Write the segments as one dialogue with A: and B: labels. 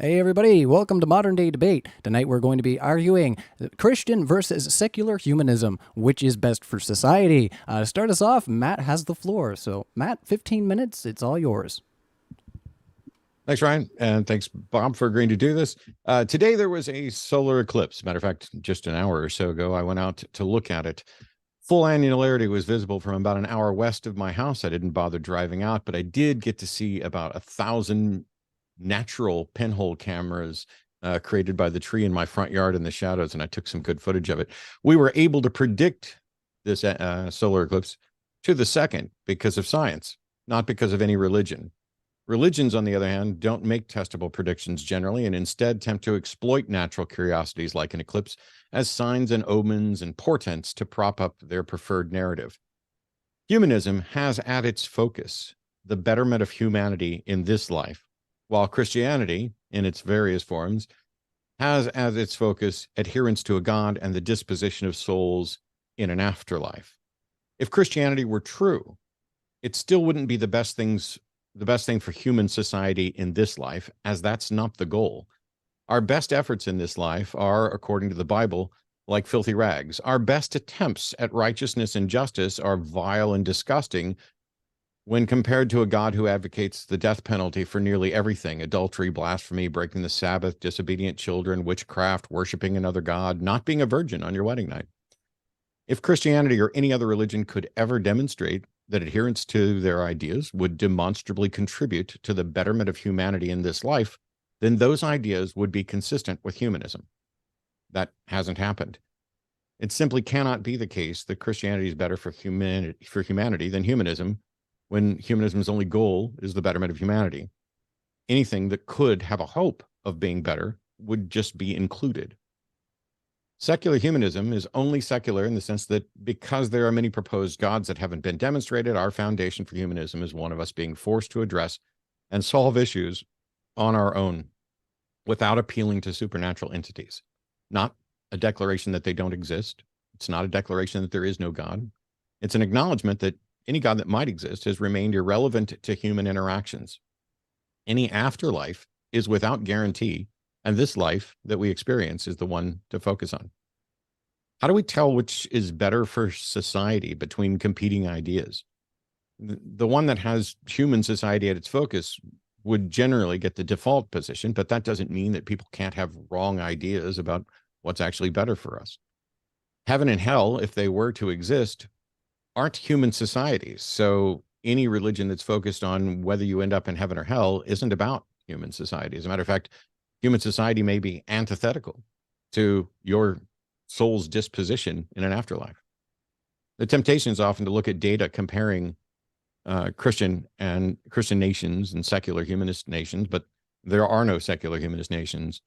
A: Hey everybody, welcome to Modern Day Debate. Tonight we're going to be arguing Christian versus secular humanism. Which is best for society? To start us off, Matt has the floor. So Matt, 15 minutes, it's all yours.
B: Thanks, Ryan, and thanks, Bob, for agreeing to do this. Today there was a solar eclipse. Matter of fact, just an hour or so ago, I went out to look at it. Full annularity was visible from about an hour west of my house. I didn't bother driving out, but I did get to see about 1,000 natural pinhole cameras created by the tree in my front yard in the shadows, and I took some good footage of it. We were able to predict this solar eclipse to the second because of science, not because of any religion. Religions, on the other hand, don't make testable predictions generally, and instead attempt to exploit natural curiosities like an eclipse as signs and omens and portents to prop up their preferred narrative. Humanism has at its focus the betterment of humanity in this life, while Christianity, in its various forms, has as its focus adherence to a God and the disposition of souls in an afterlife. If Christianity were true, it still wouldn't be the best thing for human society in this life, as that's not the goal. Our best efforts in this life are, according to the Bible, like filthy rags. Our best attempts at righteousness and justice are vile and disgusting when compared to a God who advocates the death penalty for nearly everything: adultery, blasphemy, breaking the Sabbath, disobedient children, witchcraft, worshiping another God, not being a virgin on your wedding night. If Christianity or any other religion could ever demonstrate that adherence to their ideas would demonstrably contribute to the betterment of humanity in this life, then those ideas would be consistent with humanism. That hasn't happened. It simply cannot be the case that Christianity is better for humanity than humanism, when humanism's only goal is the betterment of humanity. Anything that could have a hope of being better would just be included. Secular humanism is only secular in the sense that because there are many proposed gods that haven't been demonstrated, our foundation for humanism is one of us being forced to address and solve issues on our own without appealing to supernatural entities. Not a declaration that they don't exist. It's not a declaration that there is no God. It's an acknowledgement that any God that might exist has remained irrelevant to human interactions. Any afterlife is without guarantee, and this life that we experience is the one to focus on. How do we tell which is better for society between competing ideas? The one that has human society at its focus would generally get the default position, but that doesn't mean that people can't have wrong ideas about what's actually better for us. Heaven and hell, if they were to exist, aren't human societies. So any religion that's focused on whether you end up in heaven or hell isn't about human society. As a matter of fact, human society may be antithetical to your soul's disposition in an afterlife. The temptation is often to look at data comparing Christian nations and secular humanist nations, but there are no secular humanist nations.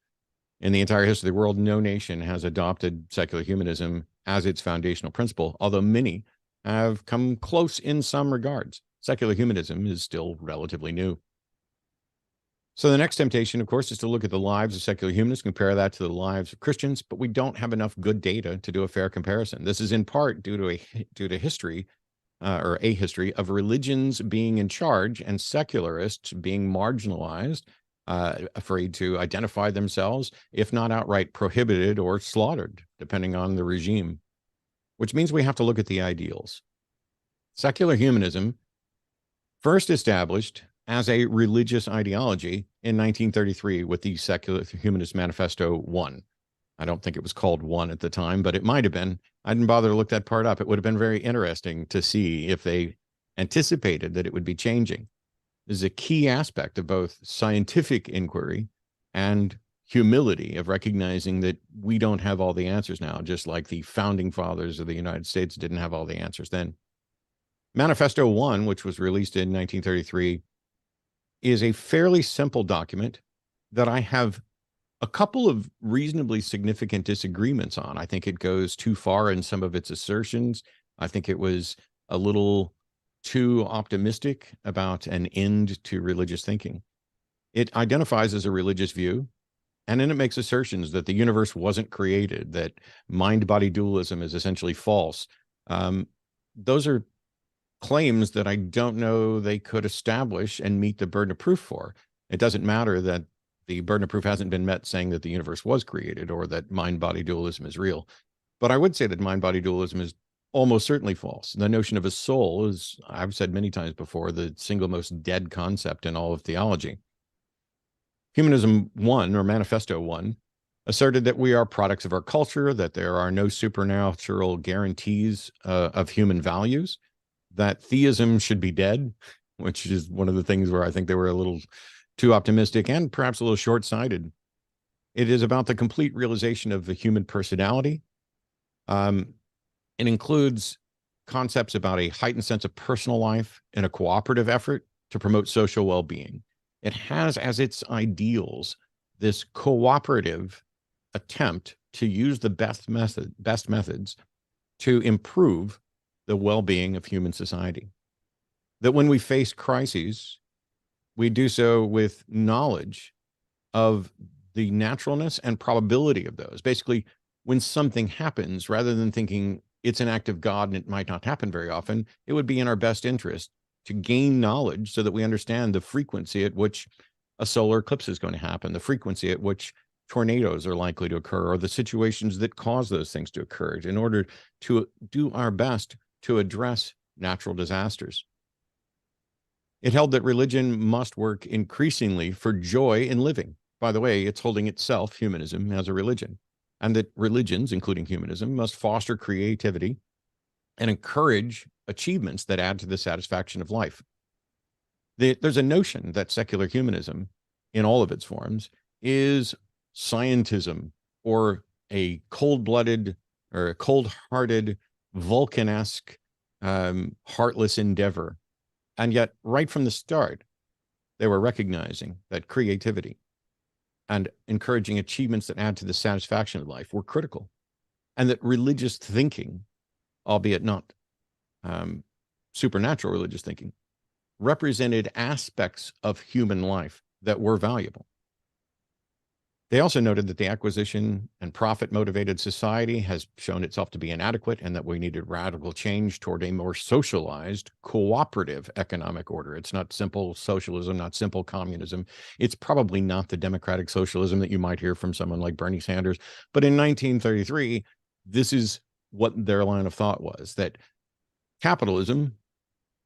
B: In the entire history of the world, no nation has adopted secular humanism as its foundational principle, although many have come close in some regards. Secular humanism is still relatively new. So the next temptation, of course, is to look at the lives of secular humanists, compare that to the lives of Christians, but we don't have enough good data to do a fair comparison. This is in part due to history, or a history of religions being in charge and secularists being marginalized, afraid to identify themselves, if not outright prohibited or slaughtered, depending on the regime. Which means we have to look at the ideals. Secular humanism, first established as a religious ideology in 1933 with the Secular Humanist Manifesto 1. I don't think it was called 1 at the time, but it might have been. I didn't bother to look that part up. It would have been very interesting to see if they anticipated that it would be changing. This is a key aspect of both scientific inquiry and humility, of recognizing that we don't have all the answers now, just like the founding fathers of the United States didn't have all the answers then. Manifesto 1, which was released in 1933, is a fairly simple document that I have a couple of reasonably significant disagreements on. I think it goes too far in some of its assertions. I think it was a little too optimistic about an end to religious thinking. It identifies as a religious view, and then it makes assertions that the universe wasn't created, that mind-body dualism is essentially false. Those are claims that I don't know they could establish and meet the burden of proof for. It doesn't matter that the burden of proof hasn't been met saying that the universe was created or that mind-body dualism is real. But I would say that mind-body dualism is almost certainly false. The notion of a soul is, I've said many times before, the single most dead concept in all of theology. Humanism 1, or Manifesto 1, asserted that we are products of our culture, that there are no supernatural guarantees of human values, that theism should be dead, which is one of the things where I think they were a little too optimistic and perhaps a little short-sighted. It is about the complete realization of the human personality. It includes concepts about a heightened sense of personal life and a cooperative effort to promote social well-being. It has as its ideals this cooperative attempt to use the best methods to improve the well-being of human society. That when we face crises, we do so with knowledge of the naturalness and probability of those. Basically, when something happens, rather than thinking it's an act of God and it might not happen very often, it would be in our best interest to gain knowledge so that we understand the frequency at which a solar eclipse is going to happen, the frequency at which tornadoes are likely to occur, or the situations that cause those things to occur, in order to do our best to address natural disasters. It held that religion must work increasingly for joy in living. By the way, it's holding itself, humanism, as a religion, and that religions, including humanism, must foster creativity and encourage achievements that add to the satisfaction of life. There's a notion that secular humanism, in all of its forms, is scientism, or a cold-blooded or a cold-hearted, Vulcan-esque, heartless endeavor. And yet, right from the start, they were recognizing that creativity and encouraging achievements that add to the satisfaction of life were critical, and that religious thinking, albeit not supernatural religious thinking, represented aspects of human life that were valuable. They also noted that the acquisition and profit-motivated society has shown itself to be inadequate, and that we needed radical change toward a more socialized, cooperative economic order. It's not simple socialism, not simple communism. It's probably not the democratic socialism that you might hear from someone like Bernie Sanders. But in 1933, this is what their line of thought was, that capitalism,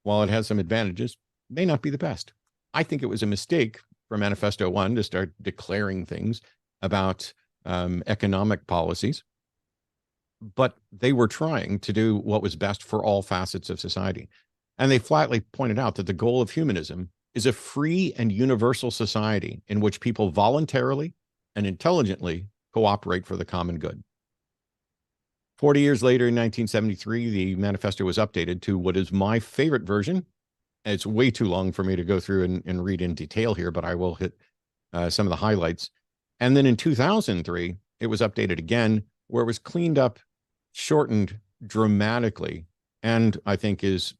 B: while it has some advantages, may not be the best. I think it was a mistake for Manifesto 1 to start declaring things about economic policies, but they were trying to do what was best for all facets of society. And they flatly pointed out that the goal of humanism is a free and universal society in which people voluntarily and intelligently cooperate for the common good. 40 years later, in 1973, the manifesto was updated to what is my favorite version. It's way too long for me to go through and read in detail here, but I will hit some of the highlights. And then in 2003, it was updated again, where it was cleaned up, shortened dramatically, and I think is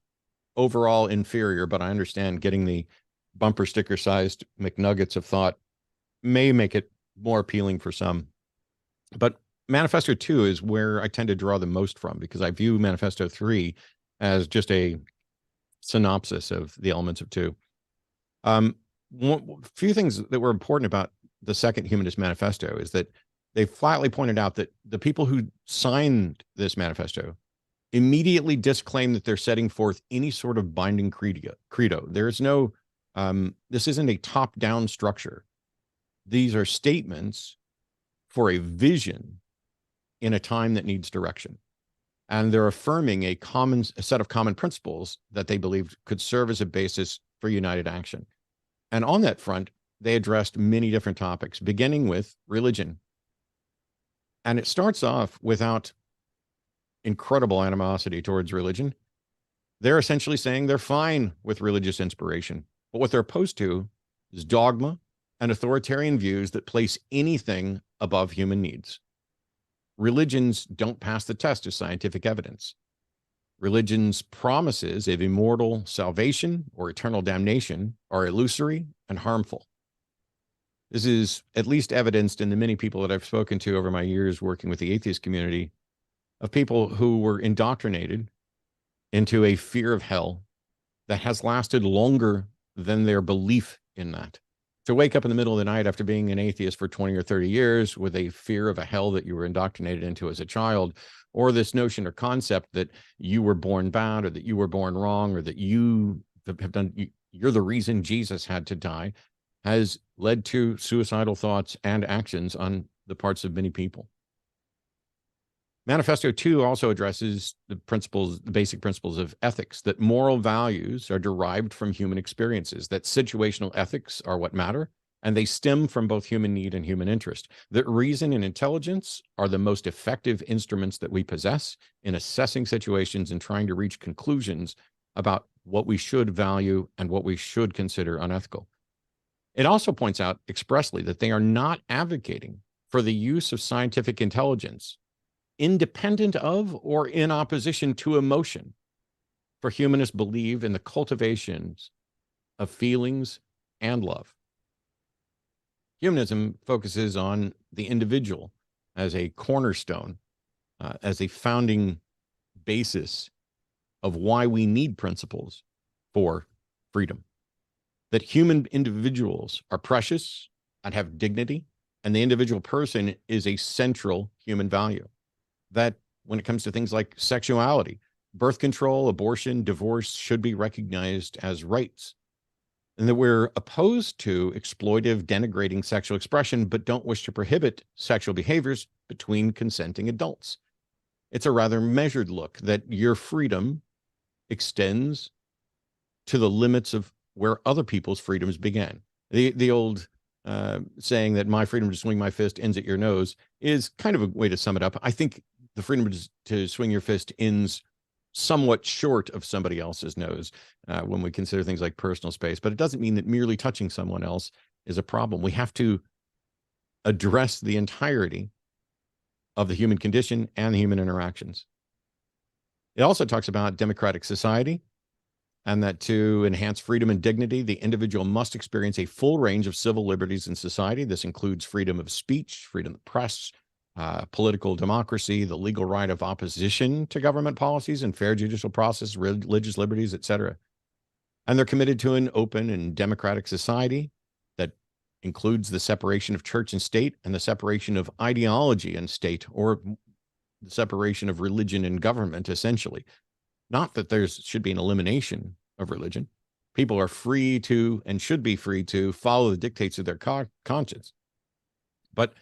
B: overall inferior, but I understand getting the bumper sticker sized McNuggets of thought may make it more appealing for some. But Manifesto 2 is where I tend to draw the most from, because I view Manifesto 3 as just a synopsis of the elements of 2. A few things that were important about the second Humanist Manifesto is that they flatly pointed out that the people who signed this manifesto immediately disclaim that they're setting forth any sort of binding credo. There is no, this isn't a top-down structure. These are statements for a vision in a time that needs direction. And they're affirming a set of common principles that they believed could serve as a basis for united action. And on that front, they addressed many different topics, beginning with religion. And it starts off without incredible animosity towards religion. They're essentially saying they're fine with religious inspiration, but what they're opposed to is dogma and authoritarian views that place anything above human needs. Religions don't pass the test of scientific evidence. Religion's promises of immortal salvation or eternal damnation are illusory and harmful. This is at least evidenced in the many people that I've spoken to over my years working with the atheist community, of people who were indoctrinated into a fear of hell that has lasted longer than their belief in that. To wake up in the middle of the night after being an atheist for 20 or 30 years with a fear of a hell that you were indoctrinated into as a child, or this notion or concept that you were born bad or that you were born wrong or that you have done, you're the reason Jesus had to die, has led to suicidal thoughts and actions on the parts of many people. Manifesto 2 also addresses the principles, the basic principles of ethics, that moral values are derived from human experiences, that situational ethics are what matter, and they stem from both human need and human interest, that reason and intelligence are the most effective instruments that we possess in assessing situations and trying to reach conclusions about what we should value and what we should consider unethical. It also points out expressly that they are not advocating for the use of scientific intelligence independent of or in opposition to emotion, for humanists believe in the cultivations of feelings and love. Humanism focuses on the individual as a cornerstone, as a founding basis of why we need principles for freedom. That human individuals are precious and have dignity, and the individual person is a central human value. That when it comes to things like sexuality, birth control, abortion, divorce should be recognized as rights. And that we're opposed to exploitive, denigrating sexual expression, but don't wish to prohibit sexual behaviors between consenting adults. It's a rather measured look that your freedom extends to the limits of where other people's freedoms began. The old saying that my freedom to swing my fist ends at your nose is kind of a way to sum it up. I think the freedom to swing your fist ends somewhat short of somebody else's nose when we consider things like personal space, but it doesn't mean that merely touching someone else is a problem. We have to address the entirety of the human condition and the human interactions. It also talks about democratic society, and that to enhance freedom and dignity, the individual must experience a full range of civil liberties in society. This includes freedom of speech, freedom of press, political democracy, the legal right of opposition to government policies, and fair judicial process, religious liberties, etc. And they're committed to an open and democratic society that includes the separation of church and state and the separation of ideology and state, or the separation of religion and government, essentially. Not that there should be an elimination of religion. People are free to and should be free to follow the dictates of their conscience. But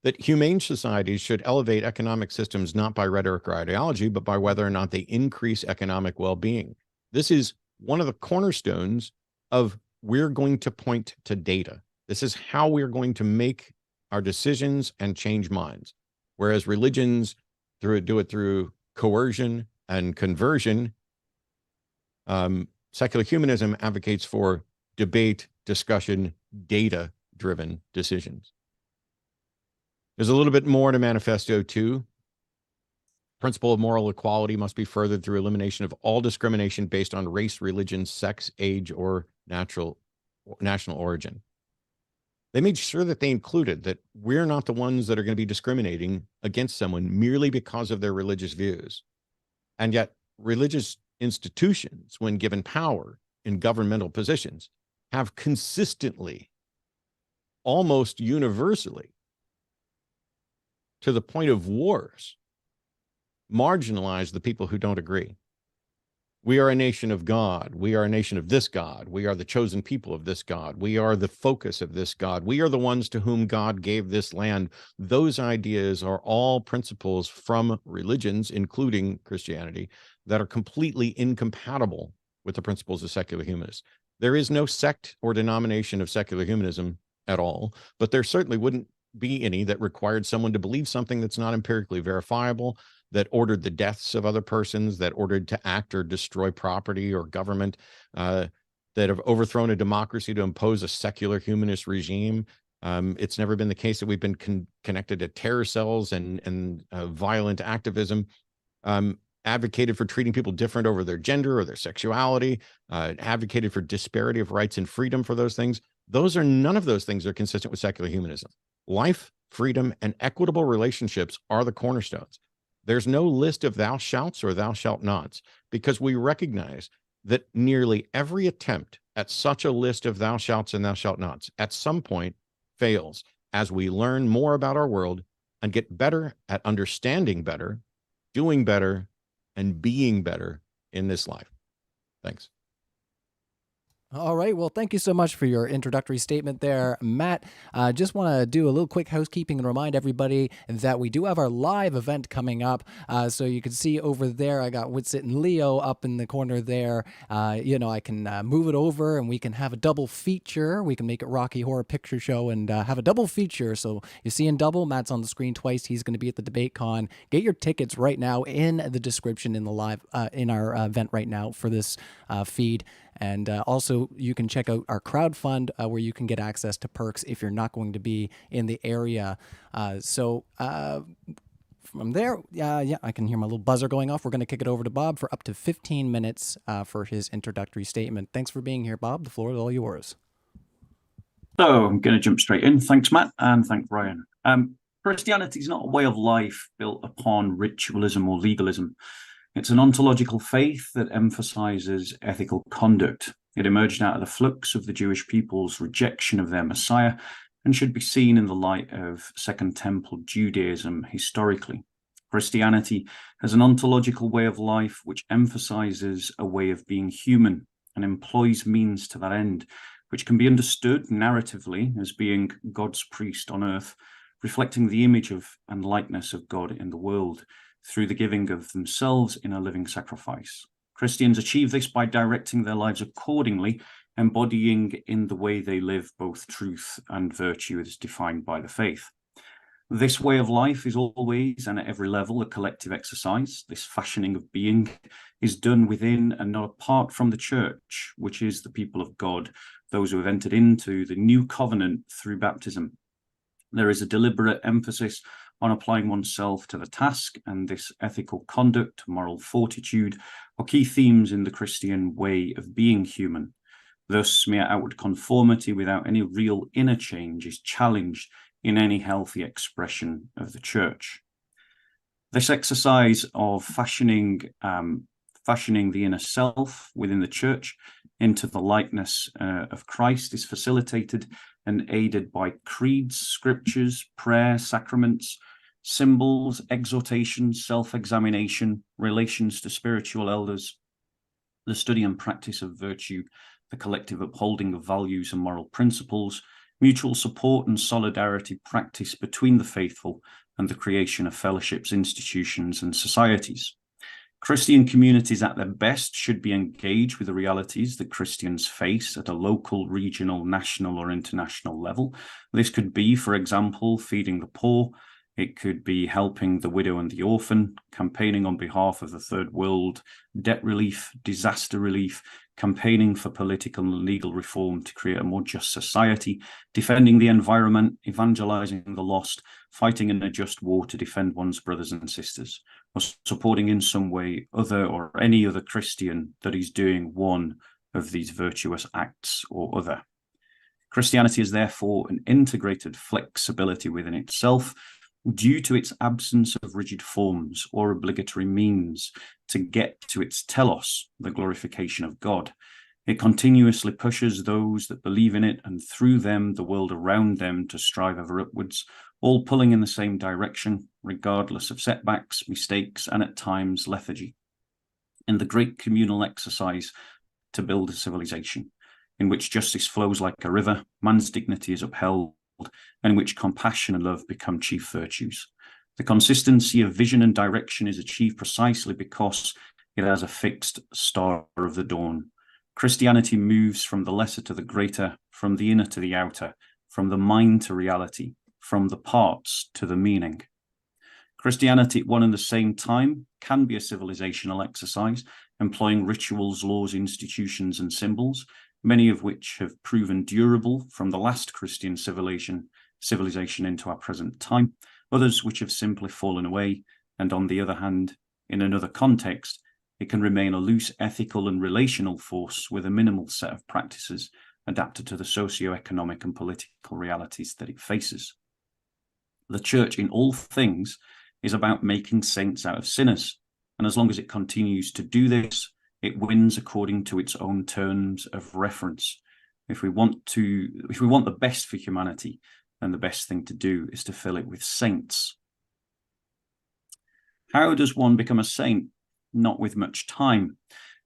B: that humane societies should elevate economic systems not by rhetoric or ideology, but by whether or not they increase economic well-being. This is one of the cornerstones of we're going to point to data. This is how we're going to make our decisions and change minds. Whereas religions do it through coercion and conversion, secular humanism advocates for debate, discussion, data-driven decisions. There's a little bit more to Manifesto 2. Principle of moral equality must be furthered through elimination of all discrimination based on race, religion, sex, age, or national origin. They made sure that they included that we're not the ones that are going to be discriminating against someone merely because of their religious views. And yet, religious institutions, when given power in governmental positions, have consistently, almost universally, to the point of wars, marginalized the people who don't agree. We are a nation of God. We are a nation of this God. We are the chosen people of this God. We are the focus of this God. We are the ones to whom God gave this land. Those ideas are all principles from religions, including Christianity, that are completely incompatible with the principles of secular humanists. There is no sect or denomination of secular humanism at all, but there certainly wouldn't be any that required someone to believe something that's not empirically verifiable, that ordered the deaths of other persons, that ordered to act or destroy property or government, that have overthrown a democracy to impose a secular humanist regime. It's never been the case that we've been connected to terror cells and violent activism, advocated for treating people different over their gender or their sexuality, advocated for disparity of rights and freedom for those things. None of those things are consistent with secular humanism. Life, freedom, and equitable relationships are the cornerstones. There's no list of thou shalts or thou shalt nots, because we recognize that nearly every attempt at such a list of thou shalt and thou shalt nots at some point fails as we learn more about our world and get better at understanding better, doing better, and being better in this life. Thanks.
A: All right. Well, thank you so much for your introductory statement there, Matt. Just want to do a little quick housekeeping and remind everybody that we do have our live event coming up. So you can see over there, I got Witsit and Leo up in the corner there. I can move it over and we can have a double feature. We can make it Rocky Horror Picture Show and have a double feature. So you see in double, Matt's on the screen twice. He's going to be at the DebateCon. Get your tickets right now in the description in the live in our event right now for this feed. And also, you can check out our crowdfund where you can get access to perks if you're not going to be in the area. From there, I can hear my little buzzer going off. We're going to kick it over to Bob for up to 15 minutes for his introductory statement. Thanks for being here, Bob. The floor is all yours.
C: So I'm going to jump straight in. Thanks, Matt, and thanks, Ryan. Christianity is not a way of life built upon ritualism or legalism. It's an ontological faith that emphasizes ethical conduct. It emerged out of the flux of the Jewish people's rejection of their Messiah and should be seen in the light of Second Temple Judaism historically. Christianity has an ontological way of life which emphasizes a way of being human and employs means to that end, which can be understood narratively as being God's priest on earth, reflecting the image of and likeness of God in the world, through the giving of themselves in a living sacrifice. Christians achieve this by directing their lives accordingly, embodying in the way they live both truth and virtue as defined by the faith. This way of life is always and at every level a collective exercise. This fashioning of being is done within and not apart from the church, which is the people of God, those who have entered into the new covenant through baptism. There is a deliberate emphasis on applying oneself to the task, and this ethical conduct, moral fortitude, are key themes in the Christian way of being human. Thus, mere outward conformity without any real inner change is challenged in any healthy expression of the church. This exercise of fashioning the inner self within the church into the likeness of Christ is facilitated and aided by creeds, scriptures, prayer, sacraments, symbols, exhortations, self-examination, relations to spiritual elders, the study and practice of virtue, the collective upholding of values and moral principles, mutual support and solidarity practice between the faithful, and the creation of fellowships, institutions, and societies. Christian communities at their best should be engaged with the realities that Christians face at a local, regional, national, or international level. This could be, for example, feeding the poor. It could be helping the widow and the orphan, campaigning on behalf of the third world, debt relief, disaster relief, campaigning for political and legal reform to create a more just society, defending the environment, evangelizing the lost, fighting in a just war to defend one's brothers and sisters, or supporting in some way other or any other Christian that is doing one of these virtuous acts or other. Christianity is therefore an integrated flexibility within itself, due to its absence of rigid forms or obligatory means to get to its telos, the glorification of God. It continuously pushes those that believe in it and through them the world around them to strive ever upwards, all pulling in the same direction, regardless of setbacks, mistakes, and at times lethargy. In the great communal exercise to build a civilization, in which justice flows like a river, man's dignity is upheld, and in which compassion and love become chief virtues. The consistency of vision and direction is achieved precisely because it has a fixed star of the dawn. Christianity moves from the lesser to the greater, from the inner to the outer, from the mind to reality, from the parts to the meaning. Christianity at one and the same time can be a civilizational exercise, employing rituals, laws, institutions, and symbols, many of which have proven durable from the last Christian civilization into our present time, others which have simply fallen away, and on the other hand, in another context, it can remain a loose ethical and relational force with a minimal set of practices adapted to the socio-economic and political realities that it faces. The church in all things is about making saints out of sinners, and as long as it continues to do this, It wins according to its own terms of reference. If we want the best for humanity, then the best thing to do is to fill it with saints. How does one become a saint? Not with much time,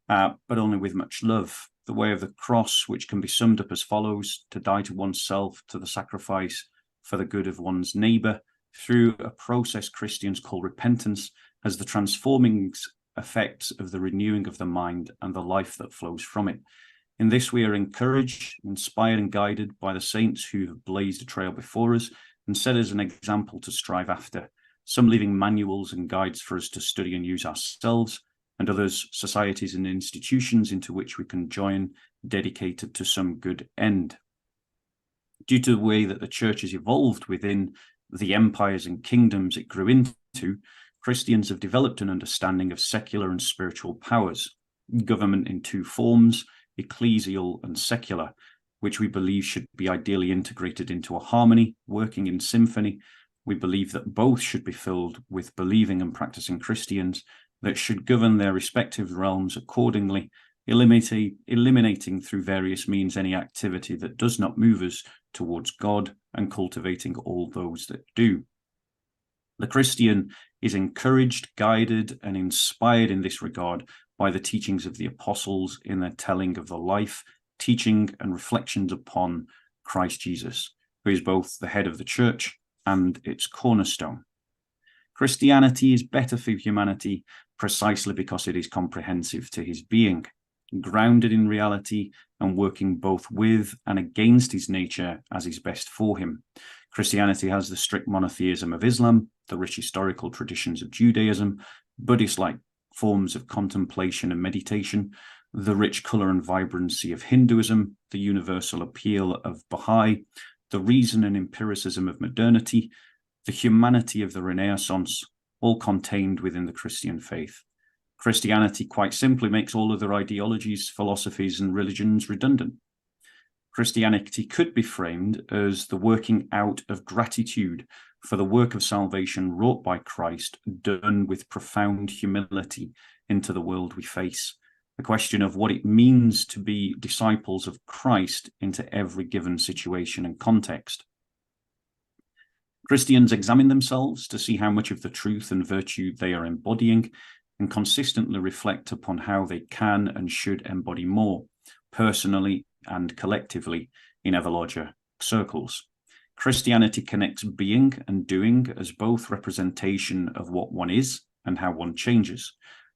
C: but only with much love. The way of the cross, which can be summed up as follows: to die to oneself, to the sacrifice for the good of one's neighbour, through a process Christians call repentance, has the transforming effects of the renewing of the mind and the life that flows from it. In this we are encouraged, inspired and guided by the saints who have blazed a trail before us and set us an example to strive after, some leaving manuals and guides for us to study and use ourselves, and others societies and institutions into which we can join, dedicated to some good end. Due to the way that the church has evolved within the empires and kingdoms it grew into, Christians have developed an understanding of secular and spiritual powers, government in two forms, ecclesial and secular, which we believe should be ideally integrated into a harmony, working in symphony. We believe that both should be filled with believing and practicing Christians that should govern their respective realms accordingly, eliminating through various means any activity that does not move us towards God and cultivating all those that do. The Christian is encouraged, guided, and inspired in this regard by the teachings of the apostles in their telling of the life, teaching, and reflections upon Christ Jesus, who is both the head of the church and its cornerstone. Christianity is better for humanity precisely because it is comprehensive to his being, grounded in reality and working both with and against his nature as is best for him. Christianity has the strict monotheism of Islam, the rich historical traditions of Judaism, Buddhist-like forms of contemplation and meditation, the rich colour and vibrancy of Hinduism, the universal appeal of Baha'i, the reason and empiricism of modernity, the humanity of the Renaissance, all contained within the Christian faith. Christianity quite simply makes all other ideologies, philosophies, and religions redundant. Christianity could be framed as the working out of gratitude for the work of salvation wrought by Christ, done with profound humility into the world we face. The question of what it means to be disciples of Christ into every given situation and context. Christians examine themselves to see how much of the truth and virtue they are embodying, and consistently reflect upon how they can and should embody more, personally and collectively, in ever larger circles. Christianity connects being and doing as both representation of what one is and how one changes.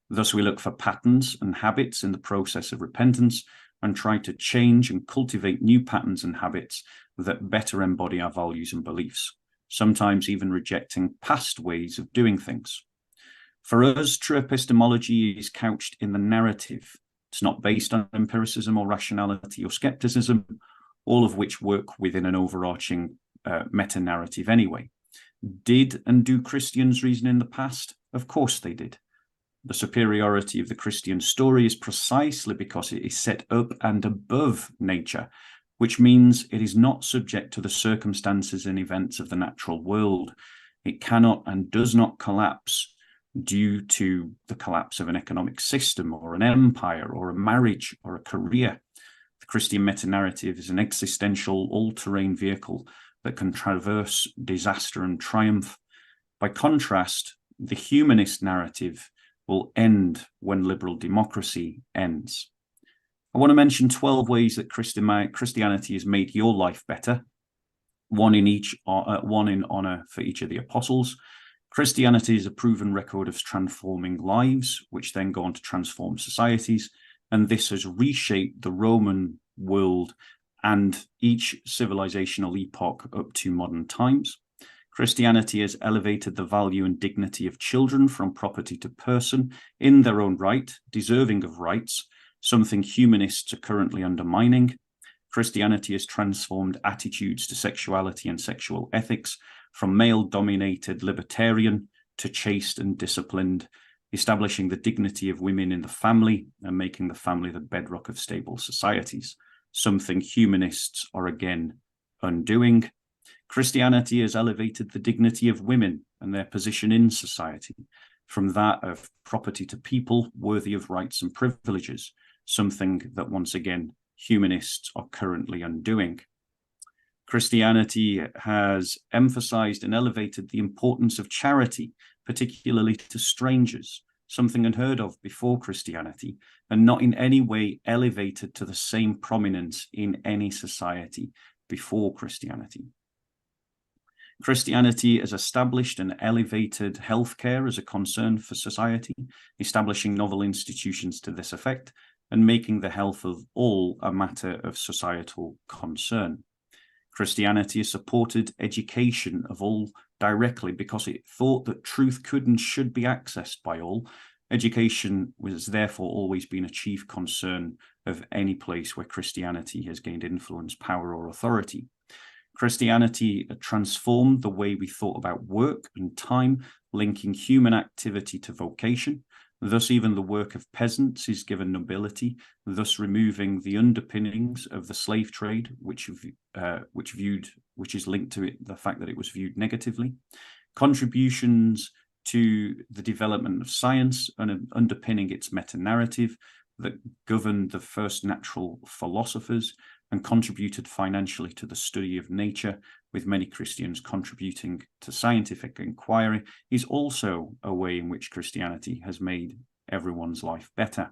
C: Thus, we look for patterns and habits in the process of repentance and try to change and cultivate new patterns and habits that better embody our values and beliefs, sometimes even rejecting past ways of doing things. For us, true epistemology is couched in the narrative. It's not based on empiricism or rationality or skepticism, all of which work within an overarching meta-narrative anyway. Did and do Christians reason in the past? Of course they did. The superiority of the Christian story is precisely because it is set up and above nature, which means it is not subject to the circumstances and events of the natural world. It cannot and does not collapse due to the collapse of an economic system or an empire or a marriage or a career. The Christian meta-narrative is an existential all-terrain vehicle that can traverse disaster and triumph. By contrast, the humanist narrative will end when liberal democracy ends. I want to mention 12 ways that Christianity has made your life better, one in honor for each of the apostles. Christianity is a proven record of transforming lives, which then go on to transform societies, and this has reshaped the Roman world and each civilizational epoch up to modern times. Christianity has elevated the value and dignity of children from property to person in their own right, deserving of rights, something humanists are currently undermining. Christianity has transformed attitudes to sexuality and sexual ethics from male-dominated libertarian to chaste and disciplined, establishing the dignity of women in the family and making the family the bedrock of stable societies, something humanists are again undoing. Christianity has elevated the dignity of women and their position in society, from that of property to people worthy of rights and privileges, something that, once again, humanists are currently undoing. Christianity has emphasized and elevated the importance of charity, particularly to strangers, something unheard of before Christianity, and not in any way elevated to the same prominence in any society before Christianity. Christianity has established and elevated healthcare as a concern for society, establishing novel institutions to this effect, and making the health of all a matter of societal concern. Christianity has supported education of all directly because it thought that truth could and should be accessed by all. Education was therefore always been a chief concern of any place where Christianity has gained influence, power, or authority. Christianity transformed the way we thought about work and time, linking human activity to vocation. Thus, even the work of peasants is given nobility, thus removing the underpinnings of the slave trade, which is linked to it, the fact that it was viewed negatively. Contributions to the development of science and underpinning its meta-narrative that governed the first natural philosophers and contributed financially to the study of nature, with many Christians contributing to scientific inquiry, is also a way in which Christianity has made everyone's life better.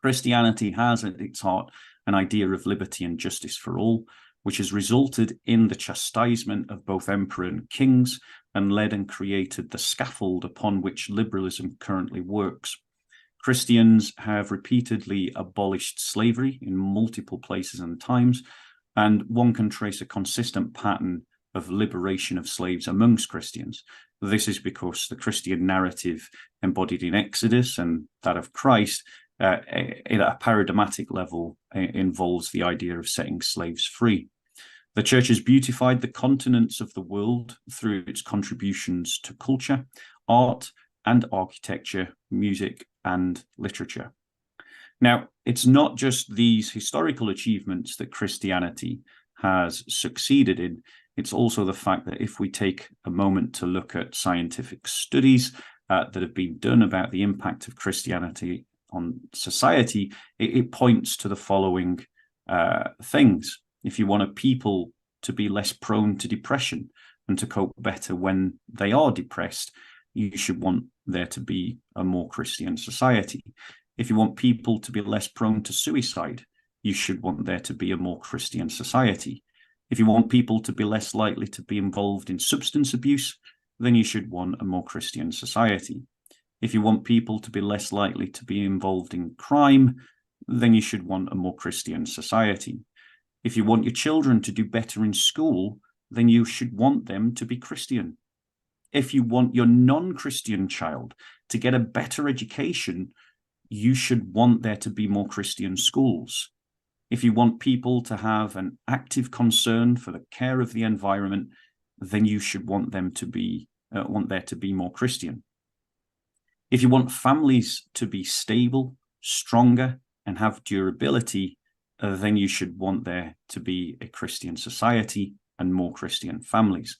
C: Christianity has at its heart an idea of liberty and justice for all, which has resulted in the chastisement of both emperor and kings and led and created the scaffold upon which liberalism currently works. Christians have repeatedly abolished slavery in multiple places and times, and one can trace a consistent pattern of liberation of slaves amongst Christians. This is because the Christian narrative embodied in Exodus and that of Christ at a paradigmatic level involves the idea of setting slaves free. The church has beautified the continents of the world through its contributions to culture, art, and architecture, music, and literature. Now, it's not just these historical achievements that Christianity has succeeded in. It's also the fact that if we take a moment to look at scientific studies that have been done about the impact of Christianity on society, it points to the following things. If you want a people to be less prone to depression and to cope better when they are depressed, you should want there to be a more Christian society. If you want people to be less prone to suicide, you should want there to be a more Christian society. If you want people to be less likely to be involved in substance abuse, then you should want a more Christian society. If you want people to be less likely to be involved in crime, then you should want a more Christian society. If you want your children to do better in school, then you should want them to be Christian. If you want your non-Christian child to get a better education, you should want there to be more Christian schools. If you want people to have an active concern for the care of the environment, then you should want them to be there to be more Christian. If you want families to be stable, stronger, and have durability, then you should want there to be a Christian society and more Christian families.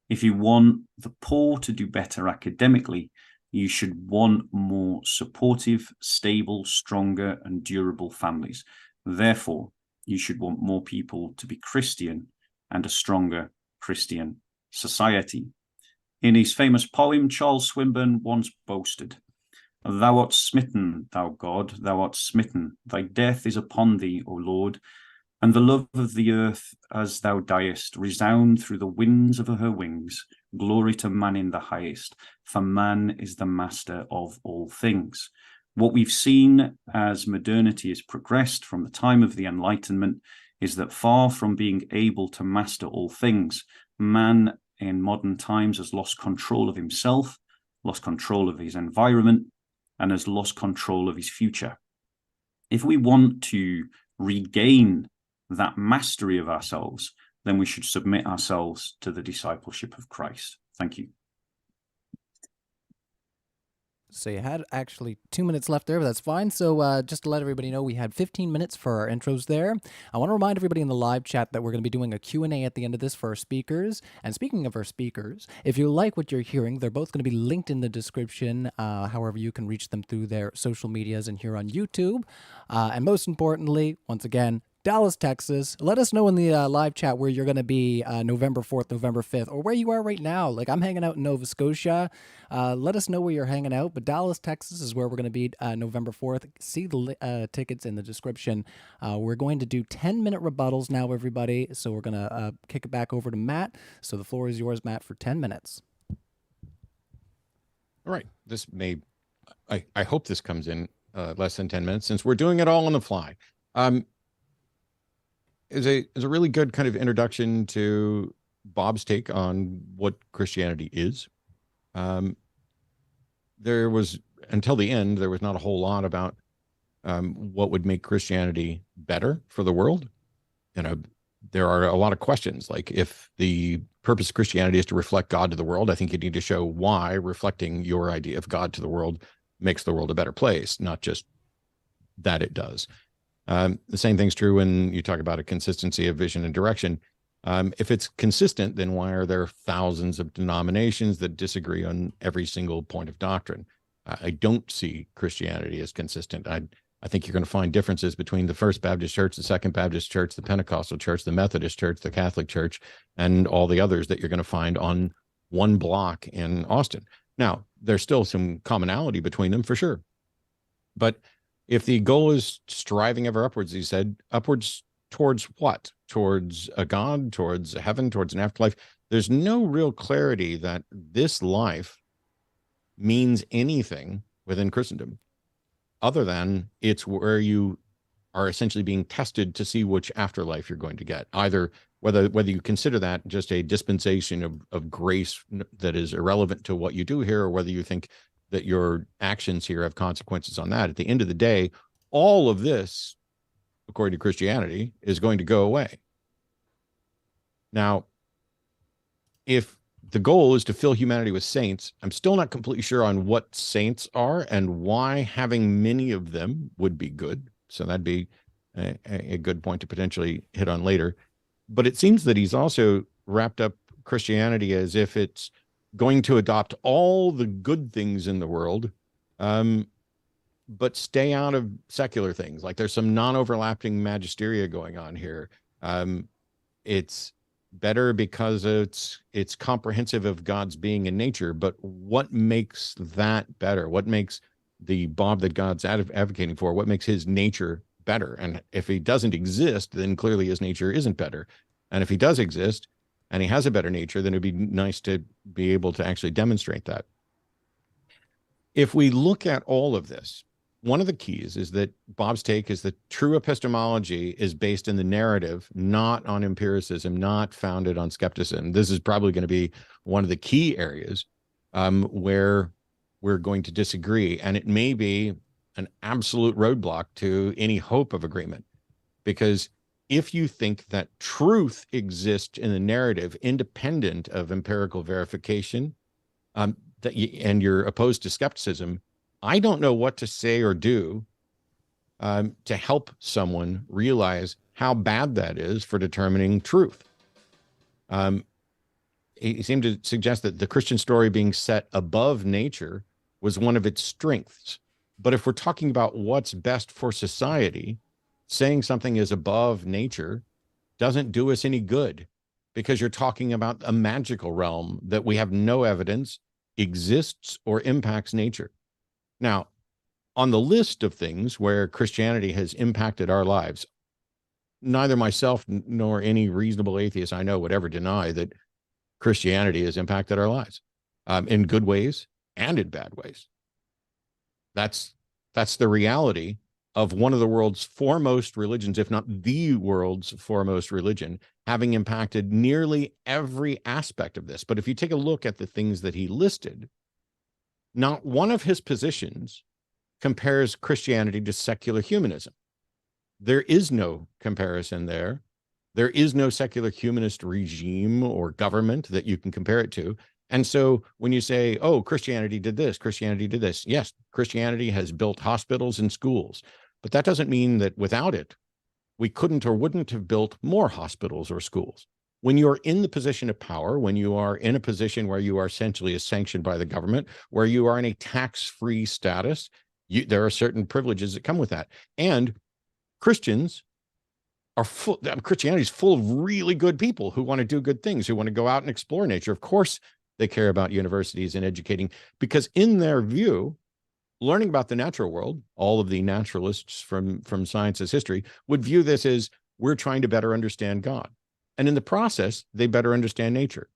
C: If you want the poor to do better academically, you should want more supportive, stable, stronger, and durable families. Therefore, you should want more people to be Christian and a stronger Christian society. In his famous poem, Charles Swinburne once boasted, "Thou art smitten, thou God, thou art smitten. Thy death is upon thee, O Lord. And the love of the earth, as thou diest, resound through the winds of her wings. Glory to man in the highest, for man is the master of all things." What we've seen as modernity has progressed from the time of the Enlightenment is that far from being able to master all things, man in modern times has lost control of himself, lost control of his environment, and has lost control of his future. If we want to regain that mastery of ourselves, then we should submit ourselves to the discipleship of Christ. Thank you.
A: So you had actually 2 minutes left there, but that's fine. So just to let everybody know, we had 15 minutes for our intros there. I want to remind everybody in the live chat that we're going to be doing a Q&A at the end of this for our speakers. And speaking of our speakers, if you like what you're hearing, they're both going to be linked in the description. However, you can reach them through their social medias and here on YouTube. And most importantly, once again, Dallas, Texas. Let us know in the live chat where you're going to be November 4th, November 5th, or where you are right now. Like, I'm hanging out in Nova Scotia. Let us know where you're hanging out. But Dallas, Texas is where we're going to be November 4th. See the tickets in the description. We're going to do 10-minute rebuttals now, everybody. So we're going to kick it back over to Matt. So the floor is yours, Matt, for 10 minutes.
B: All right. This may, I hope this comes in less than 10 minutes since we're doing it all on the fly. Is a really good kind of introduction to Bob's take on what Christianity is. There was, until the end, there was not a whole lot about what would make Christianity better for the world. You know, there are a lot of questions, like if the purpose of Christianity is to reflect God to the world, I think you need to show why reflecting your idea of God to the world makes the world a better place, not just that it does. The same thing's true when you talk about a consistency of vision and direction. If it's consistent, then why are there thousands of denominations that disagree on every single point of doctrine? I don't see Christianity as consistent. I think you're going to find differences between the First Baptist Church, the Second Baptist Church, the Pentecostal Church, the Methodist Church, the Catholic Church, and all the others that you're going to find on one block in Austin. Now, there's still some commonality between them for sure. But if the goal is striving ever upwards, he said, upwards towards what? Towards a God, towards a heaven, towards an afterlife. There's no real clarity that this life means anything within Christendom, other than it's where you are essentially being tested to see which afterlife you're going to get. Either whether you consider that just a dispensation of grace that is irrelevant to what you do here, or whether you think that your actions here have consequences on that. At the end of the day, all of this, according to Christianity, is going to go away. Now, if the goal is to fill humanity with saints, I'm still not completely sure on what saints are and why having many of them would be good. So that'd be a good point to potentially hit on later. But it seems that he's also wrapped up Christianity as if it's going to adopt all the good things in the world, but stay out of secular things. Like there's some non-overlapping magisteria going on here. It's better because it's comprehensive of God's being and nature, but what makes that better? What makes the Bob that God's advocating for? What makes his nature better? And if he doesn't exist, then clearly his nature isn't better. And if he does exist, and he has a better nature, then it'd be nice to be able to actually demonstrate that. If we look at all of this, one of the keys is that Bob's take is that true epistemology is based in the narrative, not on empiricism, not founded on skepticism. This is probably going to be one of the key areas where we're going to disagree. And it may be an absolute roadblock to any hope of agreement, because if you think that truth exists in the narrative independent of empirical verification, and you're opposed to skepticism, I don't know what to say or do to help someone realize how bad that is for determining truth. He seemed to suggest that the Christian story being set above nature was one of its strengths. But if we're talking about what's best for society, saying something is above nature doesn't do us any good, because you're talking about a magical realm that we have no evidence exists or impacts nature. Now, on the list of things where Christianity has impacted our lives, neither myself nor any reasonable atheist I know would ever deny that Christianity has impacted our lives in good ways and in bad ways. That's the reality of one of the world's foremost religions, if not the world's foremost religion, having impacted nearly every aspect of this. But if you take a look at the things that he listed, not one of his positions compares Christianity to secular humanism. There is no comparison there. There is no secular humanist regime or government that you can compare it to. And so when you say, oh, Christianity did this, Christianity did this, yes, Christianity has built hospitals and schools, but that doesn't mean that without it, we couldn't or wouldn't have built more hospitals or schools. When you're in the position of power, when you are in a position where you are essentially sanctioned by the government, where you are in a tax-free status, there are certain privileges that come with that. And Christians are full, Christianity is full of really good people who want to do good things, who want to go out and explore nature. Of course, they care about universities and educating, because in their view, learning about the natural world, all of the naturalists from science's history would view this as we're trying to better understand God. And in the process, they better understand nature.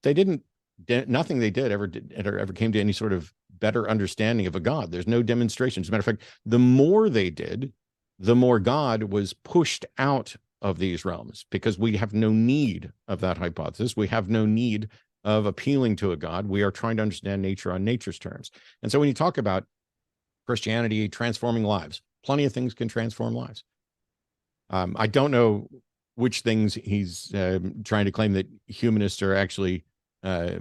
B: They didn't, nothing they did ever came to any sort of better understanding of a God. There's no demonstration. As a matter of fact, the more they did, the more God was pushed out of these realms, because we have no need of that hypothesis. We have no need of appealing to a God. We are trying to understand nature on nature's terms. And so when you talk about Christianity transforming lives, plenty of things can transform lives. I don't know which things he's trying to claim that humanists are actually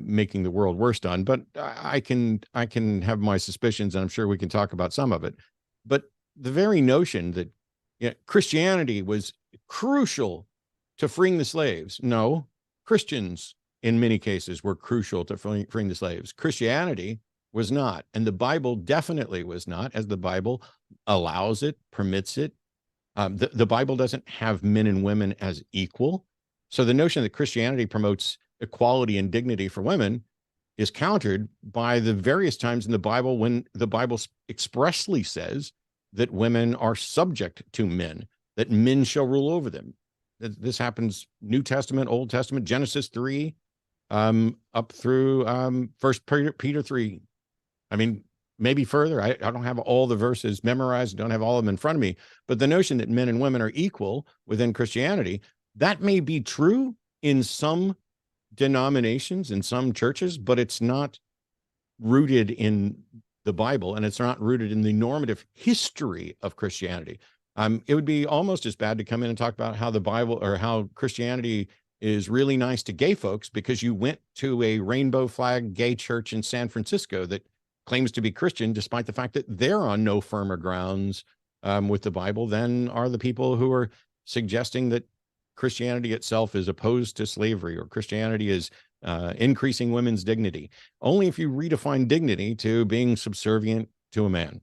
B: making the world worse on, but I can have my suspicions, and I'm sure we can talk about some of it. But the very notion that Christianity was crucial to freeing the slaves. No, Christians in many cases were crucial to freeing the slaves. Christianity was not, and the Bible definitely was not, as the Bible allows it, permits it. The Bible doesn't have men and women as equal. So the notion that Christianity promotes equality and dignity for women is countered by the various times in the Bible when the Bible expressly says that women are subject to men, that men shall rule over them. This happens New Testament, Old Testament, Genesis 3, up through 1 Peter 3. I mean, maybe further. I don't have all the verses memorized, don't have all of them in front of me, but the notion that men and women are equal within Christianity, that may be true in some denominations, in some churches, but it's not rooted in the Bible, and it's not rooted in the normative history of Christianity. It would be almost as bad to come in and talk about how the Bible or how Christianity is really nice to gay folks because you went to a rainbow flag gay church in San Francisco that claims to be Christian, despite the fact that they're on no firmer grounds with the Bible than are the people who are suggesting that Christianity itself is opposed to slavery, or Christianity is increasing women's dignity. Only if you redefine dignity to being subservient to a man.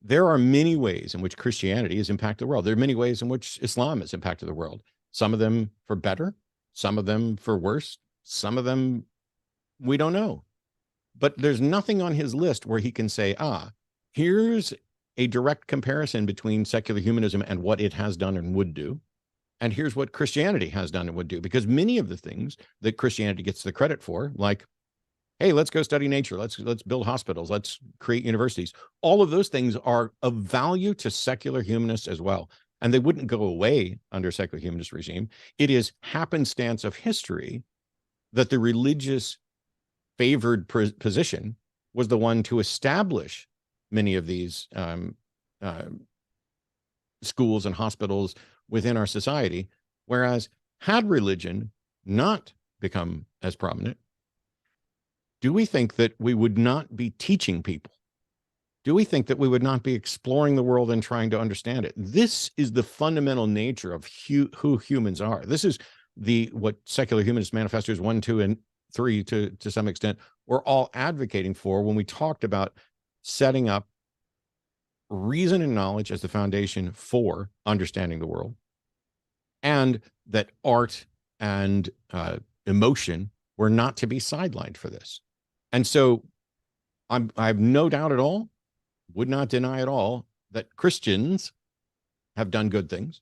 B: There are many ways in which Christianity has impacted the world. There are many ways in which Islam has impacted the world. Some of them for better, some of them for worse, some of them we don't know. But there's nothing on his list where he can say, here's a direct comparison between secular humanism and what it has done and would do. And here's what Christianity has done and would do. Because many of the things that Christianity gets the credit for, like, hey, let's go study nature, let's build hospitals, let's create universities, all of those things are of value to secular humanists as well. And they wouldn't go away under secular humanist regime. It is happenstance of history that the religious favored position was the one to establish many of these schools and hospitals within our society. Whereas had religion not become as prominent, do we think that we would not be teaching people? Do we think that we would not be exploring the world and trying to understand it? This is the fundamental nature of who humans are. This is what secular humanist manifestos 1, 2, and 3 to some extent we're all advocating for when we talked about setting up reason and knowledge as the foundation for understanding the world, and that art and emotion were not to be sidelined for this. And so I have no doubt at all, would not deny at all, that Christians have done good things.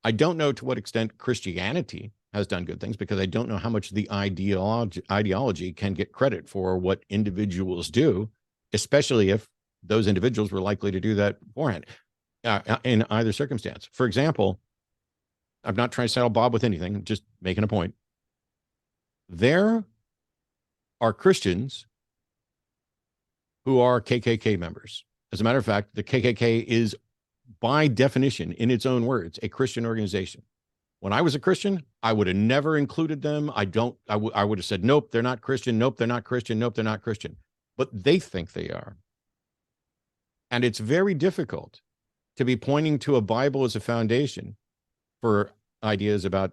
B: I don't know to what extent Christianity has done good things, because I don't know how much the ideology can get credit for what individuals do, especially if those individuals were likely to do that beforehand in either circumstance. For example, I'm not trying to saddle Bob with anything, I'm just making a point. There are Christians who are KKK members. As a matter of fact, the KKK is, by definition, in its own words, a Christian organization. When I was a Christian, I would have never included them. I would have said, nope, they're not Christian. Nope, they're not Christian. Nope, they're not Christian. But they think they are. And it's very difficult to be pointing to a Bible as a foundation for ideas about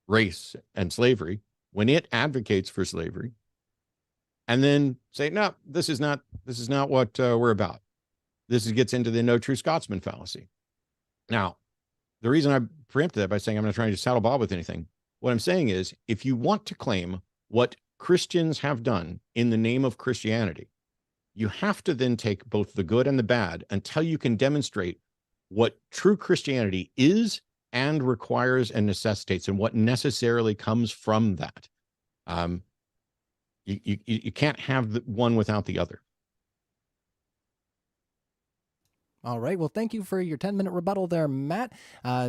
B: race and slavery when it advocates for slavery, and then say, no, this is not what we're about. This gets into the no true Scotsman fallacy. Now, the reason I preempted that by saying I'm not trying to saddle Bob with anything, what I'm saying is, if you want to claim what Christians have done in the name of Christianity, you have to then take both the good and the bad until you can demonstrate what true Christianity is and requires and necessitates, and what necessarily comes from that. You can't have the one without the other.
A: All right. Well, thank you for your 10-minute rebuttal there, Matt.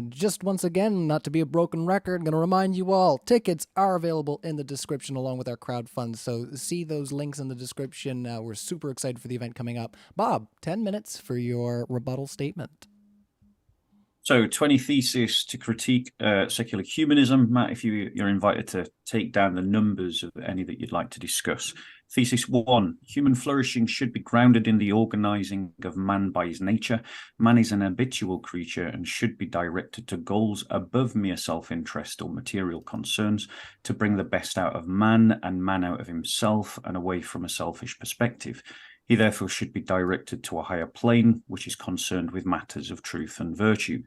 A: Just once again, not to be a broken record, I'm going to remind you all, tickets are available in the description along with our crowdfund. So see those links in the description. We're super excited for the event coming up. Bob, 10 minutes for your rebuttal statement.
C: So 20 theses to critique secular humanism. Matt, if you're invited to take down the numbers of any that you'd like to discuss. Thesis 1, human flourishing should be grounded in the organizing of man by his nature. Man is an habitual creature and should be directed to goals above mere self-interest or material concerns to bring the best out of man and man out of himself and away from a selfish perspective. He therefore should be directed to a higher plane, which is concerned with matters of truth and virtue.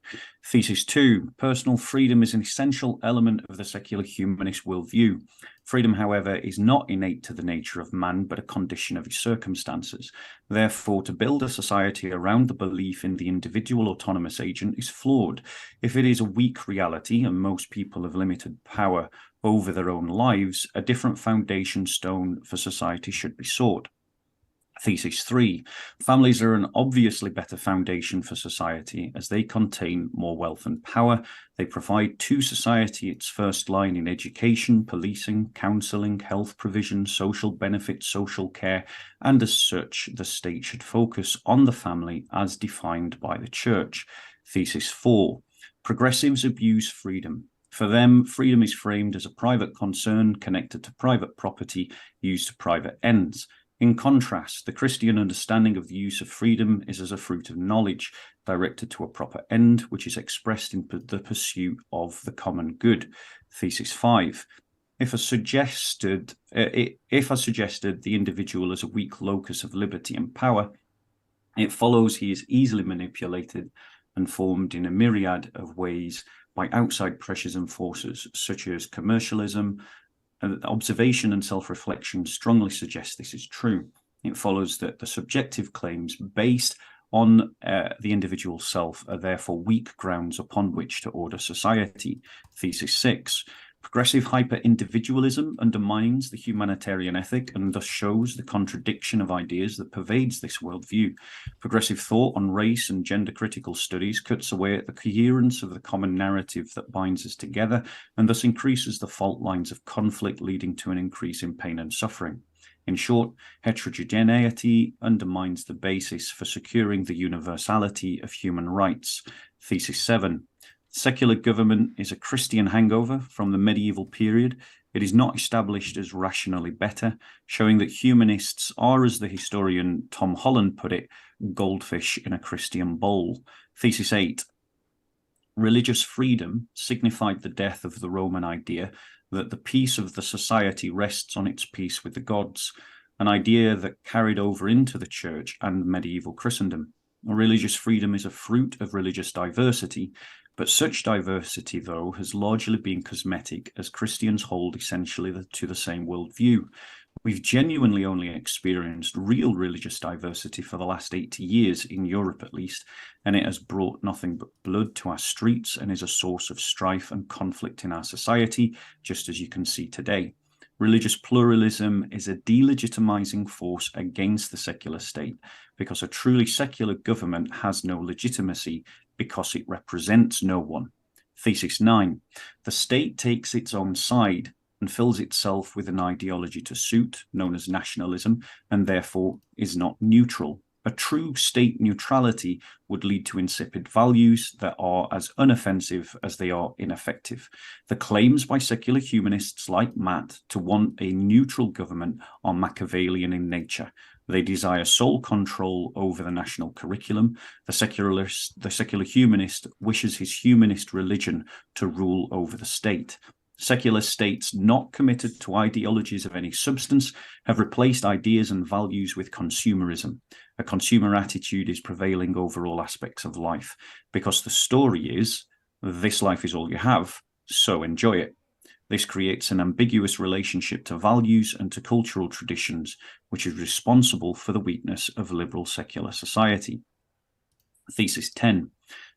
C: Thesis 2, personal freedom is an essential element of the secular humanist worldview. Freedom, however, is not innate to the nature of man, but a condition of his circumstances. Therefore, to build a society around the belief in the individual autonomous agent is flawed. If it is a weak reality, and most people have limited power over their own lives, a different foundation stone for society should be sought. Thesis 3, families are an obviously better foundation for society as they contain more wealth and power. They provide to society its first line in education, policing, counselling, health provision, social benefits, social care, and as such, the state should focus on the family as defined by the church. Thesis 4, progressives abuse freedom. For them, freedom is framed as a private concern connected to private property used to private ends. In contrast, the Christian understanding of the use of freedom is as a fruit of knowledge, directed to a proper end, which is expressed in the pursuit of the common good. Thesis 5. If as suggested, the individual is a weak locus of liberty and power, it follows he is easily manipulated and formed in a myriad of ways by outside pressures and forces, such as commercialism. Observation and self-reflection strongly suggest this is true. It follows that the subjective claims based on the individual self are therefore weak grounds upon which to order society. Thesis 6. Progressive hyper-individualism undermines the humanitarian ethic and thus shows the contradiction of ideas that pervades this worldview. Progressive thought on race and gender-critical studies cuts away at the coherence of the common narrative that binds us together and thus increases the fault lines of conflict, leading to an increase in pain and suffering. In short, heterogeneity undermines the basis for securing the universality of human rights. Thesis 7. Secular government is a Christian hangover from the medieval period. It is not established as rationally better, showing that humanists are, as the historian Tom Holland put it, goldfish in a Christian bowl. Thesis 8. Religious freedom signified the death of the Roman idea that the peace of the society rests on its peace with the gods, an idea that carried over into the church and medieval Christendom. Religious freedom is a fruit of religious diversity, but such diversity, though, has largely been cosmetic, as Christians hold essentially to the same worldview. We've genuinely only experienced real religious diversity for the last 80 years, in Europe at least, and it has brought nothing but blood to our streets and is a source of strife and conflict in our society, just as you can see today. Religious pluralism is a delegitimizing force against the secular state, because a truly secular government has no legitimacy because it represents no one. Thesis 9. The state takes its own side and fills itself with an ideology to suit, known as nationalism, and therefore is not neutral. A true state neutrality would lead to insipid values that are as unoffensive as they are ineffective. The claims by secular humanists like Matt to want a neutral government are Machiavellian in nature. They desire sole control over the national curriculum. The secular humanist wishes his humanist religion to rule over the state. Secular states not committed to ideologies of any substance have replaced ideas and values with consumerism. A consumer attitude is prevailing over all aspects of life, because the story is, this life is all you have, so enjoy it. This creates an ambiguous relationship to values and to cultural traditions, which is responsible for the weakness of liberal secular society. Thesis 10.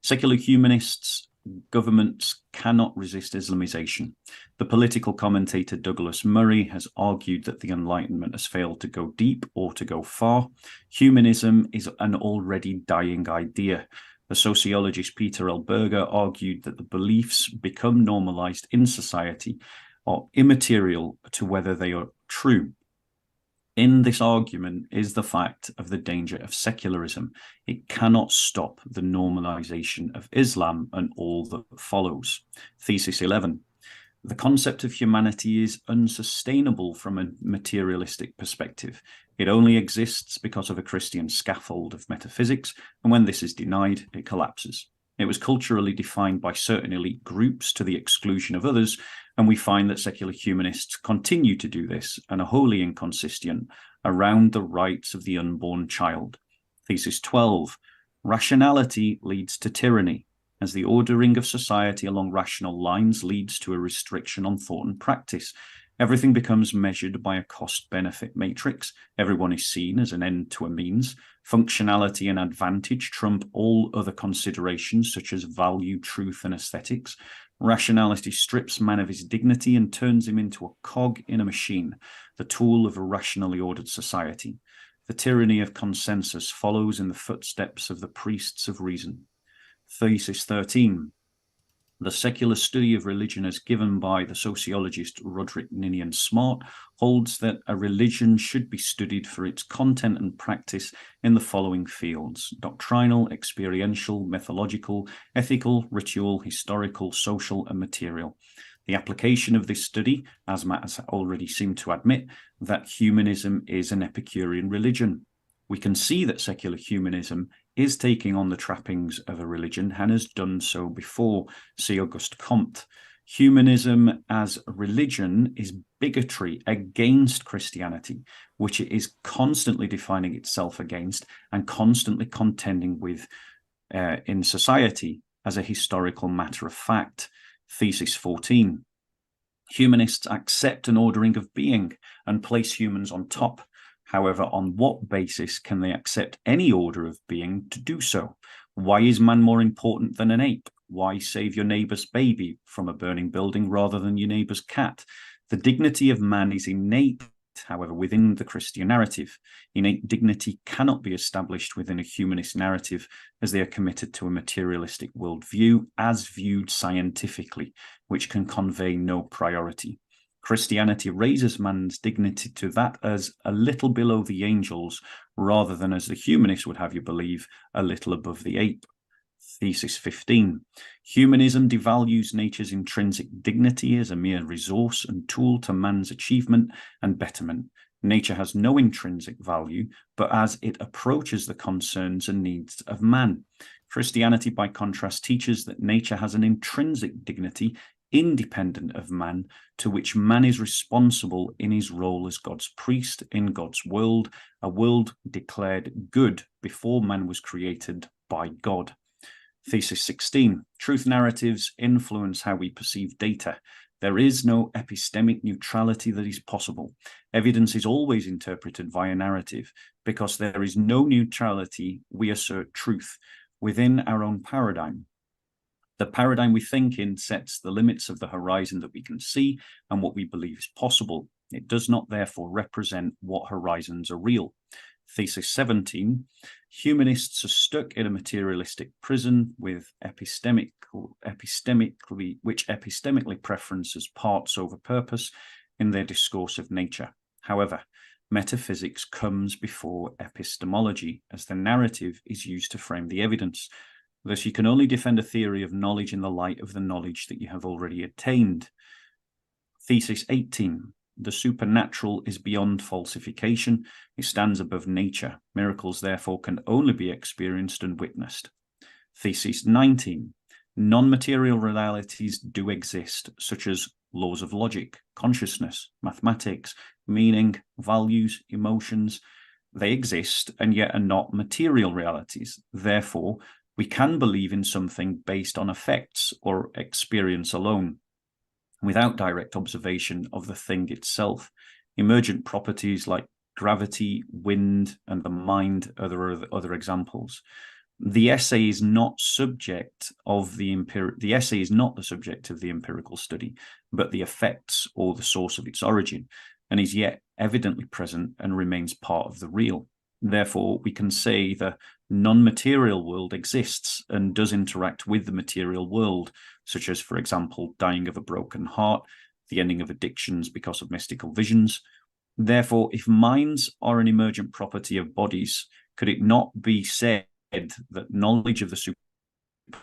C: Secular humanists governments cannot resist Islamization. The political commentator Douglas Murray has argued that the Enlightenment has failed to go deep or to go far. Humanism is an already dying idea. The sociologist Peter L. Berger argued that the beliefs become normalized in society are immaterial to whether they are true. In this argument is the fact of the danger of secularism. It cannot stop the normalization of Islam and all that follows. Thesis 11. The concept of humanity is unsustainable from a materialistic perspective. It only exists because of a Christian scaffold of metaphysics, and when this is denied, it collapses. It was culturally defined by certain elite groups to the exclusion of others, and we find that secular humanists continue to do this and are wholly inconsistent around the rights of the unborn child. Thesis 12. Rationality leads to tyranny, as the ordering of society along rational lines leads to a restriction on thought and practice. Everything becomes measured by a cost-benefit matrix. Everyone is seen as an end to a means. Functionality and advantage trump all other considerations such as value, truth, and aesthetics. Rationality strips man of his dignity and turns him into a cog in a machine, the tool of a rationally ordered society. The tyranny of consensus follows in the footsteps of the priests of reason. Thesis 13. The secular study of religion as given by the sociologist Roderick Ninian Smart holds that a religion should be studied for its content and practice in the following fields: doctrinal, experiential, methodological, ethical, ritual, historical, social, and material. The application of this study, as Matt has already seemed to admit, that humanism is an Epicurean religion. We can see that secular humanism is taking on the trappings of a religion and has done so before. See Auguste Comte. Humanism as a religion is bigotry against Christianity, which it is constantly defining itself against and constantly contending with in society as a historical matter of fact. Thesis 14. Humanists accept an ordering of being and place humans on top. However, on what basis can they accept any order of being to do so? Why is man more important than an ape? Why save your neighbor's baby from a burning building rather than your neighbor's cat? The dignity of man is innate, however, within the Christian narrative. Innate dignity cannot be established within a humanist narrative, as they are committed to a materialistic worldview as viewed scientifically, which can convey no priority. Christianity raises man's dignity to that as a little below the angels, rather than, as the humanists would have you believe, a little above the ape. Thesis 15. Humanism devalues nature's intrinsic dignity as a mere resource and tool to man's achievement and betterment. Nature has no intrinsic value, but as it approaches the concerns and needs of man. Christianity, by contrast, teaches that nature has an intrinsic dignity independent of man, to which man is responsible in his role as God's priest in God's world, a world declared good before man was created by God. Thesis 16. Truth narratives influence how we perceive data. There is no epistemic neutrality that is possible. Evidence is always interpreted via narrative. Because there is no neutrality, we assert truth within our own paradigm. The paradigm we think in sets the limits of the horizon that we can see and what we believe is possible. It does not therefore represent what horizons are real. Thesis 17. Humanists are stuck in a materialistic prison with which epistemically preferences parts over purpose in their discourse of nature. However, metaphysics comes before epistemology, as the narrative is used to frame the evidence. Thus, you can only defend a theory of knowledge in the light of the knowledge that you have already attained. Thesis 18. The supernatural is beyond falsification. It stands above nature. Miracles, therefore, can only be experienced and witnessed. Thesis 19. Non-material realities do exist, such as laws of logic, consciousness, mathematics, meaning, values, emotions. They exist and yet are not material realities. Therefore, we can believe in something based on effects or experience alone, without direct observation of the thing itself. Emergent properties like gravity, wind, and the mind are other examples. The essay is not subject of the essay is not the subject of the empirical study, but the effects or the source of its origin, and is yet evidently present and remains part of the real. Therefore, we can say the non-material world exists and does interact with the material world, such as, for example, dying of a broken heart, the ending of addictions because of mystical visions. Therefore, if minds are an emergent property of bodies, could it not be said that knowledge of the super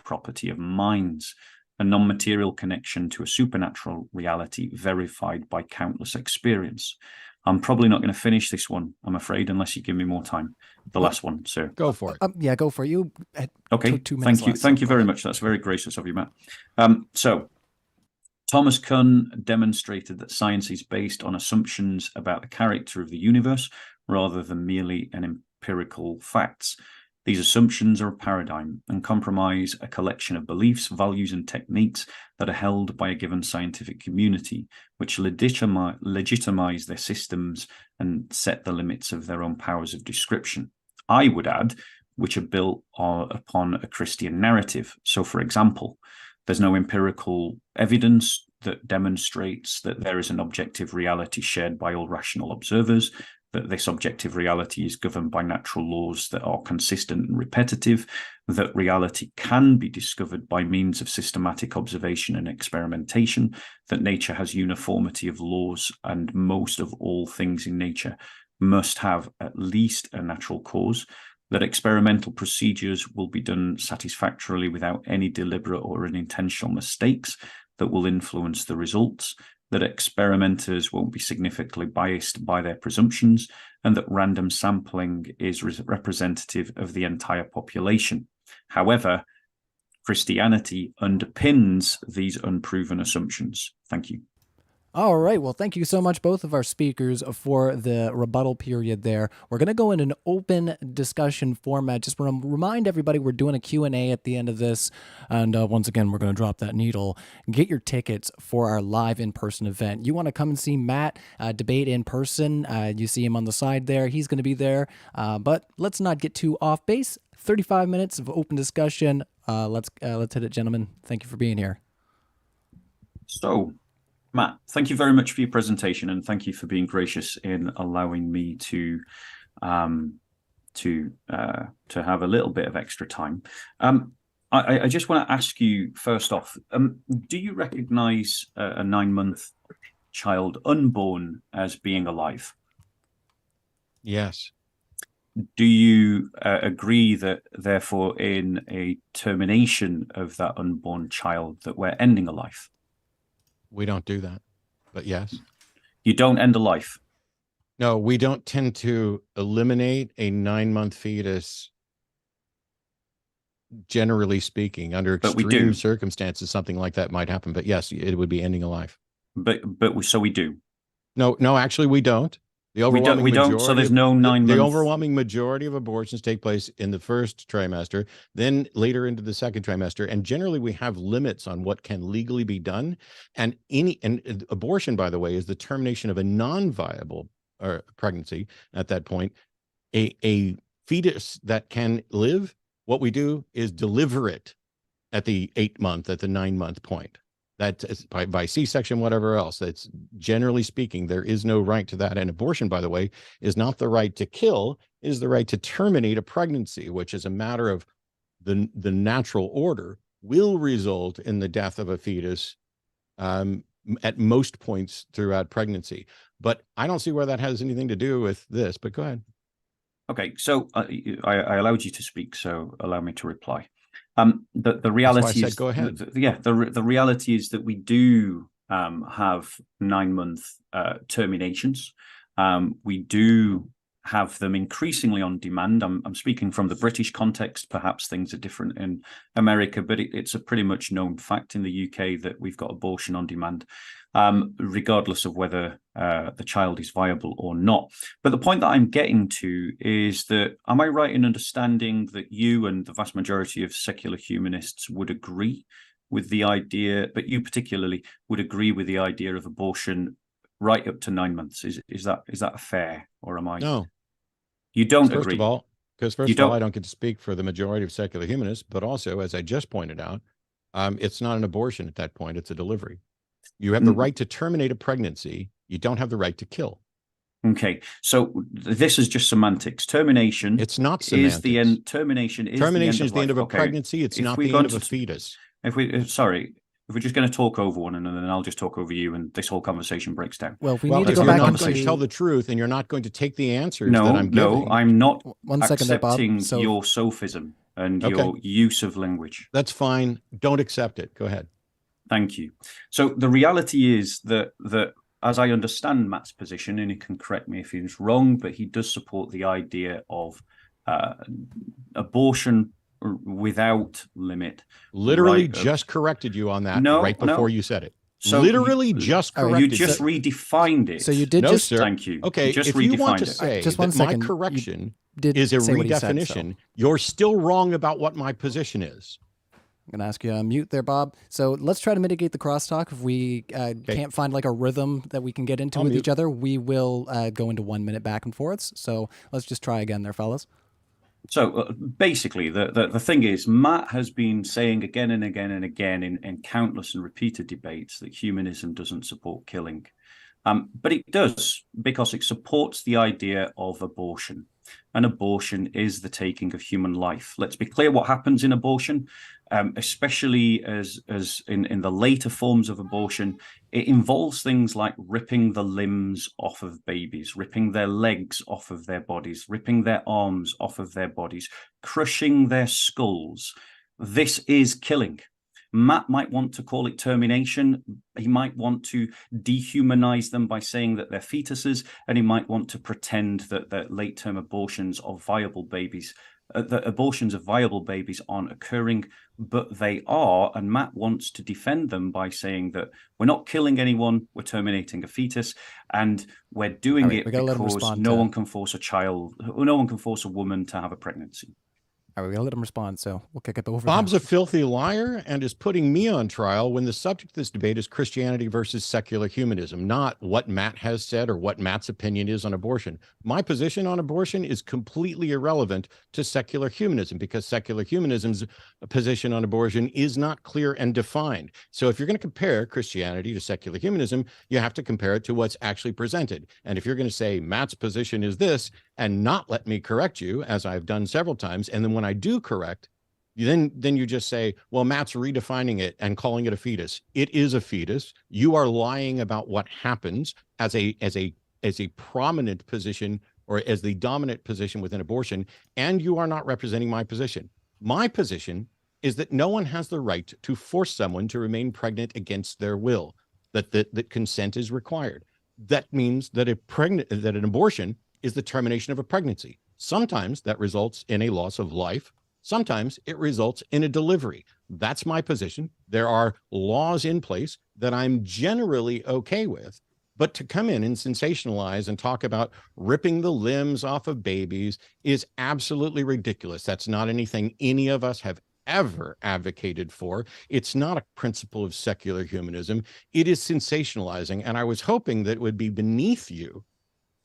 C: property of minds, a non-material connection to a supernatural reality verified by countless experience? I'm probably not going to finish this one, I'm afraid, unless you give me more time. The last one, sir.
B: Go for it.
A: Yeah, go for it. You had
C: Okay,
A: 2 minutes
C: thank you.
A: left,
C: Thank
A: so
C: you
A: go
C: very
A: ahead.
C: much. That's very gracious of you, Matt. So, Thomas Kuhn demonstrated that science is based on assumptions about the character of the universe rather than merely an empirical facts. These assumptions are a paradigm and comprise a collection of beliefs, values, and techniques that are held by a given scientific community, which legitimize their systems and set the limits of their own powers of description. I would add, which are built upon a Christian narrative. So, for example, there's no empirical evidence that demonstrates that there is an objective reality shared by all rational observers, that this objective reality is governed by natural laws that are consistent and repetitive, that reality can be discovered by means of systematic observation and experimentation, that nature has uniformity of laws, and most of all things in nature must have at least a natural cause, that experimental procedures will be done satisfactorily without any deliberate or unintentional mistakes that will influence the results, that experimenters won't be significantly biased by their presumptions, and that random sampling is representative of the entire population. However, Christianity underpins these unproven assumptions. Thank you.
A: All right. Well, thank you so much, both of our speakers, for the rebuttal period there. We're going to go in an open discussion format. Just remind everybody we're doing a Q&A at the end of this. And once again, we're going to drop that needle. Get your tickets for our live in-person event. You want to come and see Matt debate in person. You see him on the side there. He's going to be there. But let's not get too off base. 35 minutes of open discussion. Let's hit it, gentlemen. Thank you for being here.
C: So, Matt, thank you very much for your presentation, and thank you for being gracious in allowing me to have a little bit of extra time. I just want to ask you first off, do you recognize a 9-month child unborn as being alive?
B: Yes.
C: Do you agree that, therefore, in a termination of that unborn child, that we're ending a life?
B: We don't do that, but yes.
C: You don't end a life?
B: No, we don't tend to eliminate a 9-month fetus, generally speaking. Under extreme circumstances, something like that might happen. But yes, it would be ending a life.
C: So we do?
B: No, actually we don't. The overwhelming
C: we don't. So there's no 9 months.
B: The overwhelming majority of abortions take place in the first trimester, then later into the second trimester, and generally we have limits on what can legally be done. And abortion, by the way, is the termination of a non-viable pregnancy. At that point, a fetus that can live, what we do is deliver it at the 8-month, at the 9-month point. That's by C-section, whatever else. That's generally speaking, there is no right to that. And abortion, by the way, is not the right to kill, it is the right to terminate a pregnancy, which is a matter of the natural order, will result in the death of a fetus at most points throughout pregnancy. But I don't see where that has anything to do with this, but go ahead.
C: Okay, so I allowed you to speak, so allow me to reply. The reality
B: said
C: is,
B: go ahead.
C: the reality is that we do have 9-month terminations. We do have them increasingly on demand. I'm speaking from the British context. Perhaps things are different in America, but it's a pretty much known fact in the UK that we've got abortion on demand, regardless of whether the child is viable or not. But the point that I'm getting to is that, am I right in understanding that you and the vast majority of secular humanists would agree with the idea, but you particularly would agree with the idea of abortion right up to 9 months? Is that fair, or am I?
B: No.
C: You don't
B: First
C: agree.
B: of all, because
C: You don't.
B: I don't get to speak for the majority of secular humanists, but also, as I just pointed out, it's not an abortion at that point. It's a delivery. You have the right to terminate a pregnancy. You don't have the right to kill.
C: Okay, so this is just semantics. Termination.
B: It's not semantics.
C: Is the end. Termination is
B: Termination
C: the end of
B: a
C: life.
B: pregnancy. It's not the end of a fetus.
C: If we're just going to talk over one another, then I'll just talk over you, and this whole conversation breaks down.
A: Well, we need to go
B: you're
A: back
B: not
A: into
B: going to tell the truth, and you're not going to take the answers that I'm giving.
C: No, I'm not.
A: One second there, Bob.
C: accepting
A: So
C: your sophism and your use of language.
B: That's fine. Don't accept it. Go ahead.
C: Thank you. So the reality is that as I understand Matt's position, and he can correct me if he's wrong, but he does support the idea of abortion without limit.
B: Literally just corrected you on that right before you said it.
C: So
B: literally just corrected.
C: You just redefined it.
A: So you did
B: just. Sir.
C: Thank you.
B: Okay,
C: just
B: if you want to say
A: just
B: that
A: second,
B: my correction
A: did
B: is a
A: say what he
B: redefinition,
A: said, so.
B: You're still wrong about what my position is.
A: I'm going to ask you to mute there, Bob. So let's try to mitigate the crosstalk. If we can't find like a rhythm that we can get into with each other, we will go into 1 minute back and forths. So let's just try again there, fellas.
C: So basically, the thing is, Matt has been saying again and again and again in countless and repeated debates that humanism doesn't support killing. But it does, because it supports the idea of abortion. And abortion is the taking of human life. Let's be clear what happens in abortion, especially as in the later forms of abortion. It involves things like ripping the limbs off of babies, ripping their legs off of their bodies, ripping their arms off of their bodies, crushing their skulls. This is killing. Matt might want to call it termination. He might want to dehumanize them by saying that they're fetuses, and he might want to pretend that late-term abortions of viable babies, that abortions of viable babies aren't occurring, but they are. And Matt wants to defend them by saying that we're not killing anyone, we're terminating a fetus, and we're doing it because no one can force a woman to have a pregnancy.
A: All right, we're going to let him respond, so we'll kick it over.
B: Bob's a filthy liar and is putting me on trial when the subject of this debate is Christianity versus secular humanism, not what Matt has said or what Matt's opinion is on abortion. My position on abortion is completely irrelevant to secular humanism, because secular humanism's position on abortion is not clear and defined. So if you're going to compare Christianity to secular humanism, you have to compare it to what's actually presented. And if you're going to say Matt's position is this and not let me correct you, as I've done several times, and then when I do correct, then you just say, well, Matt's redefining it and calling it a fetus. It is a fetus. You are lying about what happens as a prominent position, or as the dominant position within abortion, and you are not representing my position. My position is that no one has the right to force someone to remain pregnant against their will, that consent is required. That means that an abortion is the termination of a pregnancy. Sometimes that results in a loss of life. Sometimes it results in a delivery. That's my position. There are laws in place that I'm generally okay with, but to come in and sensationalize and talk about ripping the limbs off of babies is absolutely ridiculous. That's not anything any of us have ever advocated for. It's not a principle of secular humanism. It is sensationalizing, and I was hoping that it would be beneath you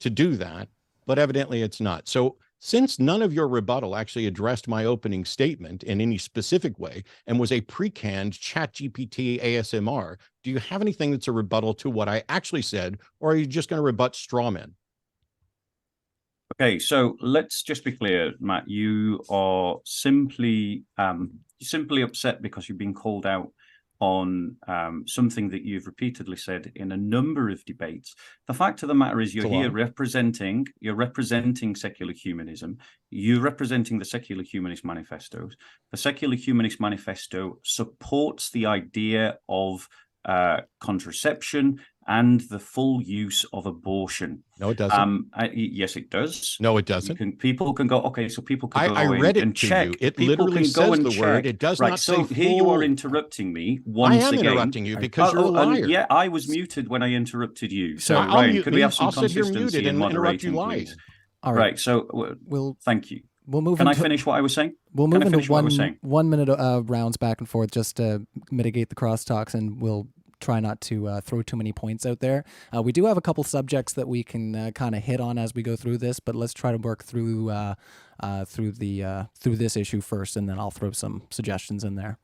B: to do that, but evidently it's not. So since none of your rebuttal actually addressed my opening statement in any specific way and was a pre-canned ChatGPT ASMR, do you have anything that's a rebuttal to what I actually said, or are you just going to rebut straw men?
C: Okay, so let's just be clear, Matt. You are simply upset because you've been called out on something that you've repeatedly said in a number of debates. The fact of the matter is, you're here representing secular humanism. You're representing the Secular Humanist Manifestos. The Secular Humanist Manifesto supports the idea of contraception and the full use of abortion.
B: No, it doesn't.
C: Yes, it does.
B: No, it doesn't.
C: People can go. Okay, so people can go.
B: I read it
C: and
B: to
C: check.
B: you. It
C: people
B: literally
C: can go
B: says
C: and
B: the
C: check.
B: word. It does
C: right,
B: not
C: so
B: say
C: here you are
B: full.
C: interrupting me once
B: I am
C: again.
B: interrupting you because you're a liar.
C: Yeah, I was muted when I interrupted you. So
B: I'll
C: Ryan,
B: mute
C: could we have some
B: I'll sit here
C: consistency
B: muted
C: in
B: and interrupt you
C: moderating,
B: live.
C: please?
A: All
C: Right. So thank you.
A: We'll move.
C: Can I finish what I was saying?
A: We'll move into 1 minute rounds back and forth just to mitigate the crosstalks, and we'll try not to throw too many points out there. We do have a couple subjects that we can kind of hit on as we go through this, but let's try to work through this issue first, and then I'll throw some suggestions in there.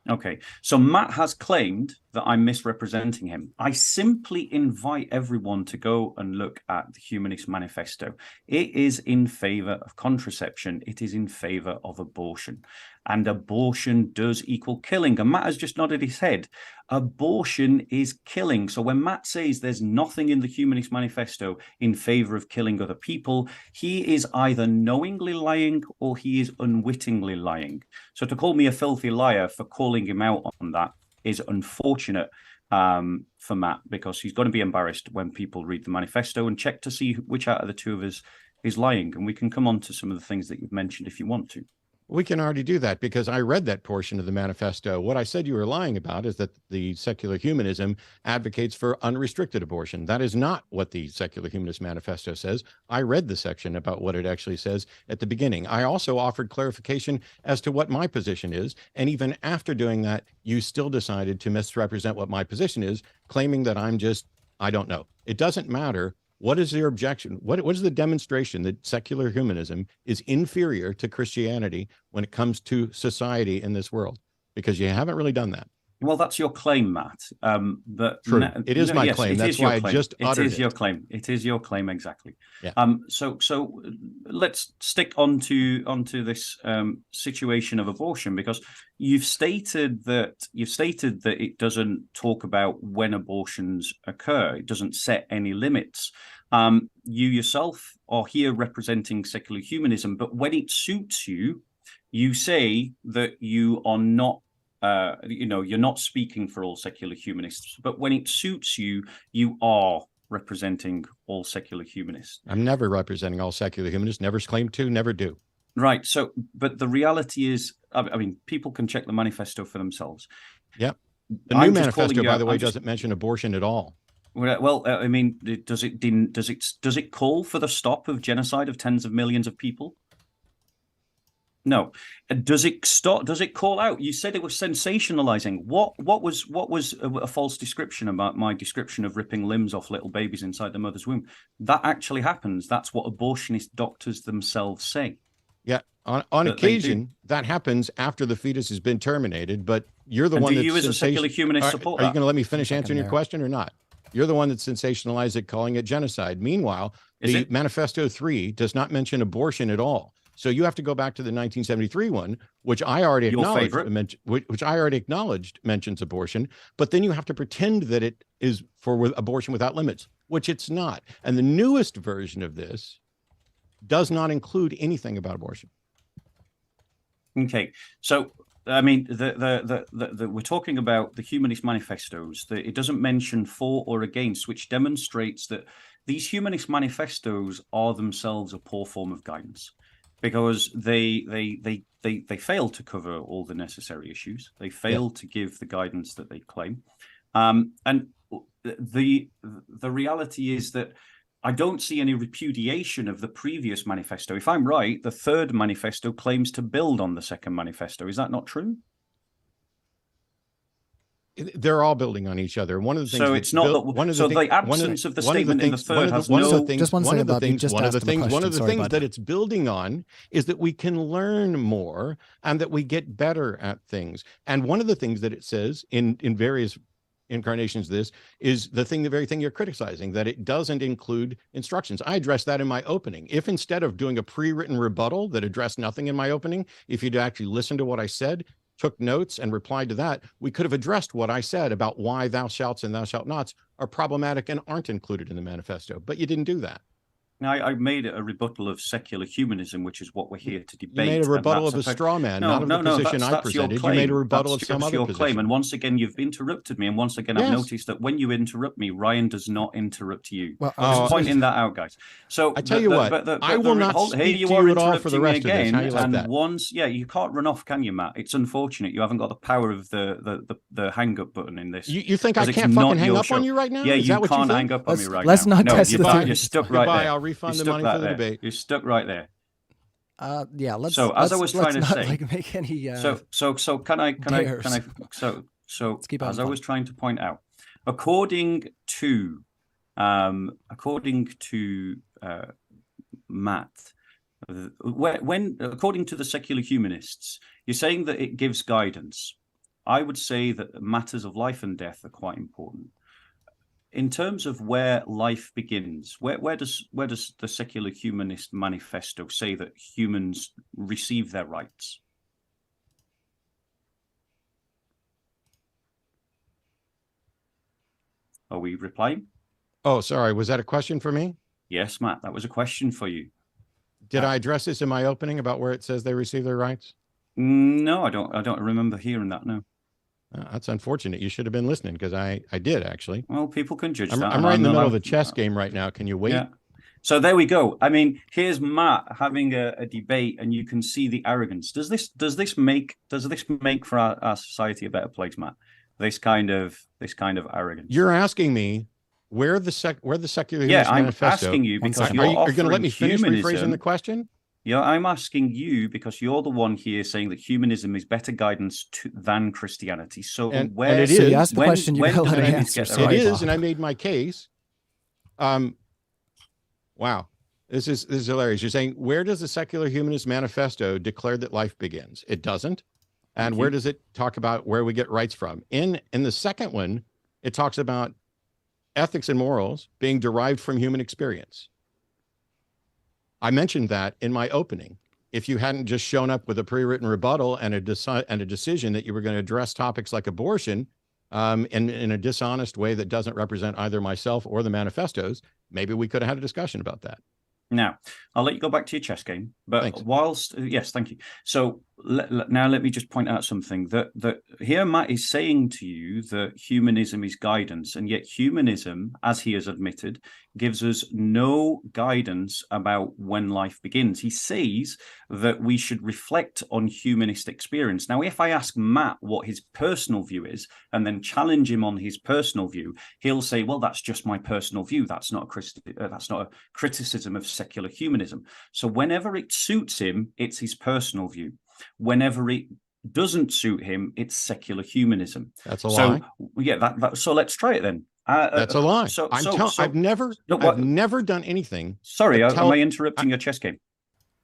C: Okay, so Matt has claimed that I'm misrepresenting him. I simply invite everyone to go and look at the Humanist Manifesto. It is in favor of contraception. It is in favor of abortion. And abortion does equal killing. And Matt has just nodded his head. Abortion is killing. So when Matt says there's nothing in the Humanist Manifesto in favor of killing other people, he is either knowingly lying or he is unwittingly lying. So to call me a filthy liar for calling him out on that is unfortunate for Matt, because he's going to be embarrassed when people read the manifesto and check to see which out of the two of us is lying. And we can come on to some of the things that you've mentioned if you want to.
B: We can already do that because I read that portion of the manifesto. What I said you were lying about is that the secular humanism advocates for unrestricted abortion. That is not what the Secular Humanist Manifesto says. I read the section about what it actually says at the beginning. I also offered clarification as to what my position is. And even after doing that, you still decided to misrepresent what my position is, claiming that I don't know. It doesn't matter. What is your objection? What is the demonstration that secular humanism is inferior to Christianity when it comes to society in this world? Because you haven't really done that.
C: Well, that's your claim, Matt. But
B: true, it is my claim. That's why I just uttered it.
C: It is your claim. It is your claim, exactly.
B: Yeah.
C: So let's stick onto this situation of abortion, because you've stated that it doesn't talk about when abortions occur. It doesn't set any limits. You yourself are here representing secular humanism, but when it suits you, you say that you are not. You're not speaking for all secular humanists, but when it suits you, you are representing all secular humanists.
B: I'm never representing all secular humanists, never claimed to, never do.
C: Right. So, but the reality is, I mean, people can check the manifesto for themselves.
B: Yep. The new manifesto, by the way, doesn't mention abortion at all.
C: Well, I mean, does it call for the stop of genocide of tens of millions of people? No. Does it stop? Does it call out? You said it was sensationalizing. What was a false description about my description of ripping limbs off little babies inside the mother's womb? That actually happens. That's what abortionist doctors themselves say.
B: Yeah, on occasion that happens after the fetus has been terminated. But you're the one.
C: Do you, as a secular humanist, support that?
B: Are you going to let me finish answering your question or not? You're the one that sensationalized it, calling it genocide. Meanwhile, the Manifesto 3 does not mention abortion at all. So you have to go back to the 1973 one, which I already acknowledged mentions abortion, but then you have to pretend that it is for abortion without limits, which it's not. And the newest version of this does not include anything about abortion.
C: Okay, so I mean, we're talking about the Humanist Manifestos. It doesn't mention for or against, which demonstrates that these Humanist Manifestos are themselves a poor form of guidance, because they fail to cover all the necessary issues. They fail to give the guidance that they claim, and the reality is that I don't see any repudiation of the previous manifesto. If I'm right, the third manifesto claims to build on the second manifesto. Is that not true?
B: They're all building on each other. One of the things.
C: So it's not the absence of the statement in the third has no.
A: Just one second, Bob.
B: One of the things that it's building on is that we can learn more and that we get better at things. And one of the things that it says in various incarnations of this is the very thing you're criticizing, that it doesn't include instructions. I addressed that in my opening. If instead of doing a pre-written rebuttal that addressed nothing in my opening, if you'd actually listen to what I said, took notes and replied to that, we could have addressed what I said about why thou shalts and thou shalt nots are problematic and aren't included in the manifesto. But you didn't do that.
C: Now, I made it a rebuttal of secular humanism, which is what we're here to debate.
B: You made a rebuttal of a straw man, not of the position I presented. You made a rebuttal of some other position.
C: And once again, you've interrupted me. And once again, I've noticed that when you interrupt me, Ryan does not interrupt you.
A: Well,
C: I'm just pointing that out, guys. So
B: I tell you what, I will not speak to you at all for the rest of this. How you like that?
C: Once, you can't run off, can you, Matt? It's unfortunate you haven't got the power of the hang up button in this.
B: You think I can't fucking hang up on you right now?
C: Yeah, you can't hang up on me right now.
A: Let's not test the theory.
C: You're stuck right there.
B: I'll refund the money for the debate.
C: You're stuck right there.
A: Yeah. Let's.
C: So as I was trying to say,
A: make any.
C: So can I? So as I was trying to point out, according to Matt, when according to the secular humanists, you're saying that it gives guidance. I would say that matters of life and death are quite important. In terms of where life begins, where does the secular humanist manifesto say that humans receive their rights? Are we replying?
B: Oh, sorry. Was that a question for me?
C: Yes, Matt, that was a question for you.
B: Did I address this in my opening about where it says they receive their rights?
C: No, I don't remember hearing that. No.
B: That's unfortunate. You should have been listening, because I did, actually.
C: Well, people can judge that.
B: I'm right in the middle of a chess game right now. Can you wait?
C: Yeah. So there we go. I mean, here's Matt having a debate, and you can see the arrogance. Does this make for our society a better place, Matt? This kind of arrogance.
B: You're asking me where the secular
C: I'm
B: manifesto.
C: asking you because
B: are you going to let me finish rephrasing the question?
C: Yeah, I'm asking you because you're the one here saying that humanism is better guidance than Christianity. So
B: and
C: where?
B: it is. So
A: you asked the question, you gotta let me answer.
B: It is, and I made my case. Wow, this is hilarious. You're saying, where does the secular humanist manifesto declare that life begins? It doesn't. And where does it talk about where we get rights from? In the second one, it talks about ethics and morals being derived from human experience. I mentioned that in my opening. If you hadn't just shown up with a pre-written rebuttal and a decision that you were going to address topics like abortion in a dishonest way that doesn't represent either myself or the manifestos, maybe we could have had a discussion about that.
C: Now, I'll let you go back to your chess game. But
B: Thanks.
C: Yes, thank you. So now let me just point out something that here Matt is saying to you that humanism is guidance, and yet humanism, as he has admitted, gives us no guidance about when life begins. He says that we should reflect on humanist experience. Now, if I ask Matt what his personal view is and then challenge him on his personal view, he'll say, well, that's just my personal view. That's not a criticism of secular humanism. So whenever it suits him, it's his personal view. Whenever it doesn't suit him, it's secular humanism.
B: That's a lie.
C: Yeah, so let's try it then.
B: That's a lie. I've never done anything.
C: Sorry, am I interrupting your chess game?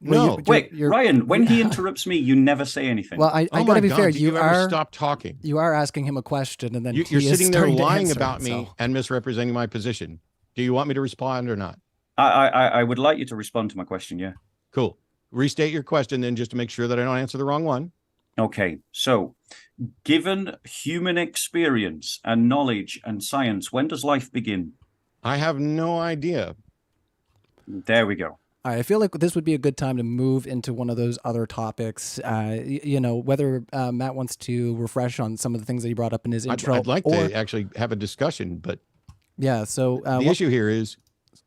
B: No.
C: Wait, Ryan, when he interrupts me, you never say anything.
A: Well, I gotta be fair.
B: You ever stop talking?
A: You are asking him a question, and then
B: you're sitting there lying about me and misrepresenting my position. Do you want me to respond or not?
C: I would like you to respond to my question. Yeah.
B: Cool. Restate your question then, just to make sure that I don't answer the wrong one.
C: Okay, so given human experience and knowledge and science, when does life begin?
B: I have no idea.
C: There we go.
A: All right, I feel like this would be a good time to move into one of those other topics. Whether Matt wants to refresh on some of the things that he brought up in his intro.
B: I'd like to actually have a discussion, but
A: yeah. So
B: the issue here is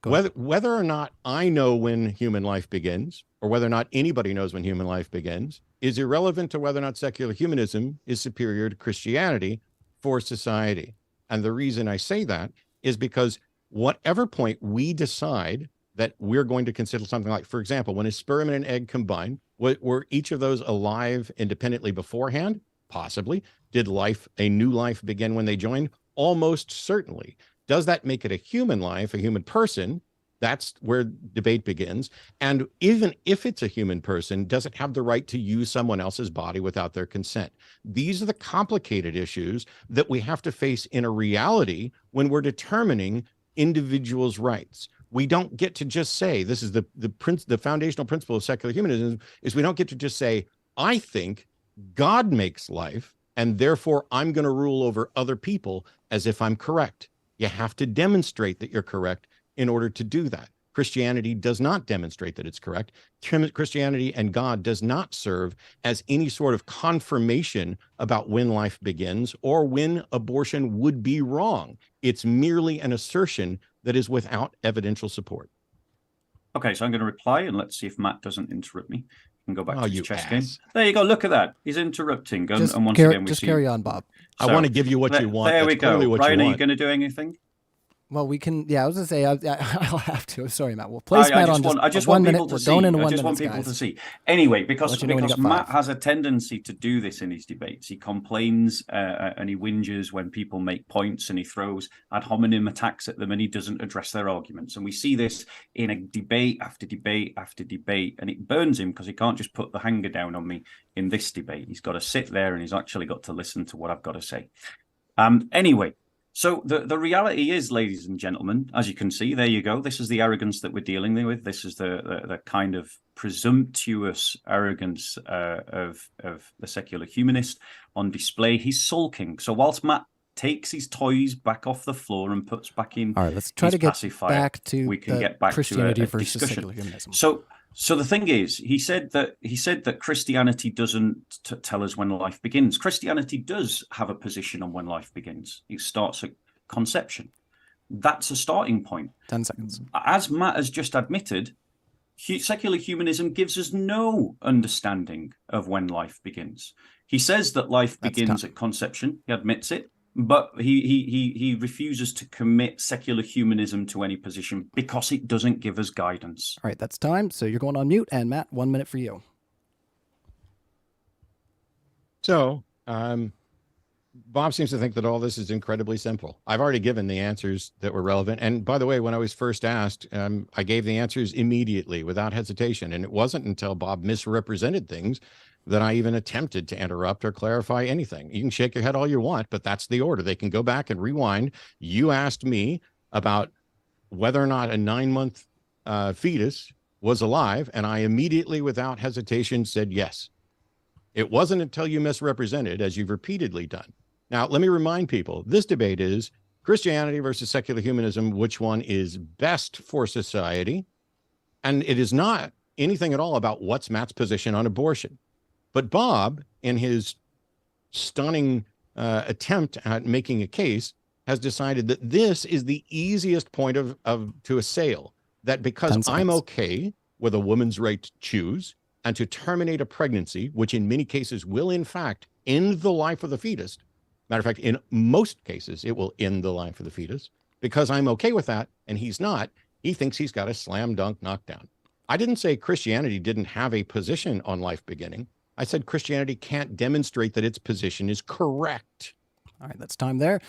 B: whether or not I know when human life begins, or whether or not anybody knows when human life begins, is irrelevant to whether or not secular humanism is superior to Christianity for society. And the reason I say that is because whatever point we decide that we're going to consider something like, for example, when a sperm and an egg combine, were each of those alive independently beforehand? Possibly. Did a new life begin when they joined? Almost certainly. Does that make it a human life, a human person? That's where debate begins. And even if it's a human person, does it have the right to use someone else's body without their consent? These are the complicated issues that we have to face in a reality when we're determining individuals' rights. We don't get to just say, this is the foundational principle of secular humanism, is we don't get to just say, I think God makes life, and therefore I'm going to rule over other people as if I'm correct. You have to demonstrate that you're correct in order to do that. Christianity does not demonstrate that it's correct. Christianity and God does not serve as any sort of confirmation about when life begins or when abortion would be wrong. It's merely an assertion that is without evidential support.
C: Okay, so I'm going to reply, and let's see if Matt doesn't interrupt me. You can go back to his
B: you
C: chess
B: ass.
C: game. There you go. Look at that. He's interrupting. And once again, we see...
A: carry on, Bob.
B: I want to give you what you want.
C: There
B: That's
C: we go.
B: clearly what
C: Ryan,
B: you
C: are
B: want.
C: you going to do anything?
A: Well, we can. Yeah, I was gonna say I'll have to. Sorry, Matt. We'll place Matt on
C: I just
A: 1
C: want
A: minute.
C: people to
A: We're
C: see.
A: going into
C: I
A: 1
C: just
A: minute,
C: want people
A: guys.
C: to see. Anyway, because Matt
A: 5.
C: has a tendency to do this in his debates. He complains and he whinges when people make points, and he throws ad hominem attacks at them, and he doesn't address their arguments. And we see this in a debate after debate after debate, and it burns him because he can't just put the hanger down on me in this debate. He's got to sit there, and he's actually got to listen to what I've got to say. Anyway. So the reality is, ladies and gentlemen, as you can see, there you go. This is the arrogance that we're dealing with. This is the kind of presumptuous arrogance of the secular humanist on display. He's sulking. So whilst Matt takes his toys back off the floor and puts back in,
A: all right, let's try to get
C: pacifier,
A: back to
C: we can get back
A: Christianity
C: to a
A: versus
C: discussion.
A: secular humanism.
C: So the thing is, he said that Christianity doesn't tell us when life begins. Christianity does have a position on when life begins. It starts at conception. That's a starting point.
A: 10 seconds.
C: As Matt has just admitted, secular humanism gives us no understanding of when life begins. He says that life begins at conception. He admits it. But he refuses to commit secular humanism to any position because it doesn't give us guidance.
A: All right, that's time. So you're going on mute, and Matt, 1 minute for you.
B: So, Bob seems to think that all this is incredibly simple. I've already given the answers that were relevant. And by the way, when I was first asked, I gave the answers immediately without hesitation. And it wasn't until Bob misrepresented things that I even attempted to interrupt or clarify anything. You can shake your head all you want, but that's the order. They can go back and rewind. You asked me about whether or not a 9-month fetus was alive, and I immediately, without hesitation, said yes. It wasn't until you misrepresented, as you've repeatedly done. Now, let me remind people, this debate is Christianity versus secular humanism, which one is best for society? And it is not anything at all about what's Matt's position on abortion. But Bob, in his stunning attempt at making a case, has decided that this is the easiest point to assail, that because I'm okay with a woman's right to choose and to terminate a pregnancy, which in many cases will in fact end the life of the fetus. Matter of fact, in most cases, it will end the life of the fetus. Because I'm okay with that, and he's not, he thinks he's got a slam dunk knockdown. I didn't say Christianity didn't have a position on life beginning. I said Christianity can't demonstrate that its position is correct.
A: All right, that's time there.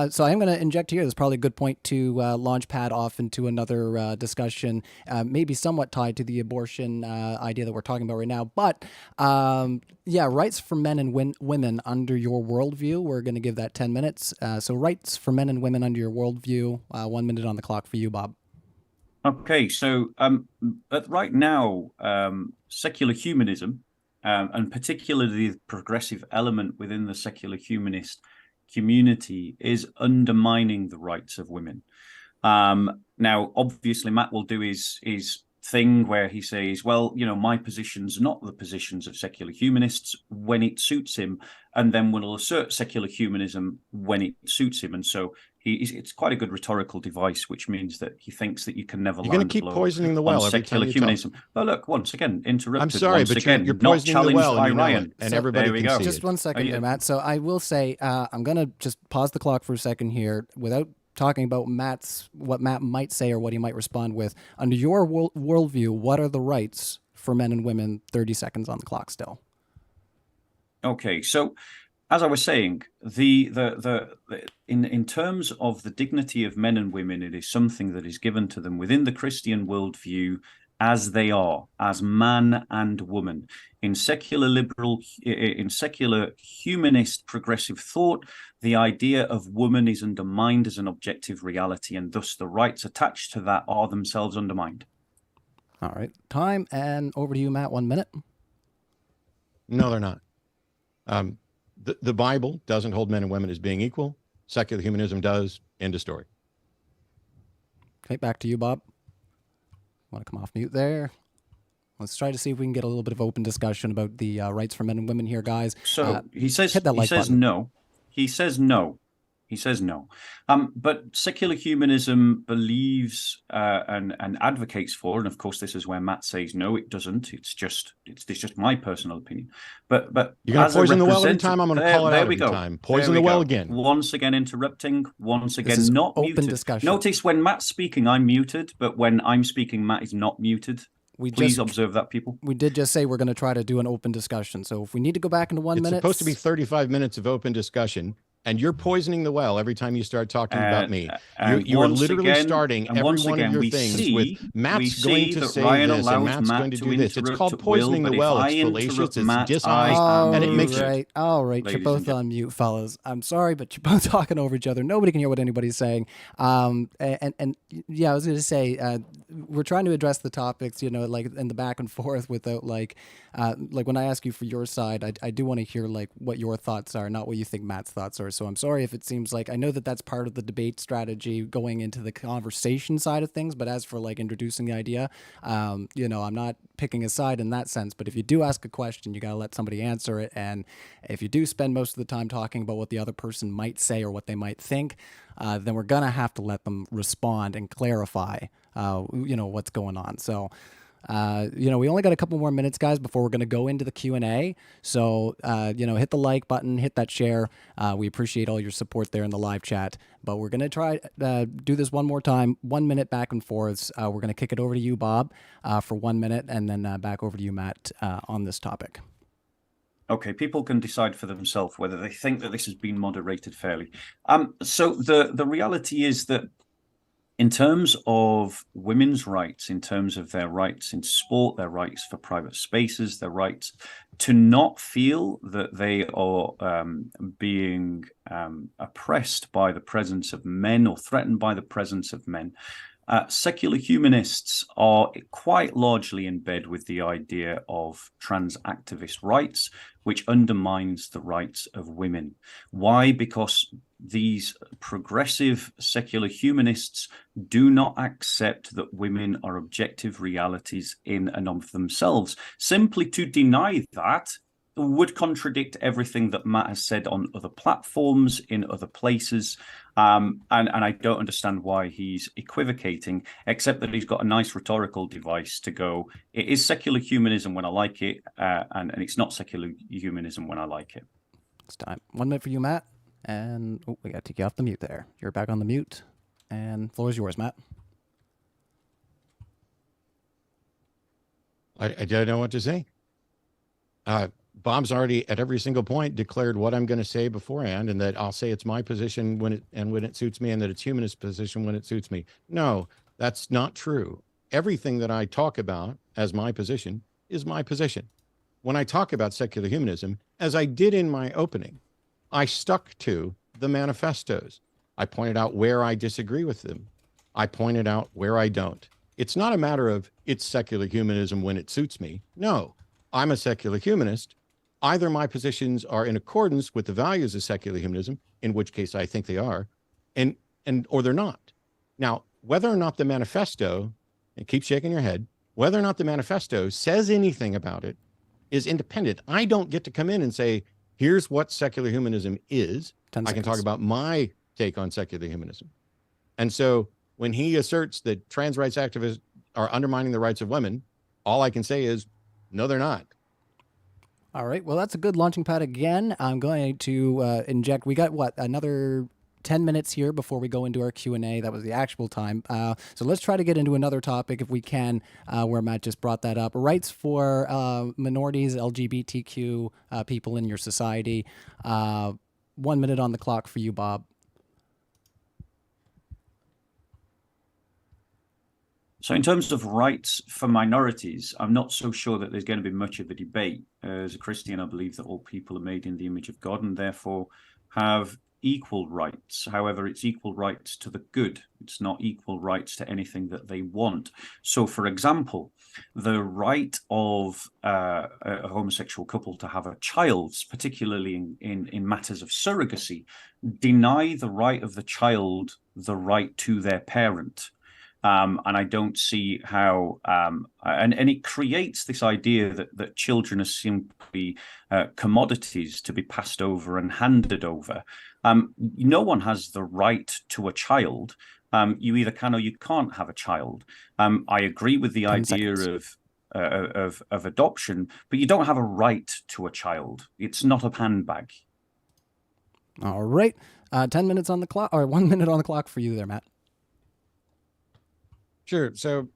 A: So I'm going to inject here. That's probably a good point to launch pad off into another discussion, maybe somewhat tied to the abortion idea that we're talking about right now. But yeah, rights for men and women under your worldview. We're going to give that 10 minutes. So rights for men and women under your worldview. 1 minute on the clock for you, Bob.
C: Okay, so right now, secular humanism, and particularly the progressive element within the secular humanist community, is undermining the rights of women. Now, obviously, Matt will do his thing where he says, well, you know, my position's not the positions of secular humanists when it suits him, and then will assert secular humanism when it suits him. And so it's quite a good rhetorical device, which means that he thinks that you can never. You're
B: going to keep poisoning the well every
C: secular
B: time you
C: humanism. Well, look, once again, interrupted.
B: I'm sorry,
C: once
B: but
C: again,
B: you're poisoning the well,
C: by
B: and,
C: Ryan.
B: And everybody can see
A: Just
B: it.
A: 1 second there, Matt. So I will say, I'm going to just pause the clock for a second here without talking about what Matt might say or what he might respond with. Under your worldview, what are the rights for men and women? 30 seconds on the clock still.
C: Okay, so as I was saying, in terms of the dignity of men and women, it is something that is given to them within the Christian worldview as they are, as man and woman. In secular humanist progressive thought, the idea of woman is undermined as an objective reality, and thus the rights attached to that are themselves undermined.
A: All right, time, and over to you, Matt. 1 minute.
B: No, they're not. The Bible doesn't hold men and women as being equal. Secular humanism does. End of story.
A: Okay, back to you, Bob. Want to come off mute there? Let's try to see if we can get a little bit of open discussion about the rights for men and women here, guys.
C: So he says
A: hit that like button.
C: No. He says no. He says no. But secular humanism believes and advocates for, and of course, this is where Matt says no, it doesn't. It's just my personal opinion. But
B: you're going to poison the well every time. I'm going to call it out every time. Poison the well again.
C: Once again, interrupting. Once again,
A: this is
C: not
A: open
C: muted.
A: Discussion.
C: Notice when Matt's speaking, I'm muted, but when I'm speaking, Matt is not muted. Please observe that, people.
A: We did just say we're going to try to do an open discussion. So if we need to go back into 1 minute.
B: It's supposed to be 35 minutes of open discussion. And you're poisoning the well every time you start talking about me. You are literally starting every one of your things with Matt's going to say this and Matt's going to do this. It's called poisoning the well. It's fallacious, it's dishonest, and it makes
A: it. All right, you're both on mute, fellas. I'm sorry, but you're both talking over each other. Nobody can hear what anybody's saying. And yeah, I was going to say, we're trying to address the topics, like in the back and forth without like when I ask you for your side, I do want to hear like what your thoughts are, not what you think Matt's thoughts are. So I'm sorry if it seems like, I know that that's part of the debate strategy going into the conversation side of things, but as for like introducing the idea, I'm not picking a side in that sense, but if you do ask a question, you got to let somebody answer it. And if you do spend most of the time talking about what the other person might say or what they might think, then we're going to have to let them respond and clarify, what's going on. So, we only got a couple more minutes, guys, before we're going to go into the Q&A. So, hit the like button, hit that share. We appreciate all your support there in the live chat. But we're going to try do this one more time, 1 minute back and forths. We're going to kick it over to you, Bob, for 1 minute, and then back over to you, Matt, on this topic.
C: Okay, people can decide for themselves whether they think that this has been moderated fairly. So the reality is that in terms of women's rights, in terms of their rights in sport, their rights for private spaces, their rights to not feel that they are being oppressed by the presence of men or threatened by the presence of men, secular humanists are quite largely in bed with the idea of trans activist rights, which undermines the rights of women. Why? Because these progressive secular humanists do not accept that women are objective realities in and of themselves. Simply to deny that would contradict everything that Matt has said on other platforms, in other places. And I don't understand why he's equivocating, except that he's got a nice rhetorical device to go, it is secular humanism when I like it, and it's not secular humanism when I like it.
A: It's time. 1 minute for you, Matt. And we got to take you off the mute there. You're back on the mute. And the floor is yours, Matt.
B: I don't know what to say. Bob's already at every single point declared what I'm going to say beforehand, and that I'll say it's my position when it suits me, and that it's humanist position when it suits me. No, that's not true. Everything that I talk about as my position is my position. When I talk about secular humanism, as I did in my opening, I stuck to the manifestos. I pointed out where I disagree with them. I pointed out where I don't. It's not a matter of it's secular humanism when it suits me. No, I'm a secular humanist. Either my positions are in accordance with the values of secular humanism, in which case I think they are, or they're not. Now, whether or not the manifesto, and keep shaking your head, whether or not the manifesto says anything about it is independent. I don't get to come in and say, here's what secular humanism is. I can talk about my take on secular humanism. And so when he asserts that trans rights activists are undermining the rights of women, all I can say is, no, they're not.
A: All right. Well, that's a good launching pad again. I'm going to inject. We got, another 10 minutes here before we go into our Q&A. That was the actual time. So let's try to get into another topic if we can, where Matt just brought that up. Rights for minorities, LGBTQ people in your society. 1 minute on the clock for you, Bob.
C: So in terms of rights for minorities, I'm not so sure that there's going to be much of a debate. As a Christian, I believe that all people are made in the image of God and therefore have equal rights. However, it's equal rights to the good. It's not equal rights to anything that they want. So, for example, the right of a homosexual couple to have a child, particularly in matters of surrogacy, deny the right of the child the right to their parent. And I don't see how, and it creates this idea that children are simply commodities to be passed over and handed over. No one has the right to a child. You either can or you can't have a child. I agree with the idea of adoption, but you don't have a right to a child. It's not a handbag.
A: All right. 10 minutes on the clock, or 1 minute on the clock for you there, Matt.
B: Sure. So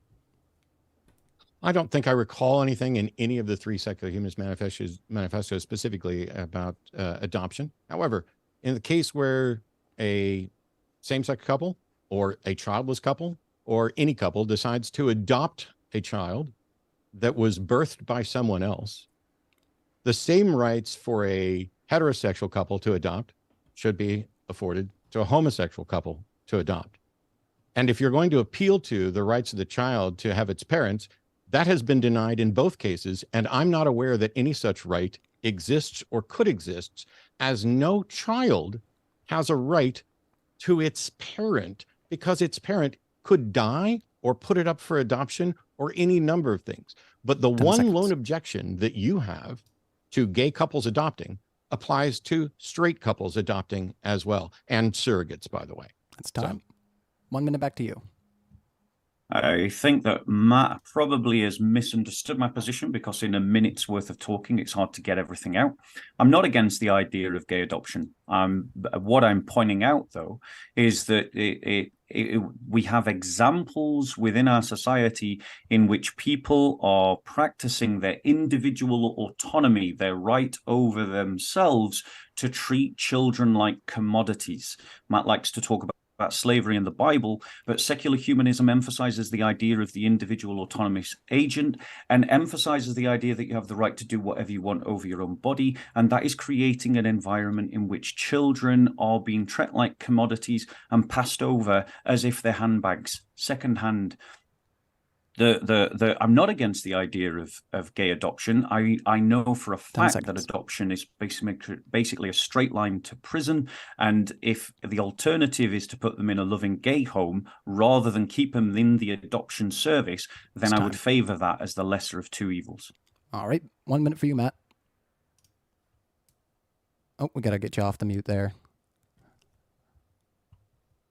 B: I don't think I recall anything in any of the three secular humanist manifestos specifically about adoption. However, in the case where a same-sex couple or a childless couple or any couple decides to adopt a child that was birthed by someone else, the same rights for a heterosexual couple to adopt should be afforded to a homosexual couple to adopt. And if you're going to appeal to the rights of the child to have its parents, that has been denied in both cases. And I'm not aware that any such right exists or could exist, as no child has a right to its parent because its parent could die or put it up for adoption or any number of things. But the one lone objection that you have to gay couples adopting applies to straight couples adopting as well, and surrogates, by the way.
A: That's time. 1 minute back to you.
C: I think that Matt probably has misunderstood my position because in a minute's worth of talking, it's hard to get everything out. I'm not against the idea of gay adoption. What I'm pointing out, though, is that we have examples within our society in which people are practicing their individual autonomy, their right over themselves to treat children like commodities. Matt likes to talk about slavery in the Bible, but secular humanism emphasizes the idea of the individual autonomous agent and emphasizes the idea that you have the right to do whatever you want over your own body. And that is creating an environment in which children are being treated like commodities and passed over as if they're handbags, secondhand. I'm not against the idea of gay adoption. I know for a fact that adoption is basically a straight line to prison, and if the alternative is to put them in a loving gay home rather than keep them in the adoption service, then I would favor that as the lesser of two evils.
A: All right, 1 minute for you, Matt. Oh, we gotta get you off the mute there.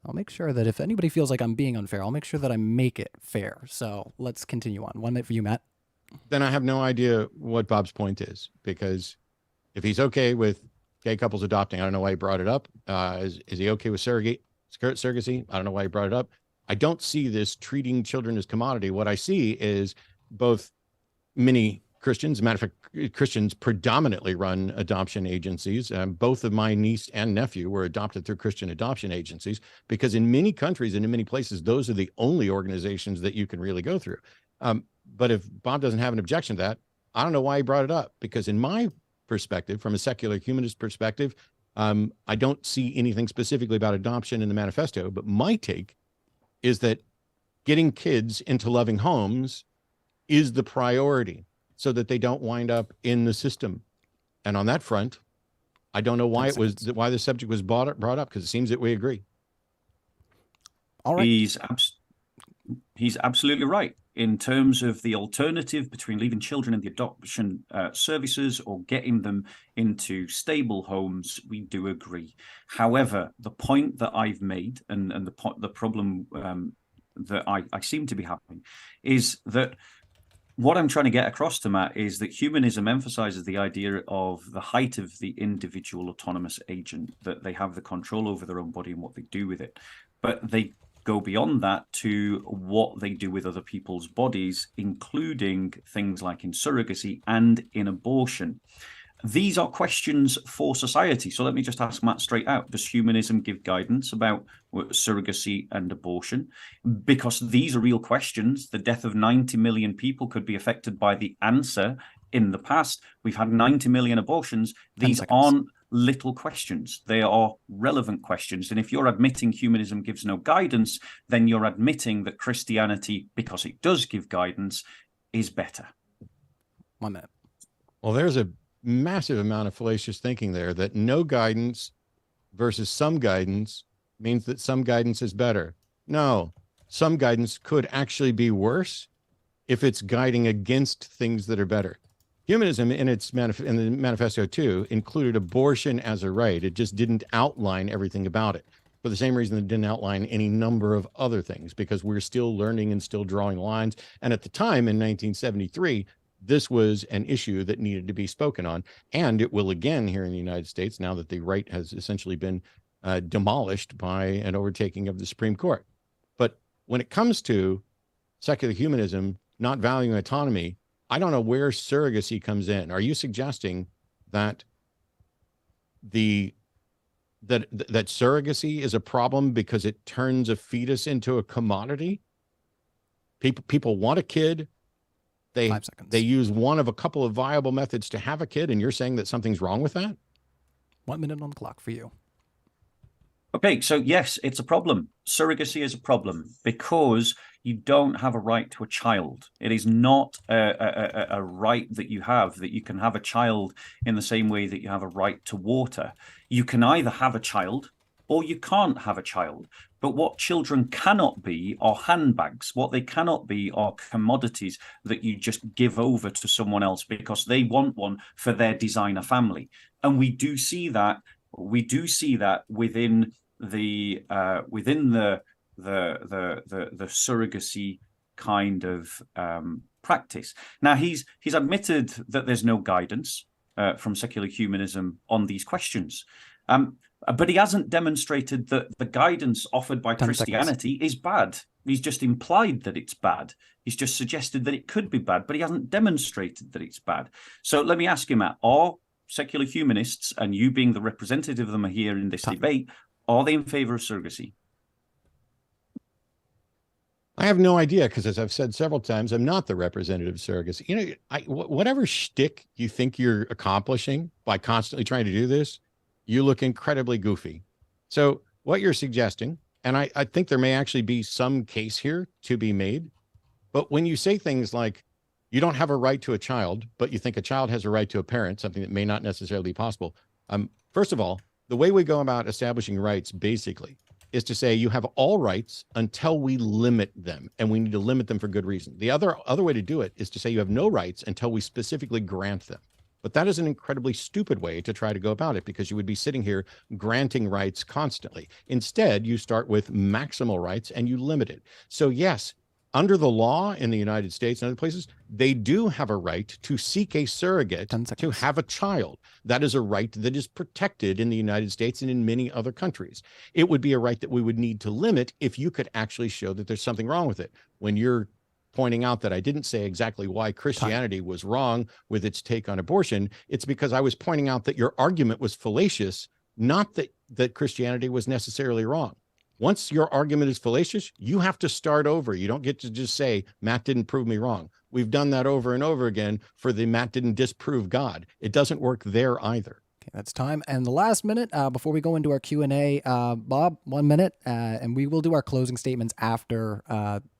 A: I'll make sure that if anybody feels like I'm being unfair, I'll make sure that I make it fair. So let's continue on. 1 minute for you, Matt.
B: Then I have no idea what Bob's point is, because if he's okay with gay couples adopting, I don't know why he brought it up. Is he okay with surrogacy? I don't know why he brought it up. I don't see this treating children as commodity. What I see is both many Christians, as a matter of fact, Christians predominantly run adoption agencies. Both of my niece and nephew were adopted through Christian adoption agencies, because in many countries and in many places, those are the only organizations that you can really go through. But if Bob doesn't have an objection to that, I don't know why he brought it up, because in my perspective, from a secular humanist perspective, I don't see anything specifically about adoption in the manifesto, but my take is that getting kids into loving homes is the priority, so that they don't wind up in the system. And on that front, I don't know why why the subject was brought up, because it seems that we agree.
A: All right.
C: He's absolutely right. In terms of the alternative between leaving children in the adoption services or getting them into stable homes, we do agree. However, the point that I've made and the problem that I seem to be having is that what I'm trying to get across to Matt is that humanism emphasizes the idea of the height of the individual autonomous agent, that they have the control over their own body and what they do with it. But they go beyond that to what they do with other people's bodies, including things like in surrogacy and in abortion. These are questions for society. So let me just ask Matt straight out. Does humanism give guidance about surrogacy and abortion? Because these are real questions. The death of 90 million people could be affected by the answer. In the past, we've had 90 million abortions. These aren't little questions. They are relevant questions. And if you're admitting humanism gives no guidance, then you're admitting that Christianity, because it does give guidance, is better.
A: 1 minute.
B: Well, there's a massive amount of fallacious thinking there, that no guidance versus some guidance means that some guidance is better. No, some guidance could actually be worse if it's guiding against things that are better. Humanism in its in the manifesto too included abortion as a right. It just didn't outline everything about it, for the same reason it didn't outline any number of other things, because we're still learning and still drawing lines. And at the time in 1973, this was an issue that needed to be spoken on, and it will again here in the United States now that the right has essentially been demolished by an overtaking of the Supreme Court. But when it comes to secular humanism not valuing autonomy, I don't know where surrogacy comes in. Are you suggesting that that surrogacy is a problem because it turns a fetus into a commodity? People want a kid.
A: 5 seconds.
B: They use one of a couple of viable methods to have a kid, and you're saying that something's wrong with that?
A: 1 minute on the clock for you.
C: Okay, so yes, it's a problem. Surrogacy is a problem because you don't have a right to a child. It is not a right that you can have a child in the same way that you have a right to water. You can either have a child or you can't have a child. But what children cannot be are handbags. What they cannot be are commodities that you just give over to someone else because they want one for their designer family. And we do see that. We do see that within the surrogacy kind of practice. Now he's admitted that there's no guidance from secular humanism on these questions, but he hasn't demonstrated that the guidance offered by Christianity is bad. He's just implied that it's bad. He's just suggested that it could be bad, but he hasn't demonstrated that it's bad. So let me ask you, Matt, are secular humanists, and you being the representative of them here in this debate, are they in favor of surrogacy?
B: I have no idea, because as I've said several times, I'm not the representative of surrogacy. You know, whatever shtick you think you're accomplishing by constantly trying to do this, you look incredibly goofy. So what you're suggesting, and I think there may actually be some case here to be made, but when you say things like, you don't have a right to a child, but you think a child has a right to a parent, something that may not necessarily be possible. First of all, the way we go about establishing rights basically is to say you have all rights until we limit them, and we need to limit them for good reason. The other way to do it is to say you have no rights until we specifically grant them. But that is an incredibly stupid way to try to go about it, because you would be sitting here granting rights constantly. Instead, you start with maximal rights and you limit it. So yes, under the law in the United States and other places, they do have a right to seek a surrogate to have a child. That is a right that is protected in the United States and in many other countries. It would be a right that we would need to limit if you could actually show that there's something wrong with it. When you're pointing out that I didn't say exactly why Christianity was wrong with its take on abortion, it's because I was pointing out that your argument was fallacious, not that Christianity was necessarily wrong. Once your argument is fallacious, you have to start over. You don't get to just say, Matt didn't prove me wrong. We've done that over and over again for the Matt didn't disprove God. It doesn't work there either.
A: Okay, that's time. And the last minute, before we go into our Q&A, Bob, 1 minute, and we will do our closing statements after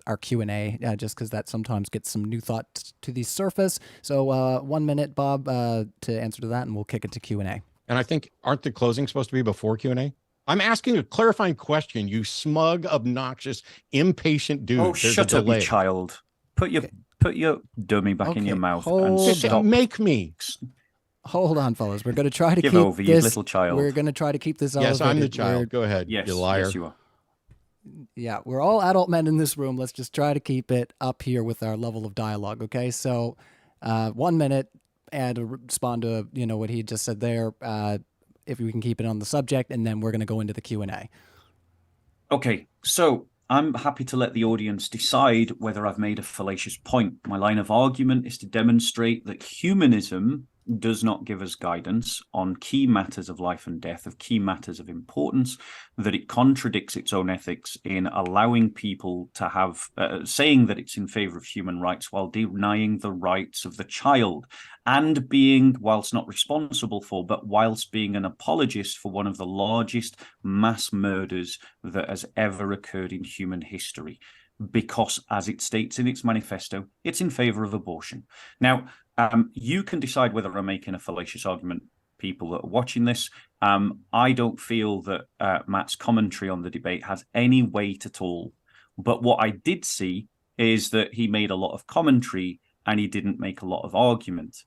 A: our Q&A, just because that sometimes gets some new thoughts to the surface. So 1 minute, Bob, to answer to that, and we'll kick it to Q&A.
B: And I think, aren't the closing supposed to be before Q&A? I'm asking a clarifying question, you smug, obnoxious, impatient dude.
C: Oh,
B: There's
C: shut up, you child. Put your dummy back in your mouth and stop.
B: Make me.
A: Hold on, fellas. We're going to try to
C: Give
A: keep
C: over,
A: this.
C: you little child.
A: We're going to try to keep this.
B: Yes, I'm the child. Go ahead,
C: yes,
B: you liar.
C: Yes, you are.
A: Yeah, we're all adult men in this room. Let's just try to keep it up here with our level of dialogue, okay? So 1 minute, and to respond to what he just said there, if we can keep it on the subject, and then we're going to go into the Q&A.
C: Okay, so I'm happy to let the audience decide whether I've made a fallacious point. My line of argument is to demonstrate that humanism does not give us guidance on key matters of life and death, of key matters of importance, that it contradicts its own ethics in allowing people to have, saying that it's in favor of human rights while denying the rights of the child, and being, whilst not responsible for, but whilst being an apologist for one of the largest mass murders that has ever occurred in human history. Because, as it states in its manifesto, it's in favor of abortion. Now, you can decide whether I'm making a fallacious argument, people that are watching this. I don't feel that Matt's commentary on the debate has any weight at all. But what I did see is that he made a lot of commentary and he didn't make a lot of argument.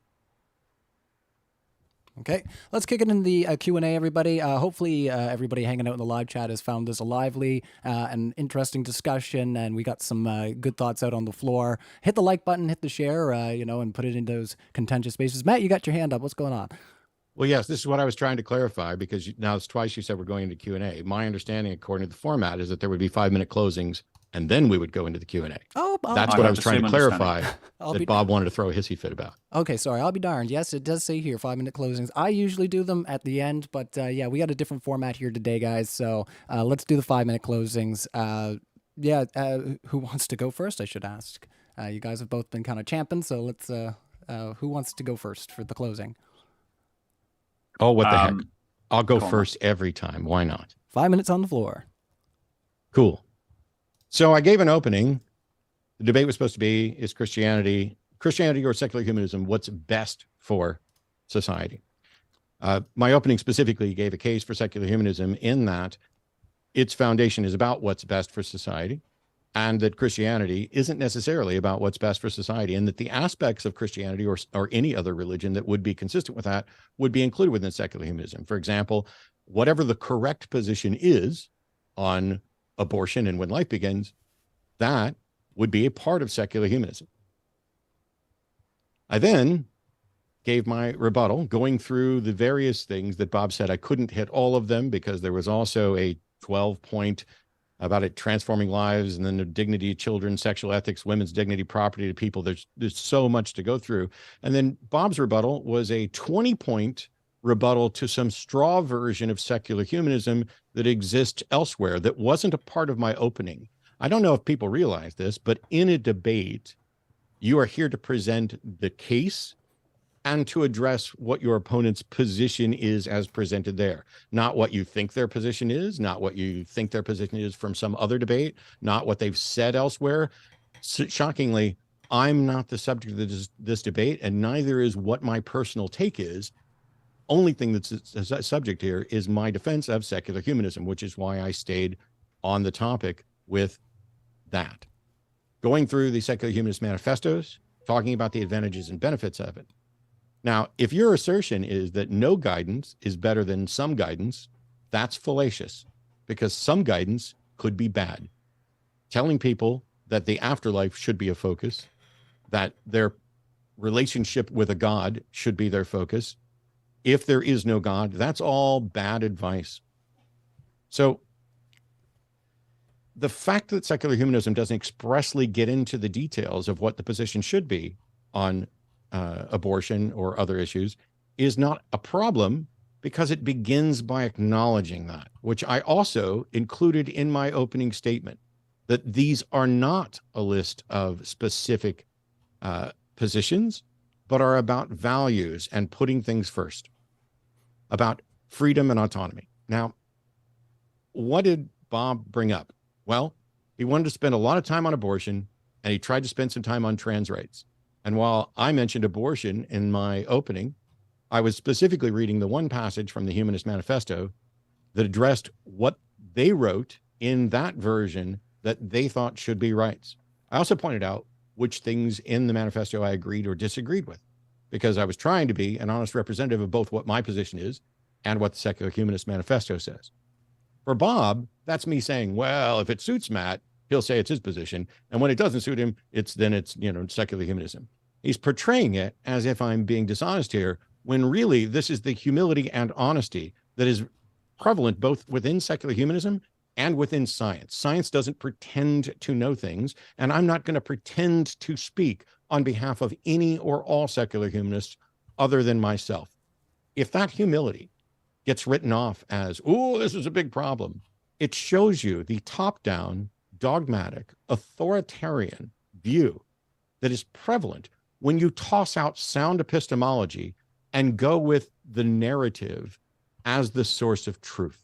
A: Okay, let's kick it in the Q&A, everybody. Hopefully everybody hanging out in the live chat has found this a lively and interesting discussion, and we got some good thoughts out on the floor. Hit the like button, hit the share, and put it in those contentious spaces. Matt, you got your hand up. What's going on?
B: Well, yes, this is what I was trying to clarify, because now it's twice you said we're going into Q&A. My understanding, according to the format, is that there would be 5-minute closings, and then we would go into the Q&A.
A: Oh,
B: that's what I was trying to clarify that Bob wanted to throw a hissy fit about.
A: Okay, sorry, I'll be darned. Yes, it does say here 5-minute closings. I usually do them at the end, but yeah, we got a different format here today, guys. So let's do the 5-minute closings. Who wants to go first, I should ask? You guys have both been kind of champing, so let's. Who wants to go first for the closing?
B: Oh, what the heck. I'll go first every time. Why not?
A: 5 minutes on the floor.
B: Cool. So I gave an opening. The debate was supposed to be, is Christianity or secular humanism, what's best for society? My opening specifically gave a case for secular humanism in that its foundation is about what's best for society, and that Christianity isn't necessarily about what's best for society, and that the aspects of Christianity or any other religion that would be consistent with that would be included within secular humanism. For example, whatever the correct position is on abortion and when life begins, that would be a part of secular humanism. I then gave my rebuttal, going through the various things that Bob said. I couldn't hit all of them because there was also a 12-point about it transforming lives, and then the dignity of children, sexual ethics, women's dignity, property to people. There's so much to go through. And then Bob's rebuttal was a 20-point rebuttal to some straw version of secular humanism that exists elsewhere that wasn't a part of my opening. I don't know if people realize this, but in a debate, you are here to present the case and to address what your opponent's position is as presented there. Not what you think their position is, not what you think their position is from some other debate, not what they've said elsewhere. So, shockingly, I'm not the subject of this debate, and neither is what my personal take is. Only thing that's a subject here is my defense of secular humanism, which is why I stayed on the topic with that. Going through the secular humanist manifestos, talking about the advantages and benefits of it. Now, if your assertion is that no guidance is better than some guidance, that's fallacious, because some guidance could be bad. Telling people that the afterlife should be a focus, that their relationship with a God should be their focus, if there is no God, that's all bad advice. So the fact that secular humanism doesn't expressly get into the details of what the position should be on abortion or other issues is not a problem, because it begins by acknowledging that, which I also included in my opening statement, that these are not a list of specific positions, but are about values and putting things first, about freedom and autonomy. Now, what did Bob bring up? Well, he wanted to spend a lot of time on abortion, and he tried to spend some time on trans rights. And while I mentioned abortion in my opening, I was specifically reading the one passage from the Humanist Manifesto that addressed what they wrote in that version that they thought should be rights. I also pointed out which things in the manifesto I agreed or disagreed with, because I was trying to be an honest representative of both what my position is and what the Secular Humanist Manifesto says. For Bob, that's me saying, well, if it suits Matt, he'll say it's his position. And when it doesn't suit him, it's secular humanism. He's portraying it as if I'm being dishonest here, when really this is the humility and honesty that is prevalent both within secular humanism and within science. Science doesn't pretend to know things, and I'm not going to pretend to speak on behalf of any or all secular humanists other than myself. If that humility gets written off as, oh, this is a big problem, it shows you the top-down, dogmatic, authoritarian view that is prevalent when you toss out sound epistemology and go with the narrative as the source of truth.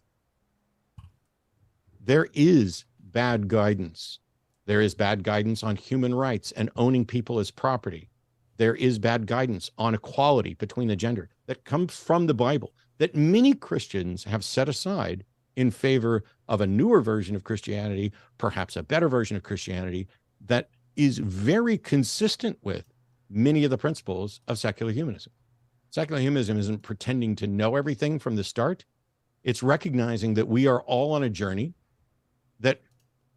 B: There is bad guidance. There is bad guidance on human rights and owning people as property. There is bad guidance on equality between the gender that comes from the Bible that many Christians have set aside in favor of a newer version of Christianity, perhaps a better version of Christianity that is very consistent with many of the principles of secular humanism. Secular humanism isn't pretending to know everything from the start. It's recognizing that we are all on a journey, that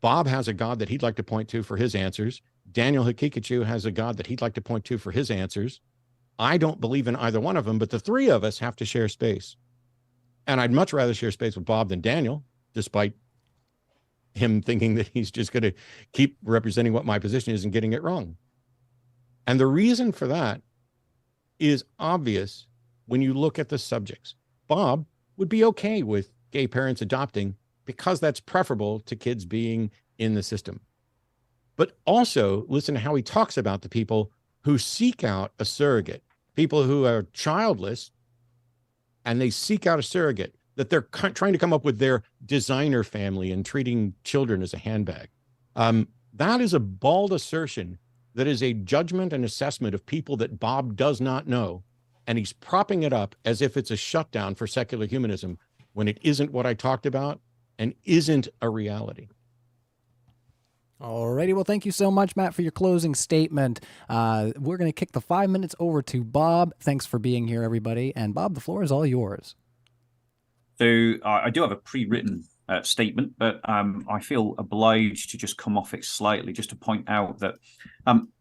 B: Bob has a God that he'd like to point to for his answers. Daniel Hakikachu has a God that he'd like to point to for his answers. I don't believe in either one of them, but the three of us have to share space. And I'd much rather share space with Bob than Daniel, despite him thinking that he's just going to keep representing what my position is and getting it wrong. And the reason for that is obvious when you look at the subjects. Bob would be okay with gay parents adopting because that's preferable to kids being in the system. But also listen to how he talks about the people who seek out a surrogate, people who are childless, and they seek out a surrogate, that they're trying to come up with their designer family and treating children as a handbag. That is a bald assertion. That is a judgment and assessment of people that Bob does not know. And he's propping it up as if it's a shutdown for secular humanism when it isn't what I talked about and isn't a reality.
A: Alrighty, well, thank you so much, Matt, for your closing statement. We're going to kick the 5 minutes over to Bob. Thanks for being here, everybody. And Bob, the floor is all yours.
C: So I do have a pre-written statement, but I feel obliged to just come off it slightly, just to point out that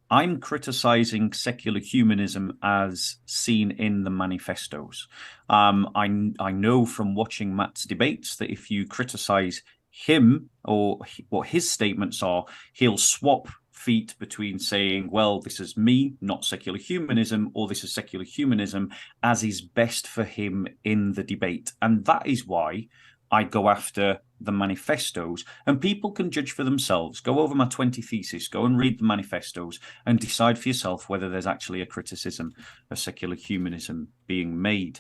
C: I'm criticizing secular humanism as seen in the manifestos. I know from watching Matt's debates that if you criticize him or what his statements are, he'll swap feet between saying, well, this is me, not secular humanism, or this is secular humanism, as is best for him in the debate. And that is why I go after the manifestos, and people can judge for themselves. Go over my 20 theses, go and read the manifestos and decide for yourself whether there's actually a criticism of secular humanism being made.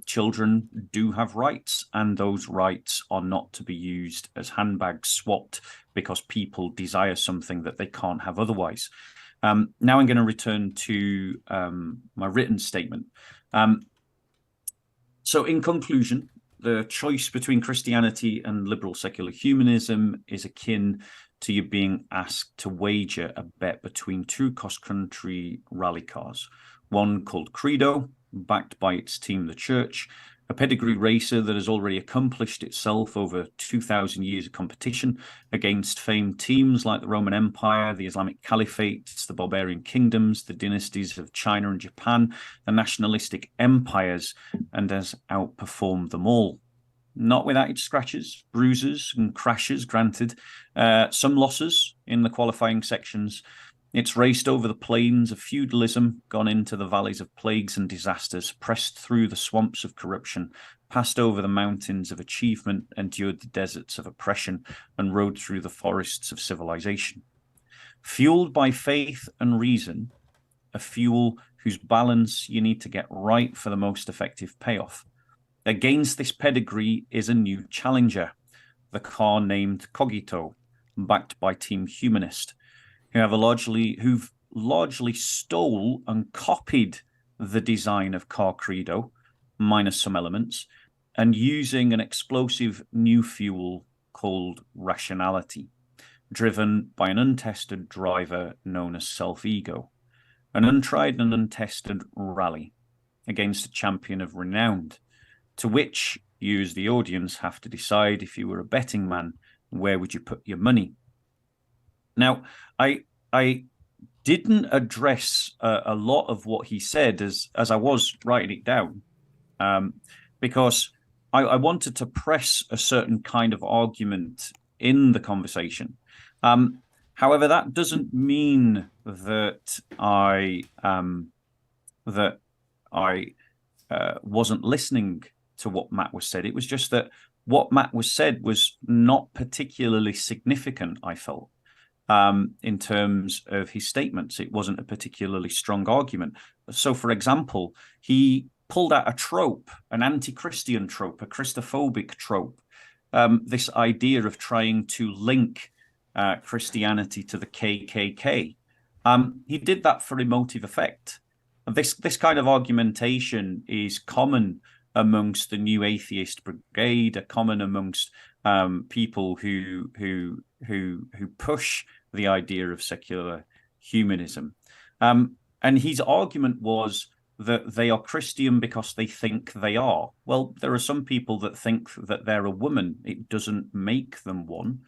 C: Children do have rights, and those rights are not to be used as handbags swapped because people desire something that they can't have otherwise. Now I'm going to return to my written statement. So in conclusion, the choice between Christianity and liberal secular humanism is akin to you being asked to wager a bet between two cross-country rally cars, one called Credo, backed by its team, the Church, a pedigree racer that has already accomplished itself over 2,000 years of competition against famed teams like the Roman Empire, the Islamic Caliphates, the barbarian kingdoms, the dynasties of China and Japan, the nationalistic empires, and has outperformed them all. Not without its scratches, bruises, and crashes, granted. Some losses in the qualifying sections. It's raced over the plains of feudalism, gone into the valleys of plagues and disasters, pressed through the swamps of corruption, passed over the mountains of achievement, endured the deserts of oppression, and rode through the forests of civilization. Fueled by faith and reason, a fuel whose balance you need to get right for the most effective payoff. Against this pedigree is a new challenger, the car named Cogito, backed by Team Humanist, who've largely stole and copied the design of Car Credo, minus some elements, and using an explosive new fuel called rationality, driven by an untested driver known as self-ego, an untried and untested rally against a champion of renown, to which you as the audience have to decide, if you were a betting man, where would you put your money? Now, I didn't address a lot of what he said as I was writing it down, because I wanted to press a certain kind of argument in the conversation. However, that doesn't mean that I wasn't listening to what Matt was said. It was just that what Matt was said was not particularly significant, I felt, in terms of his statements. It wasn't a particularly strong argument. So, for example, he pulled out a trope, an anti-Christian trope, a Christophobic trope, this idea of trying to link Christianity to the KKK. He did that for emotive effect. This kind of argumentation is common amongst the New Atheist Brigade, common amongst people who push the idea of secular humanism. And his argument was that they are Christian because they think they are. Well, there are some people that think that they're a woman. It doesn't make them one.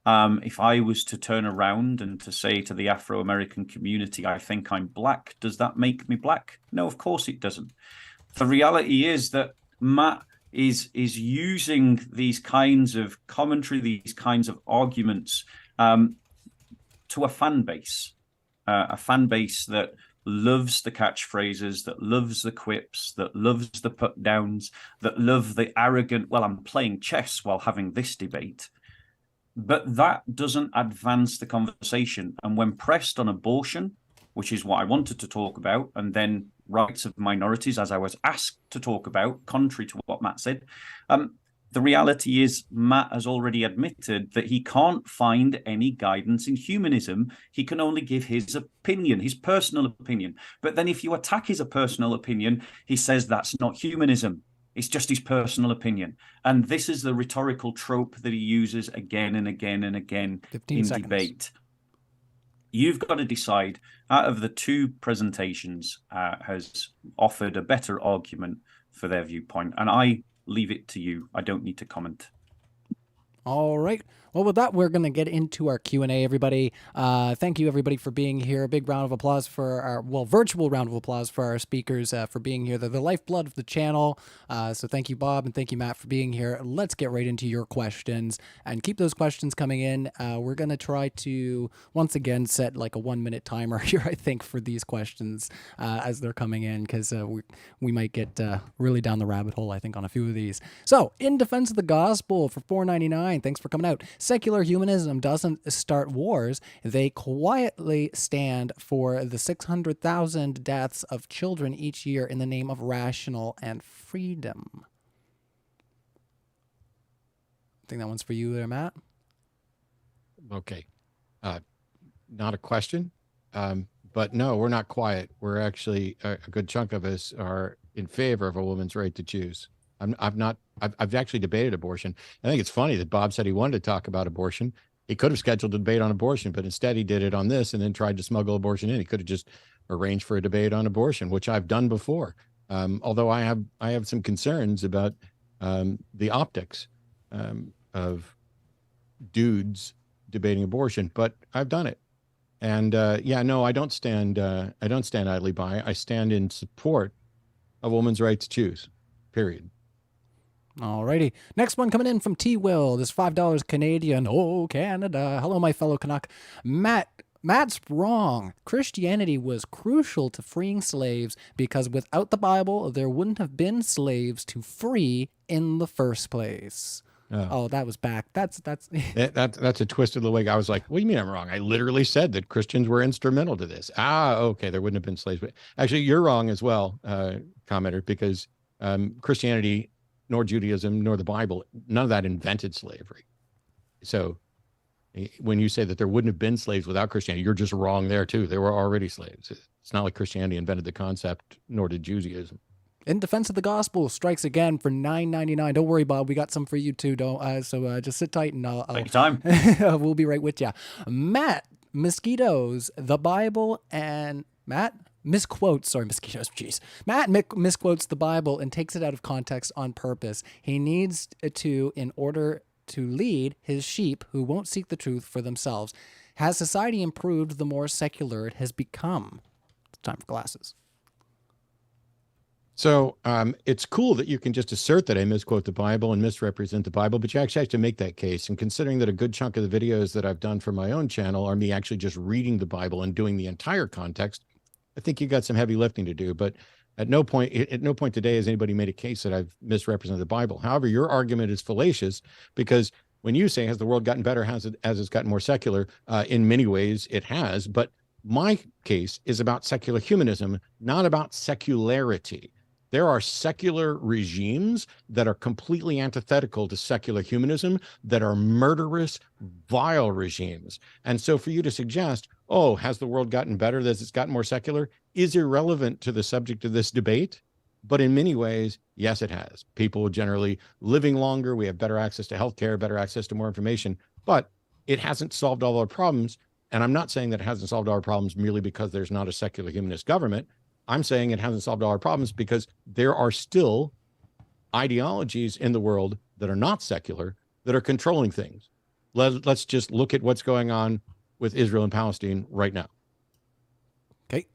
C: If I was to turn around and to say to the Afro-American community, I think I'm black, does that make me black? No, of course it doesn't. The reality is that Matt is using these kinds of commentary, these kinds of arguments to a fan base that loves the catchphrases, that loves the quips, that loves the put downs, that love the arrogant, well, I'm playing chess while having this debate. But that doesn't advance the conversation. And when pressed on abortion, which is what I wanted to talk about, and then rights of minorities, as I was asked to talk about, contrary to what Matt said, the reality is Matt has already admitted that he can't find any guidance in humanism. He can only give his opinion, his personal opinion. But then if you attack his personal opinion, he says that's not humanism. It's just his personal opinion. And this is the rhetorical trope that he uses again and again and again in debate. You've got to decide, out of the two presentations, has offered a better argument for their viewpoint. And I leave it to you. I don't need to comment.
A: All right. Well, with that, we're going to get into our Q&A, everybody. Thank you, everybody, for being here. A big round of applause for our, virtual round of applause for our speakers for being here. They're the lifeblood of the channel. So thank you, Bob, and thank you, Matt, for being here. Let's get right into your questions and keep those questions coming in. We're going to try to, once again, set like a 1-minute timer here, I think, for these questions as they're coming in, because we might get really down the rabbit hole, I think, on a few of these. So, In Defense of the Gospel for $4.99. Thanks for coming out. Secular humanism doesn't start wars. They quietly stand for the 600,000 deaths of children each year in the name of rational and freedom. I think that one's for you there, Matt.
B: Okay. Not a question. But no, we're not quiet. We're actually, a good chunk of us are in favor of a woman's right to choose. I've actually debated abortion. I think it's funny that Bob said he wanted to talk about abortion. He could have scheduled a debate on abortion, but instead he did it on this and then tried to smuggle abortion in. He could have just arranged for a debate on abortion, which I've done before. Although I have some concerns about the optics of dudes debating abortion, but I've done it. And yeah, no, I don't stand idly by. I stand in support of women's right to choose, period.
A: Alrighty. Next one coming in from T-Will. This $5 Canadian. Oh, Canada. Hello, my fellow Canuck. Matt's wrong. Christianity was crucial to freeing slaves because without the Bible, there wouldn't have been slaves to free in the first place. Oh, that was back. That's
B: a twisted little way. I was like, what do you mean I'm wrong? I literally said that Christians were instrumental to this. Okay, there wouldn't have been slaves. But actually, you're wrong as well, commenter, because Christianity, nor Judaism, nor the Bible, none of that invented slavery. So when you say that there wouldn't have been slaves without Christianity, you're just wrong there too. There were already slaves. It's not like Christianity invented the concept, nor did Judaism.
A: In Defense of the Gospel strikes again for $9.99. Don't worry, Bob. We got some for you too. So just sit tight and
C: take your time.
A: We'll be right with you. Matt, mosquitoes, the Bible, and Matt misquotes. Sorry, mosquitoes. Jeez. Matt misquotes the Bible and takes it out of context on purpose. He needs to, in order to lead his sheep who won't seek the truth for themselves. Has society improved the more secular it has become? It's time for glasses.
B: So it's cool that you can just assert that I misquote the Bible and misrepresent the Bible, but you actually have to make that case. And considering that a good chunk of the videos that I've done for my own channel are me actually just reading the Bible and doing the entire context, I think you got some heavy lifting to do. But At no point today has anybody made a case that I've misrepresented the Bible. However, your argument is fallacious because when you say, has the world gotten better as it's gotten more secular? In many ways, it has. But my case is about secular humanism, not about secularity. There are secular regimes that are completely antithetical to secular humanism, that are murderous, vile regimes. And so for you to suggest, oh, has the world gotten better as it's gotten more secular, is irrelevant to the subject of this debate. But in many ways, yes, it has. People generally living longer. We have better access to healthcare, better access to more information, but it hasn't solved all our problems. And I'm not saying that it hasn't solved our problems merely because there's not a secular humanist government. I'm saying it hasn't solved all our problems because there are still ideologies in the world that are not secular that are controlling things. Let's just look at what's going on with Israel and Palestine right now.
A: Okay.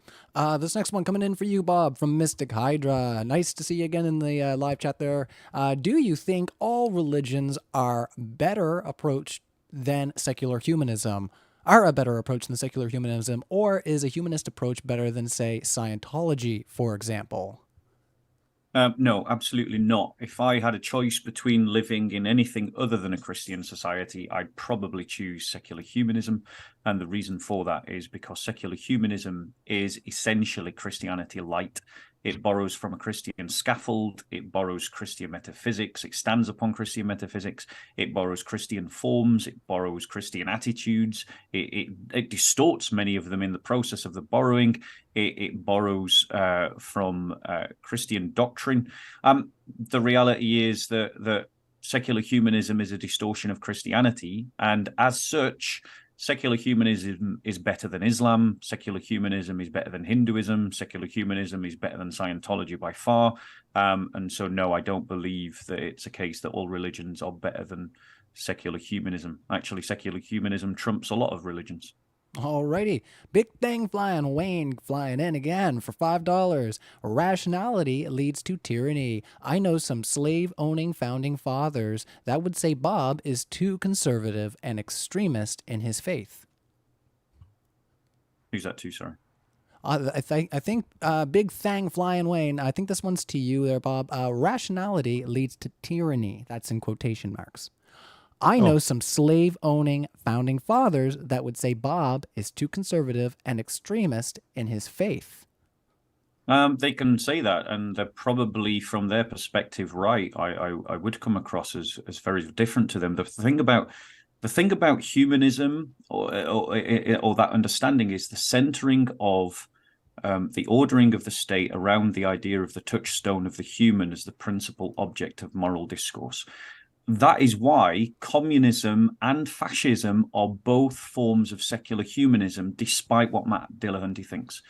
A: This next one coming in for you, Bob, from Mystic Hydra. Nice to see you again in the live chat there. Do you think all religions are a better approach than secular humanism? Or is a humanist approach better than, say, Scientology, for example?
C: No, absolutely not. If I had a choice between living in anything other than a Christian society, I'd probably choose secular humanism. And the reason for that is because secular humanism is essentially Christianity light. It borrows from a Christian scaffold. It borrows Christian metaphysics. It stands upon Christian metaphysics. It borrows Christian forms. It borrows Christian attitudes. It distorts many of them in the process of the borrowing. It borrows from Christian doctrine. The reality is that secular humanism is a distortion of Christianity, and as such, secular humanism is better than Islam. Secular humanism is better than Hinduism. Secular humanism is better than Scientology by far. And so, no, I don't believe that it's a case that all religions are better than secular humanism. Actually, secular humanism trumps a lot of religions.
A: Alrighty. Big Thing Flying Wayne flying in again for $5. Rationality leads to tyranny. I know some slave-owning founding fathers that would say Bob is too conservative and extremist in his faith.
C: Who's that to, sorry?
A: I think Big Thang Flying Wayne, I think this one's to you there, Bob. Rationality leads to tyranny. That's in quotation marks. I know some slave-owning founding fathers that would say Bob is too conservative and extremist in his faith.
C: They can say that, and they're probably, from their perspective, right. I would come across as very different to them. The thing about humanism or that understanding is the centering of the ordering of the state around the idea of the touchstone of the human as the principal object of moral discourse. That is why communism and fascism are both forms of secular humanism, despite what Matt Dillahunty thinks.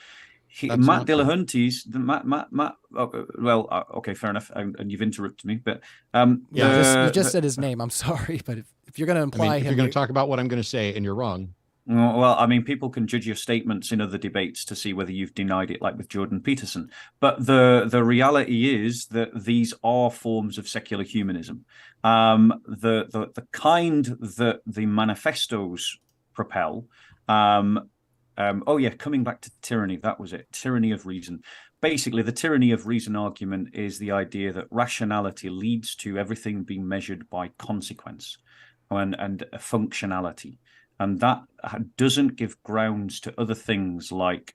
C: Matt Dillahunty's okay, fair enough, and you've interrupted me, but
A: you just said his name. I'm sorry, but if you're going to imply
B: if you're going to talk about what I'm going to say, and you're wrong.
C: Well, I mean, people can judge your statements in other debates to see whether you've denied it, like with Jordan Peterson. But the reality is that these are forms of secular humanism. The kind that the manifestos propel. Coming back to tyranny, that was it. Tyranny of reason. Basically, the tyranny of reason argument is the idea that rationality leads to everything being measured by consequence and functionality. And that doesn't give grounds to other things like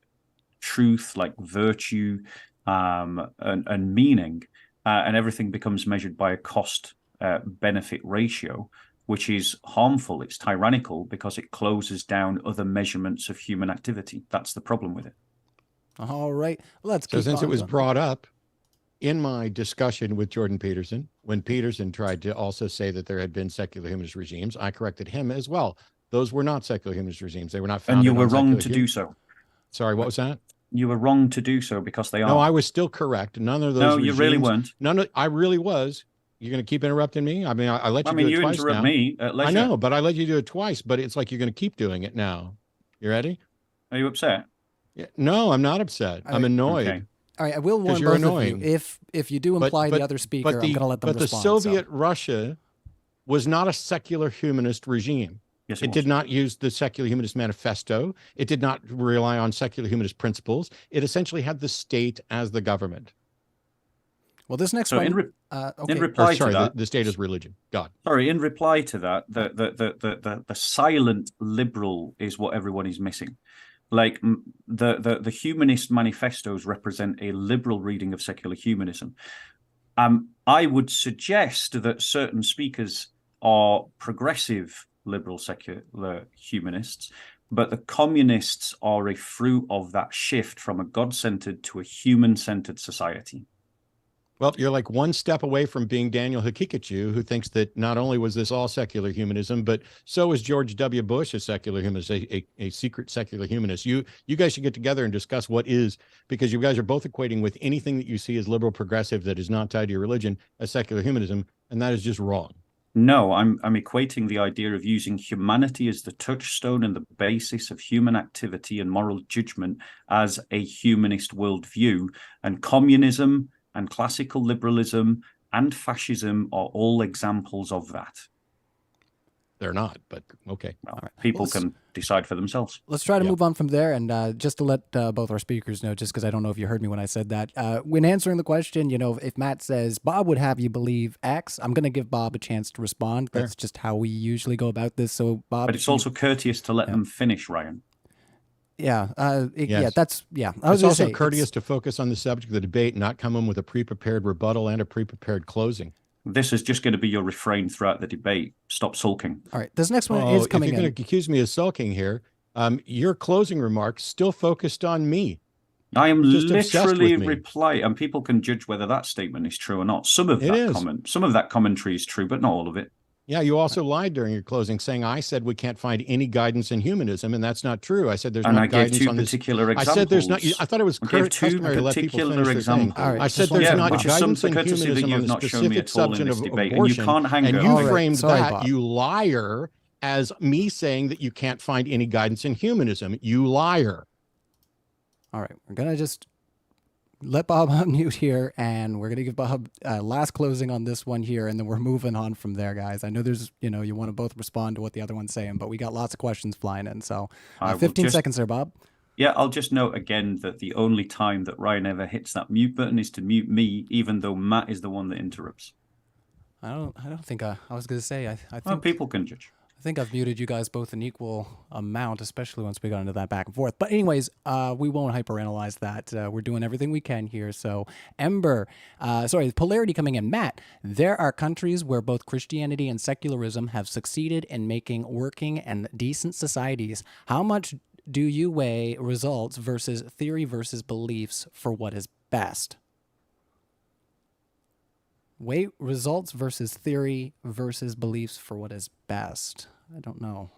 C: truth, like virtue, and meaning. And everything becomes measured by a cost-benefit ratio, which is harmful. It's tyrannical because it closes down other measurements of human activity. That's the problem with it.
A: All right. Let's
B: So since it was brought up in my discussion with Jordan Peterson, when Peterson tried to also say that there had been secular humanist regimes, I corrected him as well. Those were not secular humanist regimes. They were not founded.
C: And you were wrong to do so.
B: Sorry, what was that?
C: You were wrong to do so because they are.
B: No, I was still correct. None of those.
C: No,
B: regimes,
C: you really weren't.
B: I really was. You're going to keep interrupting me? I mean, I let you do it
C: you
B: twice
C: interrupt
B: now.
C: me at leisure.
B: I know, but I let you do it twice, but it's like you're going to keep doing it now. You ready?
C: Are you upset?
B: Yeah, no, I'm not upset. I'm annoyed.
C: Okay.
A: All right, I will warn both of you. If you do imply the other speaker, I'm going to let them respond.
B: But the Soviet Russia was not a secular humanist regime.
C: Yes,
B: It did not use the Secular Humanist Manifesto. It did not rely on secular humanist principles. It essentially had the state as the government.
A: Well, this next
C: So
A: one,
C: in reply to that,
B: the state is religion. God.
C: Sorry, in reply to that, the silent liberal is what everyone is missing. Like the humanist manifestos represent a liberal reading of secular humanism. I would suggest that certain speakers are progressive liberal secular humanists, but the communists are a fruit of that shift from a God-centered to a human-centered society.
B: Well, you're like one step away from being Daniel Hakikachu, who thinks that not only was this all secular humanism, but so is George W. Bush a secular humanist, a secret secular humanist. You guys should get together and discuss what is, because you guys are both equating with anything that you see as liberal progressive that is not tied to your religion as secular humanism, and that is just wrong.
C: No, I'm equating the idea of using humanity as the touchstone and the basis of human activity and moral judgment as a humanist worldview, and communism and classical liberalism and fascism are all examples of that.
B: They're not, but okay.
C: Well, people can decide for themselves.
A: Let's try to move on from there. And just to let both our speakers know, just because I don't know if you heard me when I said that, when answering the question, if Matt says, Bob would have you believe X, I'm going to give Bob a chance to respond. That's just how we usually go about this. So, Bob.
C: But it's also courteous to let them finish, Ryan.
A: Yeah.
B: Yes. It's also courteous to focus on the subject of the debate, not come in with a pre-prepared rebuttal and a pre-prepared closing.
C: This is just going to be your refrain throughout the debate. Stop sulking.
A: All right. This next one is coming in.
B: If you're going to accuse me of sulking here, your closing remarks still focused on me.
C: I am literally replying, and people can judge whether that statement is true or not. Some of that commentary is true, but not all of it.
B: Yeah, you also lied during your closing, saying I said we can't find any guidance in humanism, and that's not true. I said there's no guidance on this.
C: And I gave two particular examples.
B: I said there's not. I thought it was customary to let people finish their thing.
A: Right,
B: I said there's not guidance in humanism on the specific subject of abortion, and you framed that, you liar, as me saying that you can't find any guidance in humanism. You liar.
A: All right, we're gonna just let Bob unmute here, and we're going to give Bob last closing on this one here, and then we're moving on from there, guys. I know there's, you want to both respond to what the other one's saying, but we got lots of questions flying in. So 15 seconds there, Bob.
C: Yeah, I'll just note again that the only time that Ryan ever hits that mute button is to mute me, even though Matt is the one that interrupts.
A: I don't think I was going to say, I think
C: well, people can judge.
A: I think I've muted you guys both an equal amount, especially once we got into that back and forth. But anyways, we won't hyperanalyze that. We're doing everything we can here. So polarity coming in. Matt, there are countries where both Christianity and secularism have succeeded in making working and decent societies. How much do you weigh results versus theory versus beliefs for what is best? Weigh results versus theory versus beliefs for what is best. I don't know.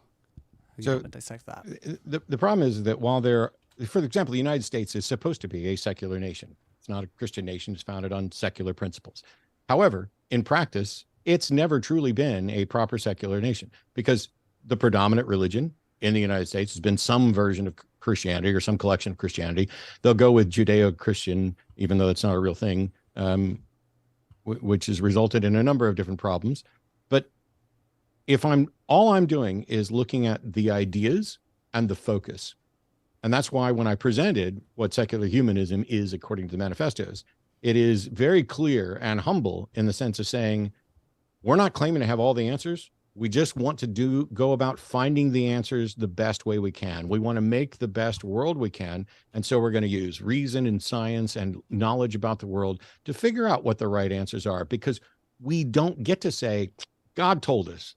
B: So
A: dissect that.
B: The problem is that while for example, the United States is supposed to be a secular nation. It's not a Christian nation. It's founded on secular principles. However, in practice, it's never truly been a proper secular nation because the predominant religion in the United States has been some version of Christianity or some collection of Christianity. They'll go with Judeo-Christian, even though it's not a real thing. Which has resulted in a number of different problems. But if all I'm doing is looking at the ideas and the focus. And that's why when I presented what secular humanism is, according to the manifestos, it is very clear and humble in the sense of saying, we're not claiming to have all the answers. We just want to go about finding the answers the best way we can. We want to make the best world we can. And so we're going to use reason and science and knowledge about the world to figure out what the right answers are, because we don't get to say, God told us.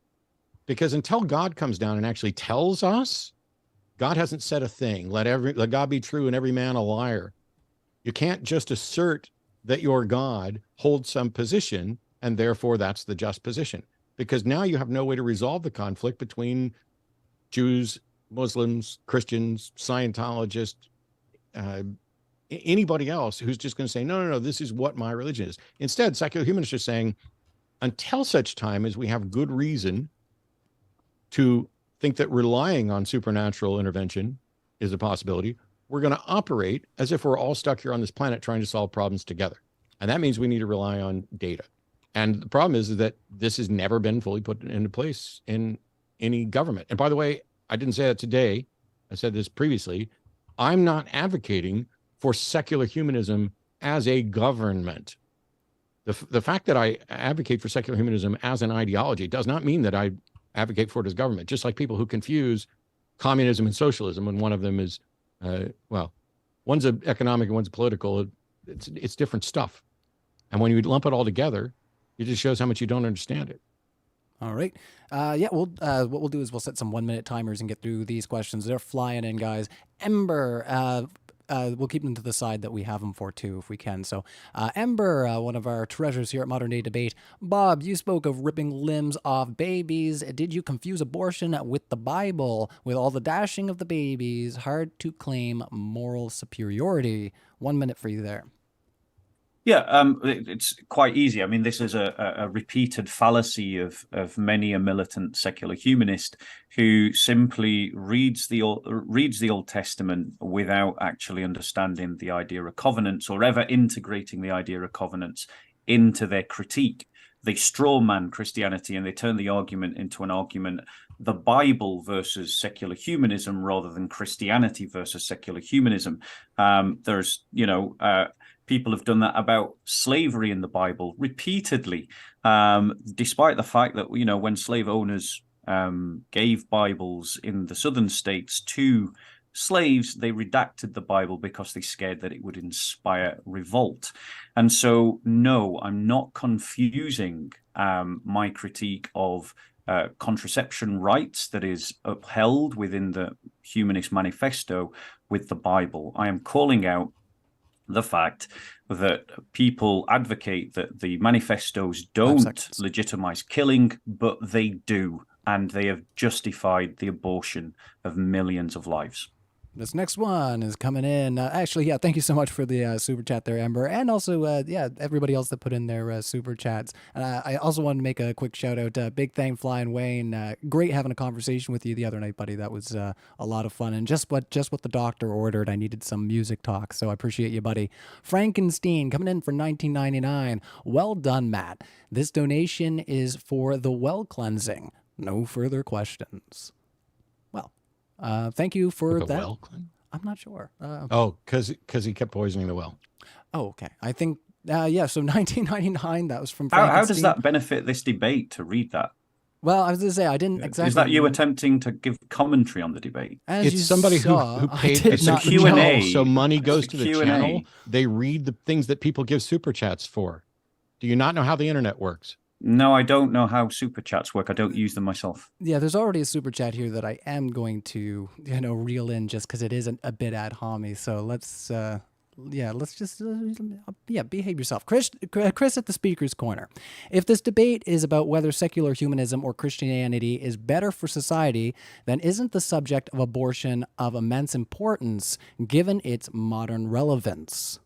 B: Because until God comes down and actually tells us, God hasn't said a thing. Let God be true and every man a liar. You can't just assert that your God holds some position and therefore that's the just position. Because now you have no way to resolve the conflict between Jews, Muslims, Christians, Scientologists, anybody else who's just going to say, no, this is what my religion is. Instead, secular humanists are saying, until such time as we have good reason to think that relying on supernatural intervention is a possibility, we're going to operate as if we're all stuck here on this planet trying to solve problems together. And that means we need to rely on data. And the problem is that this has never been fully put into place in any government. And by the way, I didn't say that today. I said this previously. I'm not advocating for secular humanism as a government. The fact that I advocate for secular humanism as an ideology does not mean that I advocate for it as government, just like people who confuse communism and socialism when one of them is, one's economic and one's political. It's different stuff. And when you lump it all together, it just shows how much you don't understand it.
A: All right. What we'll do is we'll set some 1-minute timers and get through these questions. They're flying in, guys. Ember, we'll keep them to the side that we have them for too, if we can. So, Ember, one of our treasures here at Modern Day Debate. Bob, you spoke of ripping limbs off babies. Did you confuse abortion with the Bible? With all the dashing of the babies, hard to claim moral superiority. 1 minute for you there.
C: Yeah, it's quite easy. I mean, this is a repeated fallacy of many a militant secular humanist who simply reads the Old Testament without actually understanding the idea of covenants or ever integrating the idea of covenants into their critique. They strawman Christianity and they turn the argument into an argument, the Bible versus secular humanism rather than Christianity versus secular humanism. People have done that about slavery in the Bible repeatedly, despite the fact that, when slave owners gave Bibles in the southern states to slaves, they redacted the Bible because they scared that it would inspire revolt. And so, no, I'm not confusing my critique of contraception rights that is upheld within the Humanist Manifesto with the Bible. I am calling out the fact that people advocate that the manifestos don't legitimize killing, but they do, and they have justified the abortion of millions of lives.
A: This next one is coming in. Thank you so much for the super chat there, Ember. And also, everybody else that put in their super chats. I also wanted to make a quick shout out. Big thank Flying Wayne. Great having a conversation with you the other night, buddy. That was a lot of fun. And just what the doctor ordered, I needed some music talk. So I appreciate you, buddy. Frankenstein coming in for $19.99. Well done, Matt. This donation is for the well cleansing. No further questions. Thank you for that.
B: Well,
A: I'm not sure.
B: Because he kept poisoning the well.
A: Oh, okay. I think, so 1999, that was from
C: How does that benefit this debate to read that?
A: Well, I was going to say, I didn't exactly.
C: Is that you attempting to give commentary on the debate?
B: It's somebody who paid. It's a
C: Q&A.
B: So money goes to the channel. They read the things that people give super chats for. Do you not know how the internet works?
C: No, I don't know how super chats work. I don't use them myself.
A: Yeah, there's already a super chat here that I am going to, reel in just because it is a bit ad hominy. So let's just behave yourself. Chris at the speaker's corner. If this debate is about whether secular humanism or Christianity is better for society, then isn't the subject of abortion of immense importance given its modern relevance?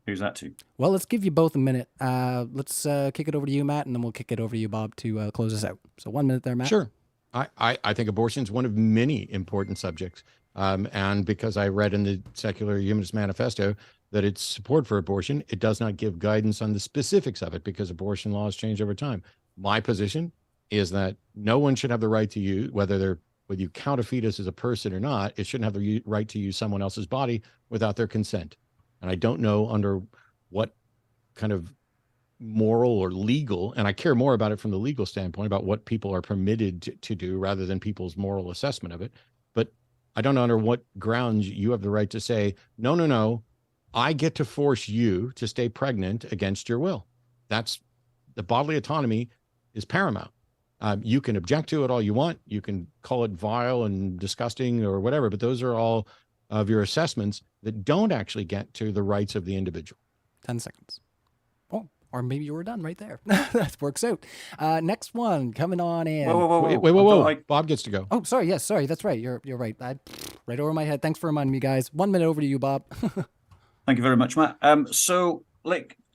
C: Who's that to?
A: Well, let's give you both a minute. Let's kick it over to you, Matt, and then we'll kick it over to you, Bob, to close us out. So 1 minute there, Matt.
B: Sure. I think abortion is one of many important subjects. And because I read in the Secular Humanist Manifesto that it's support for abortion, it does not give guidance on the specifics of it because abortion laws change over time. My position is that no one should have the right to use, whether you count a fetus as a person or not, it shouldn't have the right to use someone else's body without their consent. And I don't know under what kind of moral or legal, and I care more about it from the legal standpoint, about what people are permitted to do rather than people's moral assessment of it. But I don't know under what grounds you have the right to say, no, I get to force you to stay pregnant against your will. That's the bodily autonomy is paramount. You can object to it all you want. You can call it vile and disgusting or whatever, but those are all of your assessments that don't actually get to the rights of the individual.
A: 10 seconds. Oh, or maybe you were done right there. That works out. Next one coming on in.
B: Whoa. Bob gets to go.
A: Oh, sorry. Yes, sorry. That's right. You're right. Right over my head. Thanks for reminding me, guys. 1 minute over to you, Bob.
C: Thank you very much, Matt.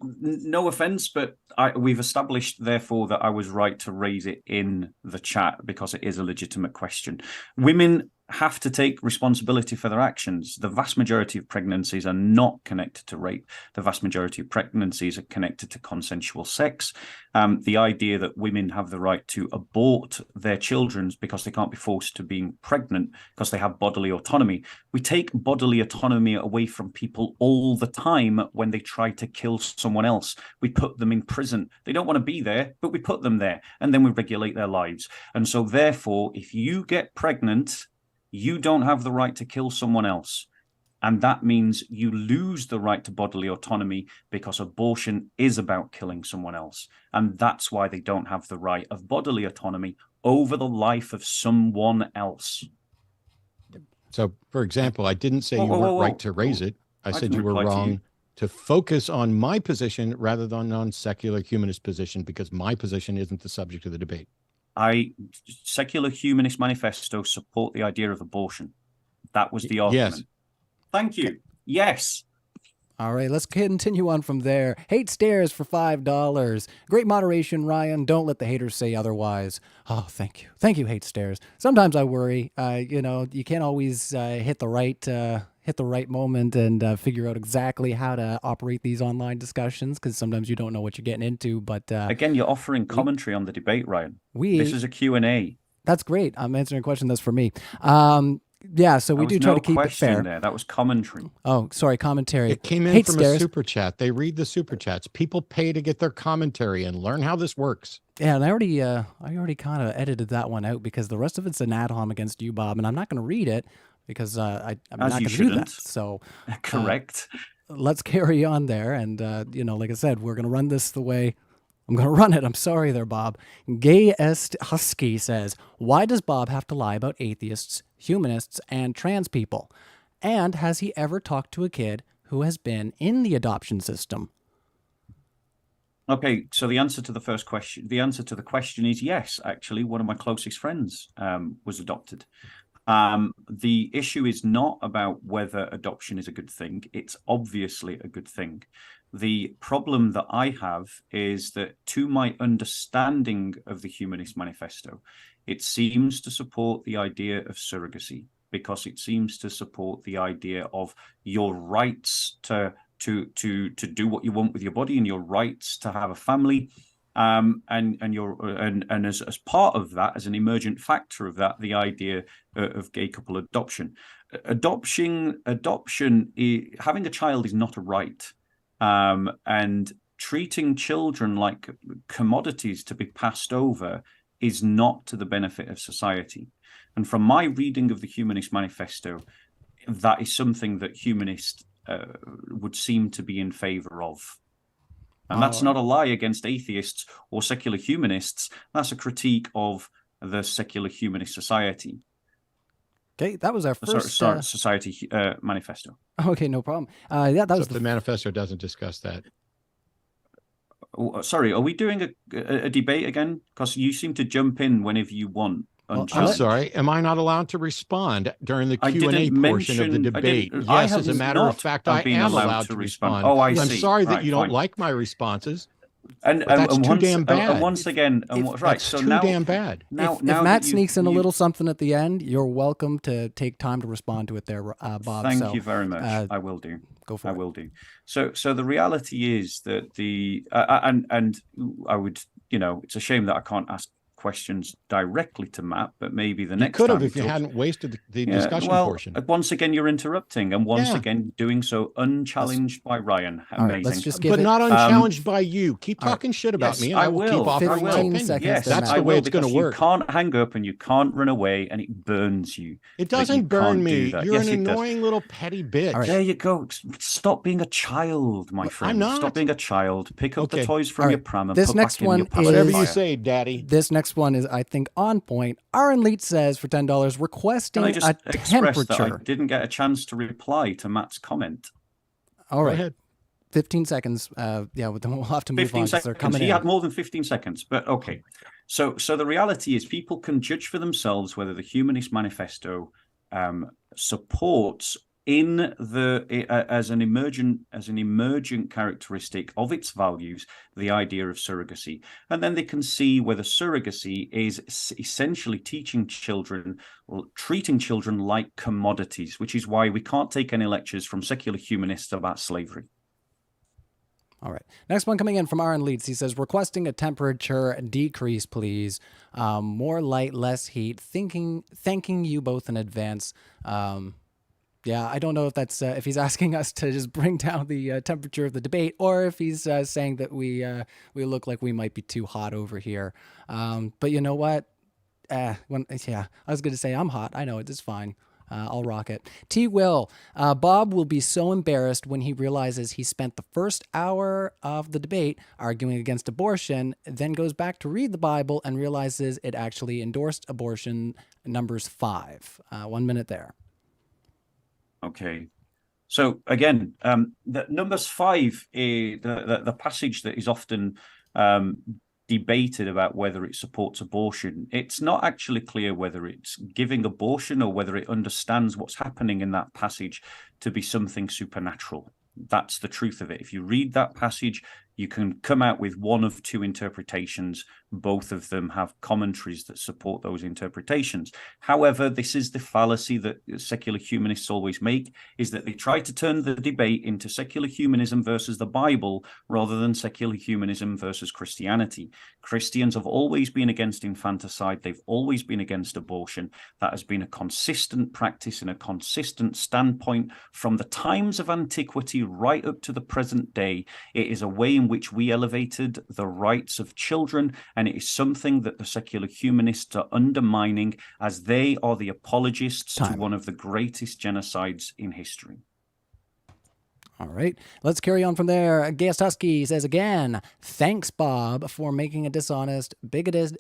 C: No offense, but we've established, therefore, that I was right to raise it in the chat because it is a legitimate question. Women have to take responsibility for their actions. The vast majority of pregnancies are not connected to rape. The vast majority of pregnancies are connected to consensual sex. The idea that women have the right to abort their children because they can't be forced to being pregnant because they have bodily autonomy. We take bodily autonomy away from people all the time when they try to kill someone else. We put them in prison. They don't want to be there, but we put them there, and then we regulate their lives. And so therefore, if you get pregnant, you don't have the right to kill someone else. And that means you lose the right to bodily autonomy because abortion is about killing someone else. And that's why they don't have the right of bodily autonomy over the life of someone else.
B: So, for example, I didn't say you weren't right to raise it. I said you were wrong to focus on my position rather than on secular humanist position, because my position isn't the subject of the debate.
C: Secular Humanist Manifesto support the idea of abortion. That was the argument.
B: Yes.
C: Thank you. Yes.
A: All right, let's continue on from there. Hate Stairs for $5. Great moderation, Ryan. Don't let the haters say otherwise. Oh, thank you. Thank you, Hate Stairs. Sometimes I worry, you can't always hit the right moment and figure out exactly how to operate these online discussions, because sometimes you don't know what you're getting into. But
C: again, you're offering commentary on the debate, Ryan. This is a Q&A.
A: That's great. I'm answering a question that's for me. Yeah, so we do try to keep it fair.
C: There. That was commentary.
A: Oh, sorry, commentary.
B: It came in from a super chat. They read the super chats. People pay to get their commentary and learn how this works.
A: Yeah, and I already kind of edited that one out because the rest of it's an ad hom against you, Bob, and I'm not going to read it because I'm not going to do that. So
C: correct.
A: Let's carry on there, and like I said, we're going to run this the way I'm going to run it. I'm sorry there, Bob. Gayest Husky says, why does Bob have to lie about atheists, humanists, and trans people? And has he ever talked to a kid who has been in the adoption system?
C: Okay, so the answer to the question is yes. Actually, one of my closest friends was adopted. The issue is not about whether adoption is a good thing. It's obviously a good thing. The problem that I have is that, to my understanding of the Humanist Manifesto, it seems to support the idea of surrogacy, because it seems to support the idea of your rights to do what you want with your body and your rights to have a family. And as part of that, as an emergent factor of that, the idea of gay couple adoption. Adoption, having a child is not a right. And treating children like commodities to be passed over is not to the benefit of society. And from my reading of the Humanist Manifesto, that is something that humanists would seem to be in favor of. And that's not a lie against atheists or secular humanists. That's a critique of the secular humanist society.
A: Okay, that was our first
C: society manifesto.
A: Okay, no problem. Yeah, that was
B: the manifesto doesn't discuss that.
C: Sorry, are we doing a debate again? Because you seem to jump in whenever you want.
B: I'm sorry. Am I not allowed to respond during the Q&A portion of the debate? Yes, as a matter of fact, I am allowed to respond.
C: Oh, I see.
B: I'm sorry that you don't like my responses.
C: And
B: that's too damn bad.
C: And once again, right. So
B: too damn bad.
A: If Matt sneaks in a little something at the end, you're welcome to take time to respond to it there, Bob.
C: Thank you very much. I will do.
A: Go for it.
C: I will do. So the reality is that and I would, it's a shame that I can't ask questions directly to Matt, but maybe the next
B: time. You could
C: have
B: if you hadn't wasted the discussion portion.
C: Once again, you're interrupting, and once again, doing so unchallenged by Ryan. Amazing.
A: Right, let's just give
B: but not unchallenged by you. Keep talking shit about me, and I will keep offering my opinion.
C: Yes,
B: that's the way it's going to work.
C: You can't hang up and you can't run away, and it burns you.
B: It doesn't burn me. You're an annoying little petty bitch.
C: Right. There you go. Stop being a child, my friend.
B: I'm not.
C: Stop being a child. Pick up the toys from your pram and
A: this
C: put
A: next
C: back
A: one
C: in your
B: whatever you say, Daddy.
A: This next one is, I think, on point. Aaron Leet says for $10, requesting a temperature.
C: That I didn't get a chance to reply to Matt's comment.
A: All right.
B: Go ahead.
A: 15 seconds. Yeah, then we'll have to move on. They're coming
C: he
A: in.
C: had more than 15 seconds, but okay. So the reality is people can judge for themselves whether the Humanist Manifesto supports as an emergent characteristic of its values, the idea of surrogacy. And then they can see whether surrogacy is essentially treating children like commodities, which is why we can't take any lectures from secular humanists about slavery.
A: All right. Next one coming in from Aaron Leeds. He says, requesting a temperature decrease, please. More light, less heat. Thanking you both in advance. Yeah, I don't know if that's if he's asking us to just bring down the temperature of the debate, or if he's saying that we look like we might be too hot over here. But you know what? I was going to say I'm hot. I know it is fine. I'll rock it. T. Will. Bob will be so embarrassed when he realizes he spent the first hour of the debate arguing against abortion, then goes back to read the Bible and realizes it actually endorsed abortion. Numbers 5. 1 minute there.
C: Okay. So again, the Numbers 5, the passage that is often debated about whether it supports abortion, it's not actually clear whether it's giving abortion or whether it understands what's happening in that passage to be something supernatural. That's the truth of it. If you read that passage, you can come out with one of two interpretations. Both of them have commentaries that support those interpretations. However, this is the fallacy that secular humanists always make, is that they try to turn the debate into secular humanism versus the Bible rather than secular humanism versus Christianity. Christians have always been against infanticide. They've always been against abortion. That has been a consistent practice and a consistent standpoint from the times of antiquity right up to the present day. It is a way in which we elevated the rights of children, and it is something that the secular humanists are undermining, as they are the apologists to one of the greatest genocides in history.
A: All right, let's carry on from there. Gaius Husky says again, thanks, Bob, for making a dishonest, bigoted...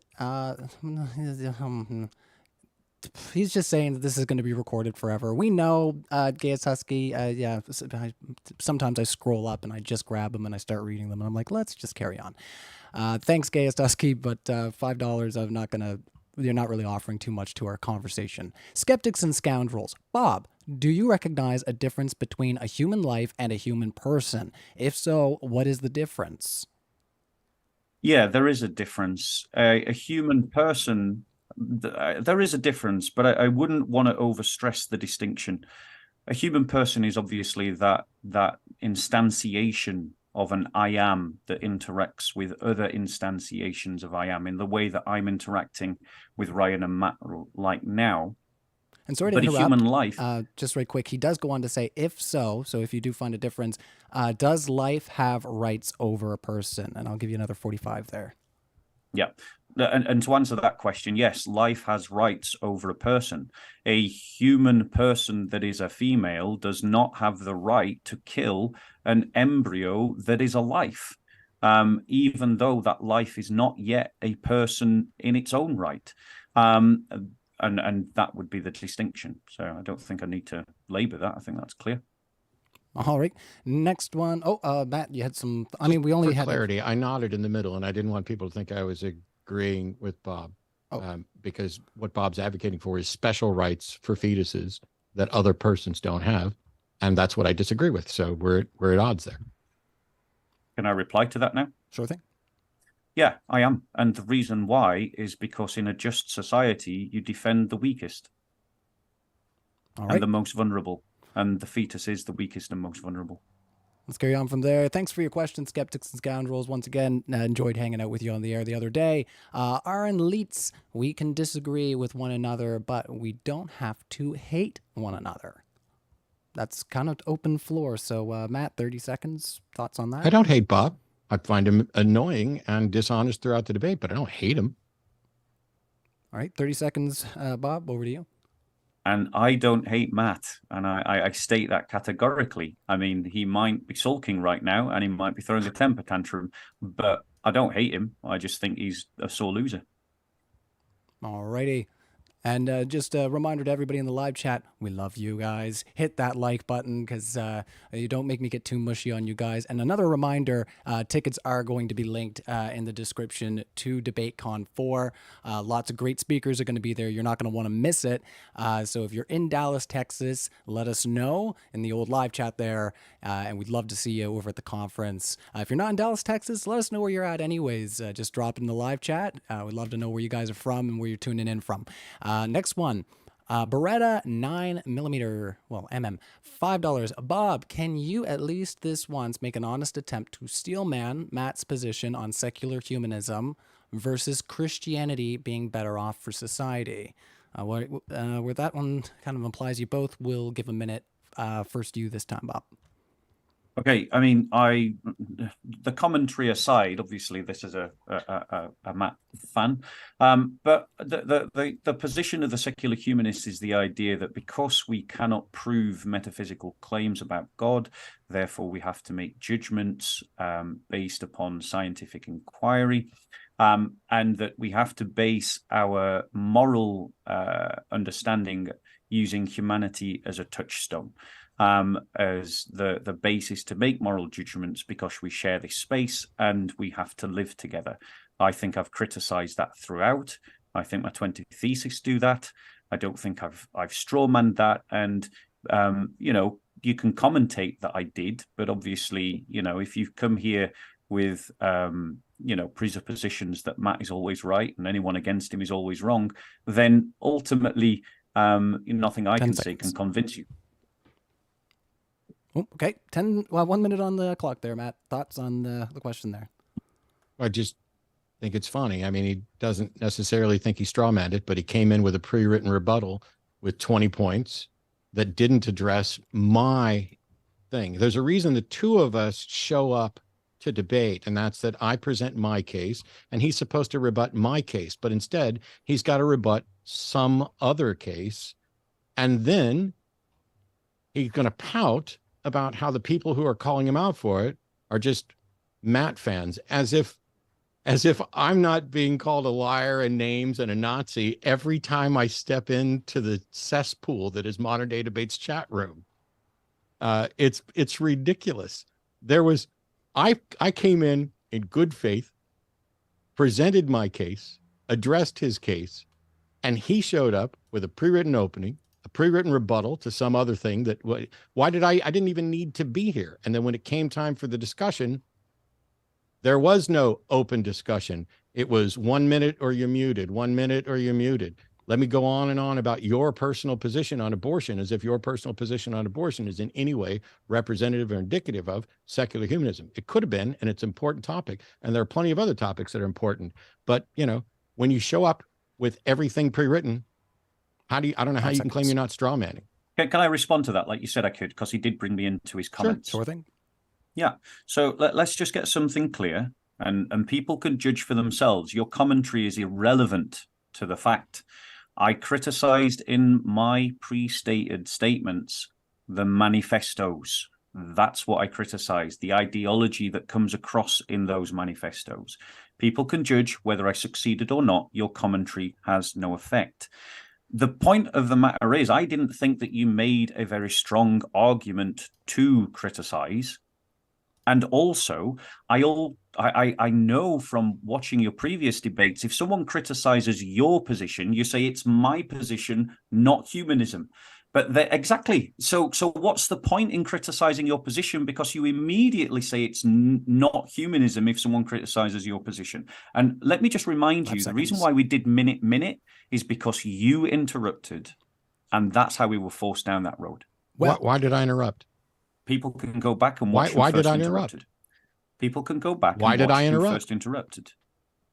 A: He's just saying that this is going to be recorded forever. We know, Gaius Husky, sometimes I scroll up and I just grab them and I start reading them and I'm like, let's just carry on. Thanks, Gaius Husky, but $5, you're not really offering too much to our conversation. Skeptics and Scoundrels. Bob, do you recognize a difference between a human life and a human person? If so, what is the difference?
C: Yeah, there is a difference. A human person... There is a difference, but I wouldn't want to overstress the distinction. A human person is obviously that instantiation of an I am that interacts with other instantiations of I am in the way that I'm interacting with Ryan and Matt like now.
A: And sorry to interrupt,
C: human life,
A: just right quick, he does go on to say, if so if you do find a difference, does life have rights over a person? And I'll give you another 45 there.
C: Yeah. And to answer that question, yes, life has rights over a person. A human person that is a female does not have the right to kill an embryo that is a life, even though that life is not yet a person in its own right. And that would be the distinction. So I don't think I need to labor that. I think that's clear.
A: All right. Next one. Oh, Matt, you had some... I mean, we only had...
B: For clarity, I nodded in the middle, and I didn't want people to think I was agreeing with Bob. Because what Bob's advocating for is special rights for fetuses that other persons don't have. And that's what I disagree with. So we're at odds there.
C: Can I reply to that now?
A: Sure thing.
C: Yeah, I am. And the reason why is because in a just society, you defend the weakest and the most vulnerable. And the fetus is the weakest and most vulnerable.
A: Let's carry on from there. Thanks for your questions, Skeptics and Scoundrels. Once again, enjoyed hanging out with you on the air the other day. Aaron Leitz, we can disagree with one another, but we don't have to hate one another. That's kind of open floor. So, Matt, 30 seconds. Thoughts on that?
B: I don't hate Bob. I find him annoying and dishonest throughout the debate, but I don't hate him.
A: All right, 30 seconds, Bob, over to you.
C: And I don't hate Matt, and I state that categorically. I mean, he might be sulking right now, and he might be throwing a temper tantrum, but I don't hate him. I just think he's a sore loser.
A: All righty. And just a reminder to everybody in the live chat, we love you guys. Hit that like button because you don't make me get too mushy on you guys. And another reminder, tickets are going to be linked in the description to DebateCon 4. Lots of great speakers are going to be there. You're not going to want to miss it. So if you're in Dallas, Texas, let us know in the old live chat there. And we'd love to see you over at the conference. If you're not in Dallas, Texas, let us know where you're at anyways. Just drop in the live chat. We'd love to know where you guys are from and where you're tuning in from. Next one, Beretta 9mm, well, $5. Bob, can you at least this once make an honest attempt to steel man Matt's position on secular humanism versus Christianity being better off for society? Where that one kind of implies you both will give a minute. First you this time, Bob.
C: Okay, I mean, the commentary aside, obviously this is a Matt fan, but the position of the secular humanists is the idea that because we cannot prove metaphysical claims about God, therefore we have to make judgments based upon scientific inquiry, and that we have to base our moral understanding using humanity as a touchstone. As the basis to make moral judgments because we share this space and we have to live together. I think I've criticized that throughout. I think my 20 thesis do that. I don't think I've strawmanned that. And, you know, you can commentate that I did, but obviously, you know, if you come here with, you know, presuppositions that Matt is always right and anyone against him is always wrong, then ultimately nothing I can say can convince you.
A: Oh, okay, 1 minute on the clock there, Matt. Thoughts on the question there?
B: I just think it's funny. I mean, he doesn't necessarily think he strawmanned it, but he came in with a pre-written rebuttal with 20 points that didn't address my thing. There's a reason the two of us show up to debate, and that's that I present my case, and he's supposed to rebut my case, but instead he's got to rebut some other case, and then he's going to pout about how the people who are calling him out for it are just Matt fans, as if I'm not being called a liar and names and a Nazi every time I step into the cesspool that is Modern Day Debate's chat room. It's ridiculous. I came in good faith, presented my case, addressed his case, and he showed up with a pre-written opening, a pre-written rebuttal to some other thing that, why did I didn't even need to be here. And then when it came time for the discussion, there was no open discussion. It was 1 minute or you're muted, 1 minute or you're muted. Let me go on and on about your personal position on abortion, as if your personal position on abortion is in any way representative or indicative of secular humanism. It could have been, and it's an important topic. And there are plenty of other topics that are important. But, you know, when you show up with everything pre-written, I don't know how you can claim you're not straw manning.
C: Can I respond to that? Like you said, I could, because he did bring me into his comments.
A: Sure thing.
C: Yeah. So let's just get something clear, and people can judge for themselves. Your commentary is irrelevant to the fact. I criticized in my pre-stated statements the manifestos. That's what I criticized, the ideology that comes across in those manifestos. People can judge whether I succeeded or not. Your commentary has no effect. The point of the matter is, I didn't think that you made a very strong argument to criticize. And also, I know from watching your previous debates, if someone criticizes your position, you say it's my position, not humanism. But exactly. So what's the point in criticizing your position? Because you immediately say it's not humanism if someone criticizes your position. And let me just remind you, the reason why we did minute is because you interrupted, and that's how we were forced down that road.
B: Well, why did I interrupt?
C: People can go back and watch.
B: Why did I interrupt?
C: People can go back.
B: Why did I interrupt?
C: Who first interrupted?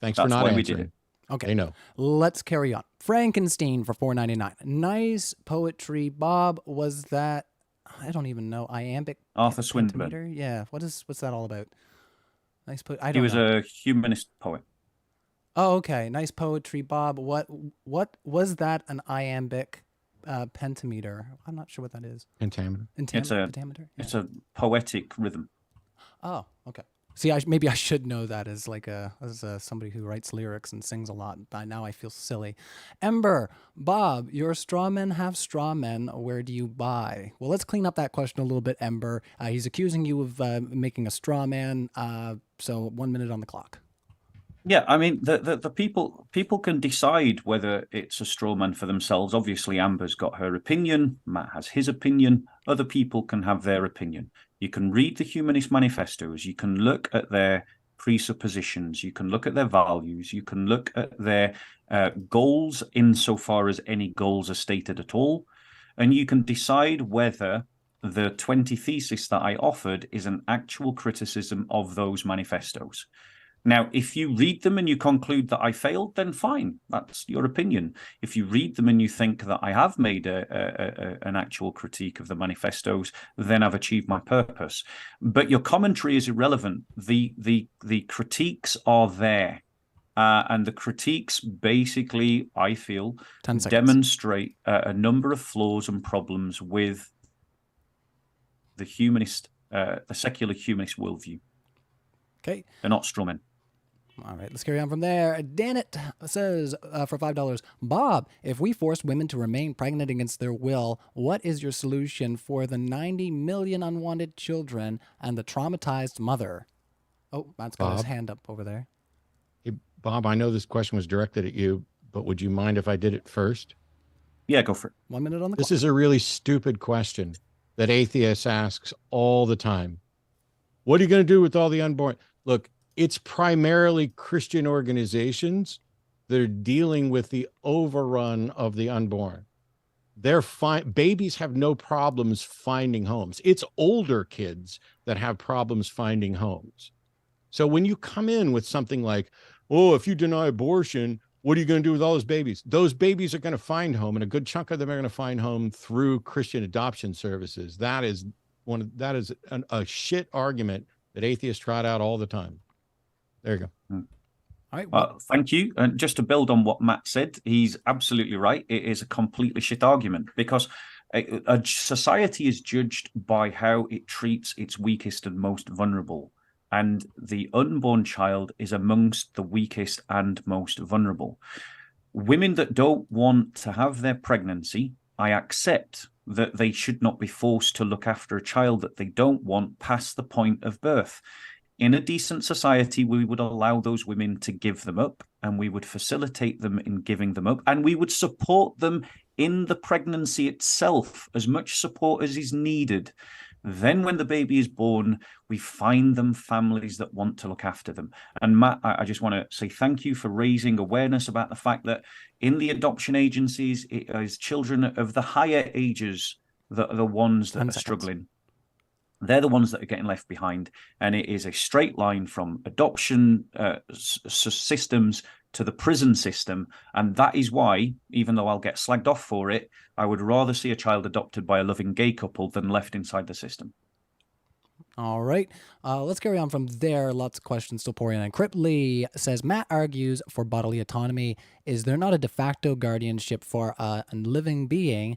B: Thanks for not answering. We did it.
A: Okay.
B: They know.
A: Let's carry on. Frankenstein for $4.99. Nice poetry, Bob. Was that? I don't even know. Iambic.
C: Arthur Swinburne.
A: Yeah. What's that all about? Nice poetry.
C: He was a humanist poet.
A: Oh, okay. Nice poetry, Bob. What was that? An iambic pentameter? I'm not sure what that is.
B: Pentameter.
A: Pentameter. Yeah.
C: It's a poetic rhythm.
A: Oh, okay. See, maybe I should know that as like somebody who writes lyrics and sings a lot. By now I feel silly. Ember, Bob, your straw men have straw men. Where do you buy? Well, let's clean up that question a little bit, Ember. He's accusing you of making a straw man. So 1 minute on the clock.
C: Yeah, I mean, the people can decide whether it's a straw man for themselves. Obviously, Amber's got her opinion. Matt has his opinion. Other people can have their opinion. You can read the Humanist manifestos. You can look at their presuppositions. You can look at their values. You can look at their goals, insofar as any goals are stated at all. And you can decide whether the 20 thesis that I offered is an actual criticism of those manifestos. Now, if you read them and you conclude that I failed, then fine, that's your opinion. If you read them and you think that I have made an actual critique of the manifestos, then I've achieved my purpose. But your commentary is irrelevant. The critiques are there. And the critiques basically, I feel, demonstrate a number of flaws and problems with the secular humanist worldview.
A: Okay.
C: They're not straw men.
A: All right, let's carry on from there. Danit says for $5, Bob, if we force women to remain pregnant against their will, what is your solution for the 90 million unwanted children and the traumatized mother? Oh, Matt's got his hand up over there.
B: Hey, Bob, I know this question was directed at you, but would you mind if I did it first?
C: Yeah, go for it.
A: 1 minute on the clock.
B: This is a really stupid question that atheists asks all the time. What are you going to do with all the unborn? Look, it's primarily Christian organizations that are dealing with the overrun of the unborn. They're fine. Babies have no problems finding homes. It's older kids that have problems finding homes. So when you come in with something like, oh, if you deny abortion, what are you going to do with all those babies? Those babies are going to find home, and a good chunk of them are going to find home through Christian adoption services. That is a shit argument that atheists trot out all the time. There you go.
A: All right.
C: Well, thank you. And just to build on what Matt said, he's absolutely right. It is a completely shit argument because a society is judged by how it treats its weakest and most vulnerable. And the unborn child is amongst the weakest and most vulnerable. Women that don't want to have their pregnancy, I accept that they should not be forced to look after a child that they don't want past the point of birth. In a decent society, we would allow those women to give them up, and we would facilitate them in giving them up, and we would support them in the pregnancy itself, as much support as is needed. Then when the baby is born, we find them families that want to look after them. And Matt, I just want to say thank you for raising awareness about the fact that in the adoption agencies, it is children of the higher ages that are the ones that are struggling. They're the ones that are getting left behind. And it is a straight line from adoption systems to the prison system. And that is why, even though I'll get slagged off for it, I would rather see a child adopted by a loving gay couple than left inside the system.
A: All right. Let's carry on from there. Lots of questions still pouring in. Crip Lee says, Matt argues for bodily autonomy. Is there not a de facto guardianship for a living being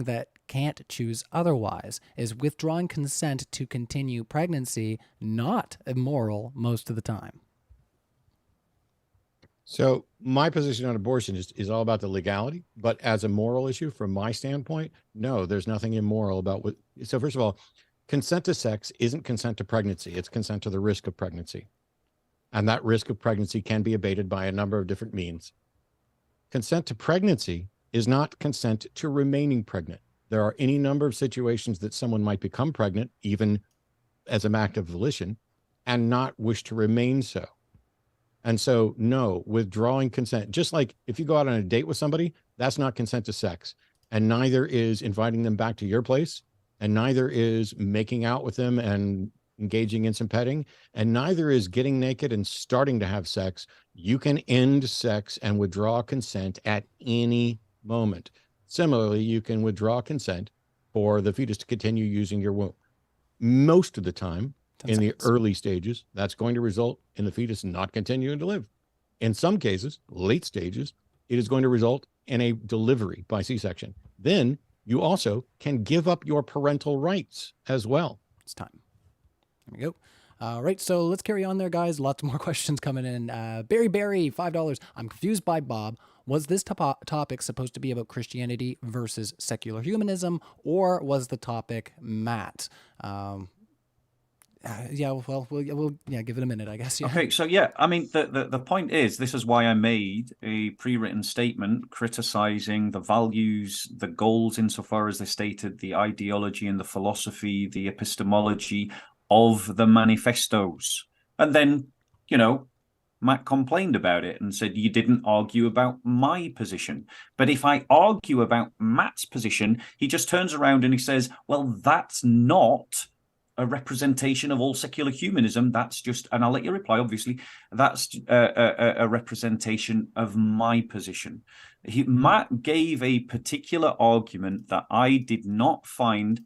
A: that can't choose otherwise? Is withdrawing consent to continue pregnancy not immoral most of the time?
B: So my position on abortion is all about the legality, but as a moral issue, from my standpoint, no, there's nothing immoral about what. So first of all, consent to sex isn't consent to pregnancy. It's consent to the risk of pregnancy. And that risk of pregnancy can be abated by a number of different means. Consent to pregnancy is not consent to remaining pregnant. There are any number of situations that someone might become pregnant, even as an act of volition, and not wish to remain so. And so, no, withdrawing consent, just like if you go out on a date with somebody, that's not consent to sex. And neither is inviting them back to your place, and neither is making out with them and engaging in some petting, and neither is getting naked and starting to have sex. You can end sex and withdraw consent at any moment. Similarly, you can withdraw consent for the fetus to continue using your womb. Most of the time, in the early stages, that's going to result in the fetus not continuing to live. In some cases, late stages, it is going to result in a delivery by C-section. Then you also can give up your parental rights as well.
A: It's time. There we go. All right, so let's carry on there, guys. Lots more questions coming in. Barry, $5. I'm confused by Bob. Was this topic supposed to be about Christianity versus secular humanism, or was the topic Matt? Yeah, well, we'll give it a minute, I guess. Yeah.
C: Okay, so yeah, I mean, the point is, this is why I made a pre-written statement criticizing the values, the goals insofar as they stated, the ideology and the philosophy, the epistemology of the manifestos. And then, Matt complained about it and said, you didn't argue about my position. But if I argue about Matt's position, he just turns around and he says, well, that's not a representation of all secular humanism. That's just, and I'll let you reply, obviously, that's a representation of my position. Matt gave a particular argument that I did not find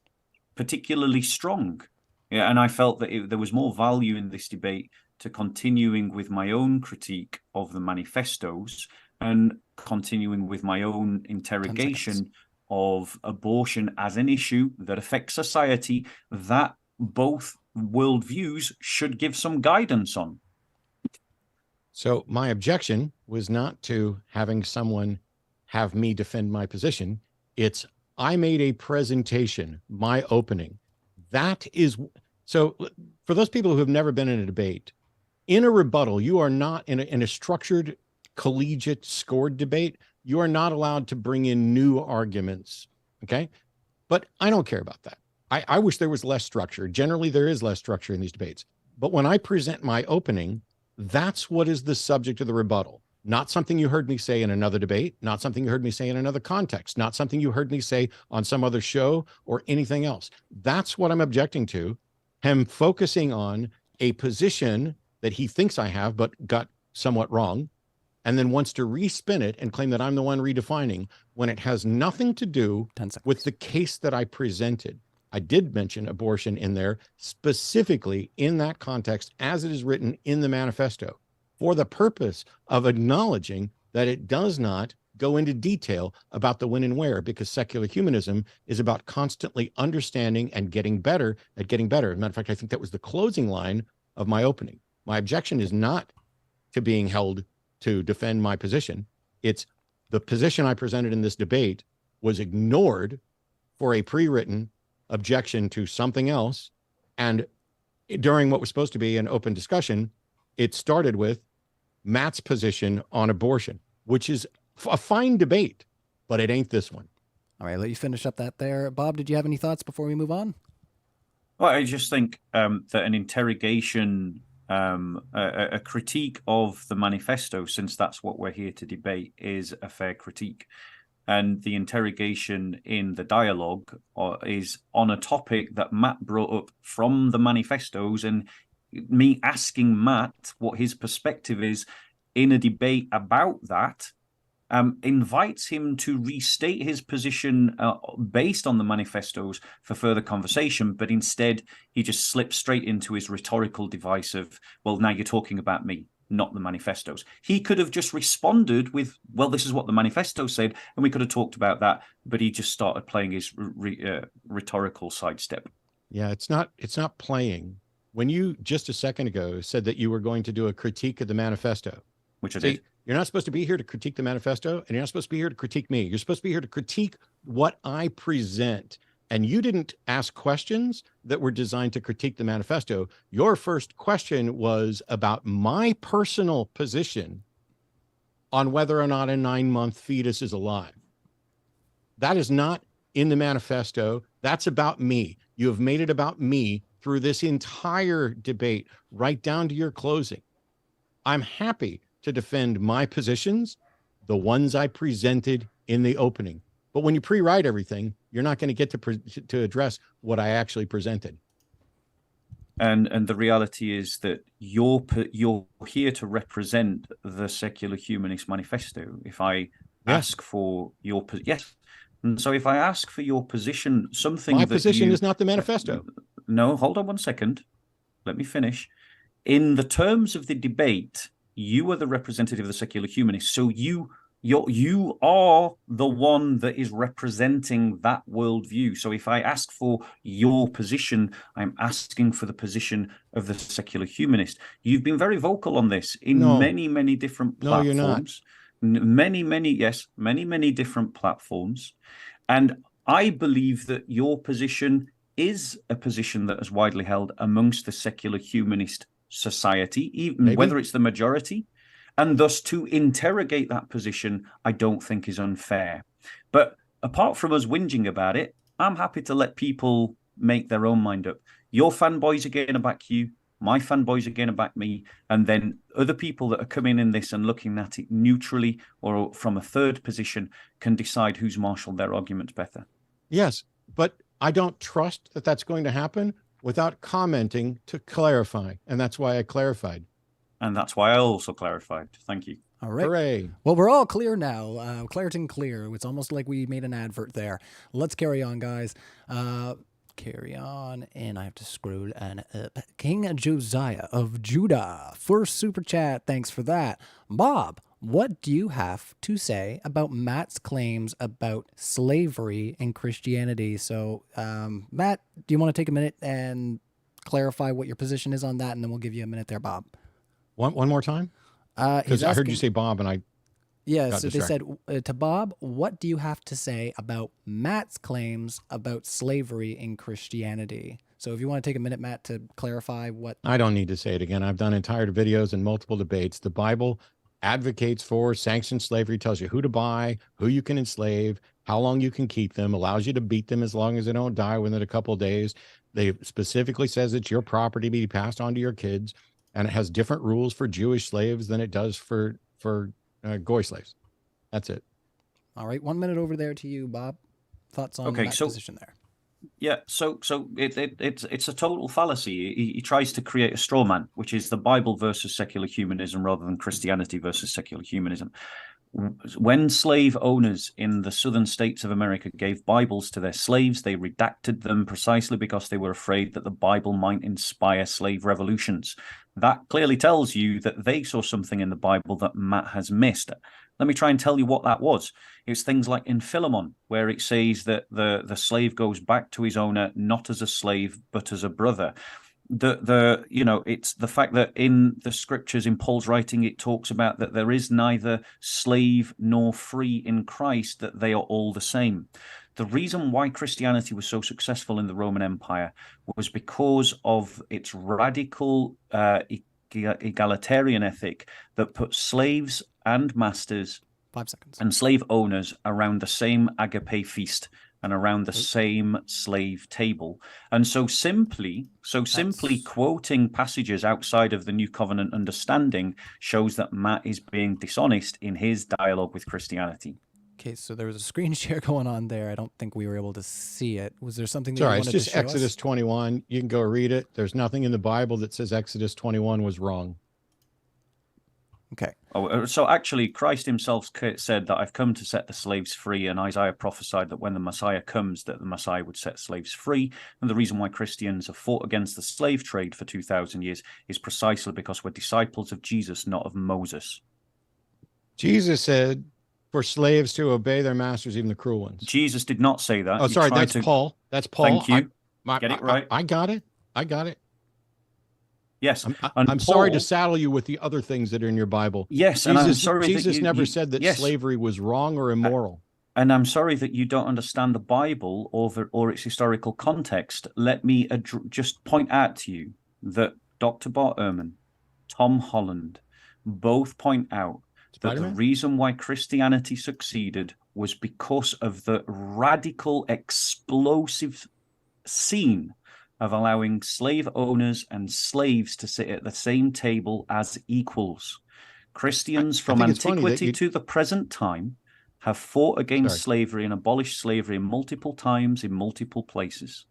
C: particularly strong. Yeah, and I felt that there was more value in this debate to continuing with my own critique of the manifestos and continuing with my own interrogation of abortion as an issue that affects society that both worldviews should give some guidance on.
B: So my objection was not to having someone have me defend my position. It's I made a presentation, my opening. That is, so for those people who have never been in a debate, in a rebuttal, you are not in a structured, collegiate, scored debate. You are not allowed to bring in new arguments. Okay. But I don't care about that. I wish there was less structure. Generally, there is less structure in these debates. But when I present my opening, that's what is the subject of the rebuttal. Not something you heard me say in another debate, not something you heard me say in another context, not something you heard me say on some other show or anything else. That's what I'm objecting to. Him focusing on a position that he thinks I have, but got somewhat wrong, and then wants to respin it and claim that I'm the one redefining when it has nothing to do with the case that I presented. I did mention abortion in there specifically in that context as it is written in the manifesto for the purpose of acknowledging that it does not go into detail about the when and where, because secular humanism is about constantly understanding and getting better at getting better. As a matter of fact, I think that was the closing line of my opening. My objection is not to being held to defend my position. It's the position I presented in this debate was ignored for a pre-written objection to something else. And during what was supposed to be an open discussion, it started with Matt's position on abortion, which is a fine debate, but it ain't this one.
A: All right, let you finish up that there. Bob, did you have any thoughts before we move on?
C: Well, I just think that an interrogation, a critique of the manifesto, since that's what we're here to debate, is a fair critique. And the interrogation in the dialogue is on a topic that Matt brought up from the manifestos, and me asking Matt what his perspective is in a debate about that invites him to restate his position based on the manifestos for further conversation, but instead he just slips straight into his rhetorical device of, well, now you're talking about me, not the manifestos. He could have just responded with, well, this is what the manifesto said, and we could have talked about that, but he just started playing his rhetorical sidestep.
B: Yeah, it's not playing. When you just a second ago said that you were going to do a critique of the manifesto,
C: which I did.
B: You're not supposed to be here to critique the manifesto, and you're not supposed to be here to critique me. You're supposed to be here to critique what I present. And you didn't ask questions that were designed to critique the manifesto. Your first question was about my personal position on whether or not a 9-month fetus is alive. That is not in the manifesto. That's about me. You have made it about me through this entire debate, right down to your closing. I'm happy to defend my positions, the ones I presented in the opening. But when you pre-write everything, you're not going to get to address what I actually presented.
C: And the reality is that you're here to represent the secular humanist manifesto. If I ask for your yes, and so if I ask for your position, something
B: my position is not the manifesto.
C: No, hold on one second. Let me finish. In the terms of the debate, you are the representative of the secular humanists, so you You are the one that is representing that worldview. So if I ask for your position, I'm asking for the position of the secular humanist. You've been very vocal on this in many different
B: No, you're not.
C: platforms. Many different platforms. And I believe that your position is a position that is widely held amongst the secular humanist society, even whether it's the majority. And thus, to interrogate that position, I don't think is unfair. But apart from us whinging about it, I'm happy to let people make their own mind up. Your fanboys are going to back you. My fanboys are going to back me. And then other people that are coming in this and looking at it neutrally or from a third position can decide who's marshaled their argument better.
B: Yes, but I don't trust that that's going to happen without commenting to clarify. And that's why I clarified.
C: And that's why I also clarified. Thank you.
A: All right.
B: Hooray.
A: Well, we're all clear now. Claritin clear. It's almost like we made an advert there. Let's carry on, guys. Carry on. And I have to scroll on up. King Josiah of Judah. First super chat. Thanks for that. Bob, what do you have to say about Matt's claims about slavery and Christianity? So, Matt, do you want to take a minute and clarify what your position is on that? And then we'll give you a minute there, Bob.
B: One more time? Because I heard you say Bob and I
A: so they said to Bob, what do you have to say about Matt's claims about slavery in Christianity? So if you want to take a minute, Matt, to clarify what...
B: I don't need to say it again. I've done entire videos and multiple debates. The Bible advocates for sanctioned slavery, tells you who to buy, who you can enslave, how long you can keep them, allows you to beat them as long as they don't die within a couple of days. They specifically says it's your property to be passed on to your kids. And it has different rules for Jewish slaves than it does for Goy slaves. That's it.
A: All right. 1 minute over there to you, Bob. Thoughts on that position there?
C: Yeah, so it's a total fallacy. He tries to create a straw man, which is the Bible versus secular humanism rather than Christianity versus secular humanism. When slave owners in the southern states of America gave Bibles to their slaves, they redacted them precisely because they were afraid that the Bible might inspire slave revolutions. That clearly tells you that they saw something in the Bible that Matt has missed. Let me try and tell you what that was. It's things like in Philemon, where it says that the slave goes back to his owner not as a slave, but as a brother. It's the fact that in the scriptures, in Paul's writing, it talks about that there is neither slave nor free in Christ, that they are all the same. The reason why Christianity was so successful in the Roman Empire was because of its radical egalitarian ethic that put slaves and masters
A: 5 seconds
C: and slave owners around the same agape feast and around the same slave table. And so simply quoting passages outside of the New Covenant understanding shows that Matt is being dishonest in his dialogue with Christianity.
A: Okay, so there was a screen share going on there. I don't think we were able to see it. Was there something that
B: you
A: wanted to show us?
B: It's just Exodus 21. You can go read it. There's nothing in the Bible that says Exodus 21 was wrong.
A: Okay.
C: Oh, so actually, Christ himself said that I've come to set the slaves free, and Isaiah prophesied that when the Messiah comes, that the Messiah would set slaves free. And the reason why Christians have fought against the slave trade for 2,000 years is precisely because we're disciples of Jesus, not of Moses.
B: Jesus said for slaves to obey their masters, even the cruel ones.
C: Jesus did not say that.
B: Oh, sorry, that's Paul. That's Paul.
C: Thank you. Get it right.
B: I got it.
C: Yes.
B: I'm sorry to saddle you with the other things that are in your Bible.
C: Yes,
B: Jesus never said that slavery was wrong or immoral.
C: And I'm sorry that you don't understand the Bible or its historical context. Let me just point out to you that Dr. Bart Ehrman, Tom Holland, both point out that the reason why Christianity succeeded was because of the radical, explosive scene of allowing slave owners and slaves to sit at the same table as equals. Christians from antiquity to the present time have fought against slavery and abolished slavery multiple times in multiple places.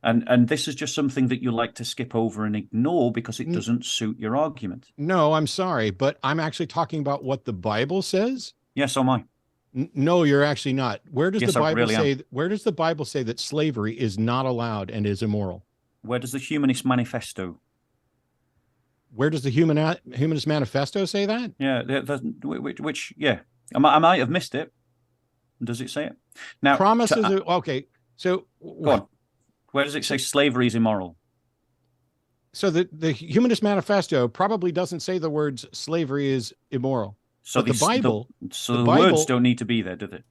C: And this is just something that you like to skip over and ignore because it doesn't suit your argument.
B: No, I'm sorry, but I'm actually talking about what the Bible says.
C: Yes, so am I.
B: No, you're actually not. Where does the Bible say? Where does the Bible say that slavery is not allowed and is immoral?
C: Where does the Humanist Manifesto?
B: Where does the Humanist Manifesto say that?
C: Yeah, I might have missed it. Does it say it? Now,
B: Promises. Okay. So
C: go on. Where does it say slavery is immoral?
B: So the Humanist Manifesto probably doesn't say the words slavery is immoral.
C: So
B: but the Bible,
C: the words don't need to be there, do they?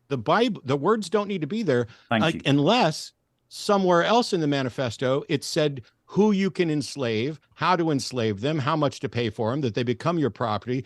B: The words don't need to be there.
C: Thank you.
B: Unless somewhere else in the manifesto it said who you can enslave, how to enslave them, how much to pay for them, that they become your property.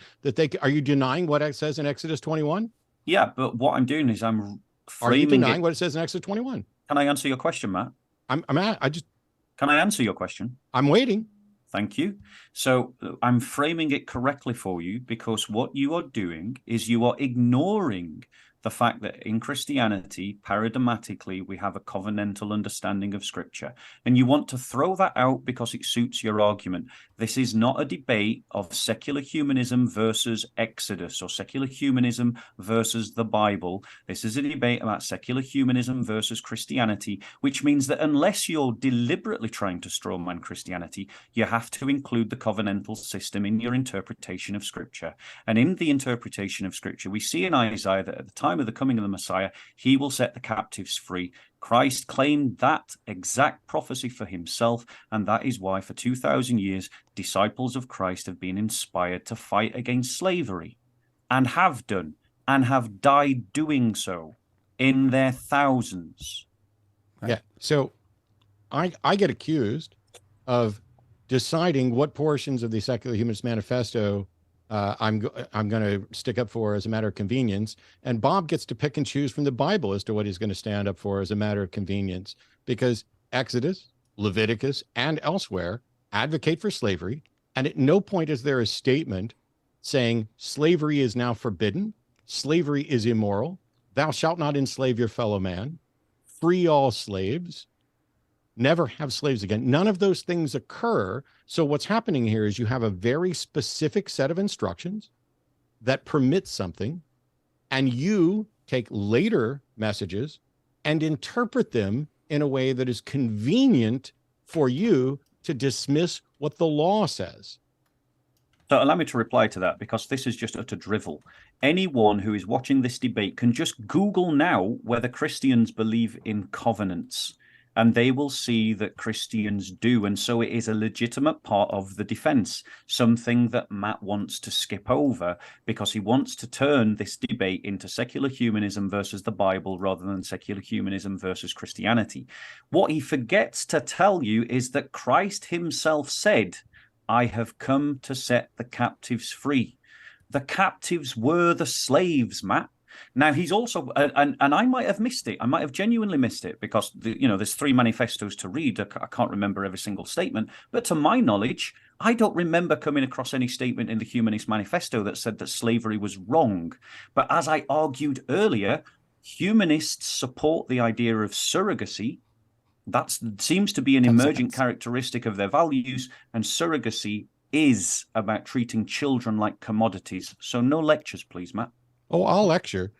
B: Are you denying what it says in Exodus 21?
C: Yeah, but what I'm doing is I'm framing.
B: Are you denying what it says in Exodus 21?
C: Can I answer your question, Matt?
B: Can
C: I answer your question?
B: I'm waiting.
C: Thank you. So I'm framing it correctly for you, because what you are doing is you are ignoring the fact that in Christianity, paradigmatically, we have a covenantal understanding of Scripture. And you want to throw that out because it suits your argument. This is not a debate of secular humanism versus Exodus, or secular humanism versus the Bible. This is a debate about secular humanism versus Christianity, which means that unless you're deliberately trying to strawman Christianity, you have to include the covenantal system in your interpretation of Scripture. And in the interpretation of Scripture, we see in Isaiah that at the time of the coming of the Messiah, he will set the captives free. Christ claimed that exact prophecy for himself, and that is why for 2,000 years, disciples of Christ have been inspired to fight against slavery, and have done, and have died doing so in their thousands.
B: Right? Yeah. So I get accused of deciding what portions of the Secular Humanist Manifesto I'm going to stick up for as a matter of convenience, and Bob gets to pick and choose from the Bible as to what he's going to stand up for as a matter of convenience, because Exodus, Leviticus, and elsewhere advocate for slavery, and at no point is there a statement saying slavery is now forbidden, slavery is immoral, thou shalt not enslave your fellow man, free all slaves, never have slaves again. None of those things occur. So what's happening here is you have a very specific set of instructions that permit something, and you take later messages and interpret them in a way that is convenient for you to dismiss what the law says.
C: So allow me to reply to that, because this is just utter drivel. Anyone who is watching this debate can just Google now whether Christians believe in covenants, and they will see that Christians do. And so it is a legitimate part of the defense, something that Matt wants to skip over because he wants to turn this debate into secular humanism versus the Bible rather than secular humanism versus Christianity. What he forgets to tell you is that Christ himself said, I have come to set the captives free. The captives were the slaves, Matt. Now, he's also, and I might have missed it. I might have genuinely missed it because, there's 3 manifestos to read. I can't remember every single statement. But to my knowledge, I don't remember coming across any statement in the Humanist Manifesto that said that slavery was wrong. But as I argued earlier, humanists support the idea of surrogacy. That seems to be an emergent characteristic of their values. And surrogacy is about treating children like commodities. So no lectures, please, Matt.
B: Oh, I'll lecture.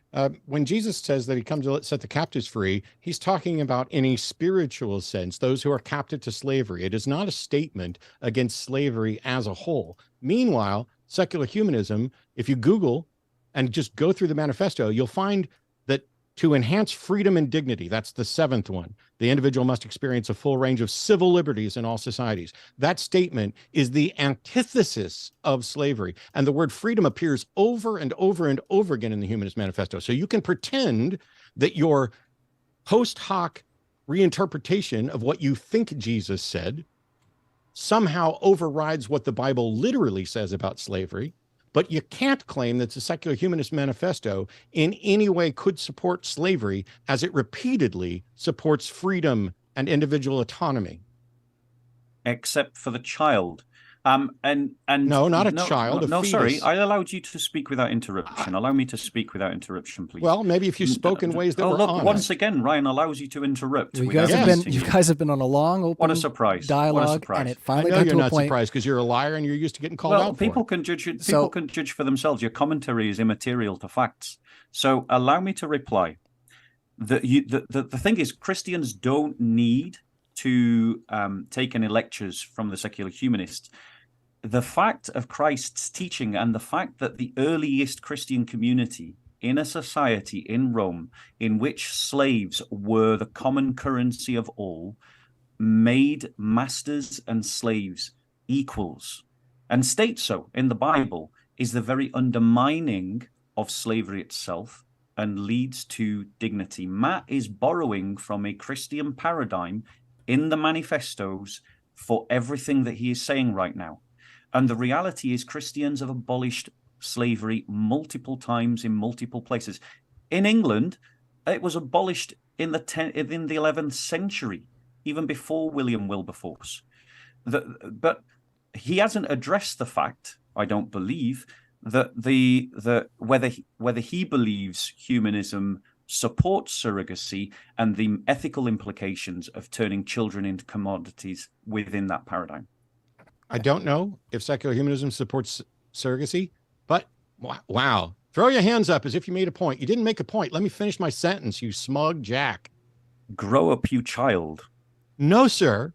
B: When Jesus says that he comes to set the captives free, he's talking about in a spiritual sense, those who are captive to slavery. It is not a statement against slavery as a whole. Meanwhile, secular humanism, if you Google and just go through the manifesto, you'll find that to enhance freedom and dignity, that's the 7th one, the individual must experience a full range of civil liberties in all societies. That statement is the antithesis of slavery. And the word freedom appears over and over and over again in the Humanist Manifesto. So you can pretend that your post hoc reinterpretation of what you think Jesus said somehow overrides what the Bible literally says about slavery. But you can't claim that the Secular Humanist Manifesto in any way could support slavery, as it repeatedly supports freedom and individual autonomy.
C: Except for the child. And
B: no, not a child.
C: No, sorry. I allowed you to speak without interruption. Allow me to speak without interruption, please.
B: Well, maybe if you spoke in ways that were honest.
C: Once again, Ryan allows you to interrupt.
A: You guys have been on a long, open
C: what a surprise.
A: dialogue,
C: What a surprise.
A: and it finally
B: I know
A: got
B: you're
A: to a
B: not
A: point.
B: surprised because you're a liar and you're used to getting called out.
C: People can judge. People can judge for themselves. Your commentary is immaterial to facts. So allow me to reply. The thing is, Christians don't need to take any lectures from the secular humanists. the fact of Christ's teaching and the fact that the earliest Christian community in a society in Rome in which slaves were the common currency of all made masters and slaves equals and states so in the Bible is the very undermining of slavery itself and leads to dignity. Matt is borrowing from a Christian paradigm in the manifestos for everything that he is saying right now. And the reality is Christians have abolished slavery multiple times in multiple places. In England, it was abolished in the 11th century, even before William Wilberforce. But he hasn't addressed the fact, I don't believe, that whether he believes humanism supports surrogacy and the ethical implications of turning children into commodities within that paradigm.
B: I don't know if secular humanism supports surrogacy, but wow. Throw your hands up as if you made a point. You didn't make a point. Let me finish my sentence, you smug jack.
C: Grow up, you child.
B: No, sir.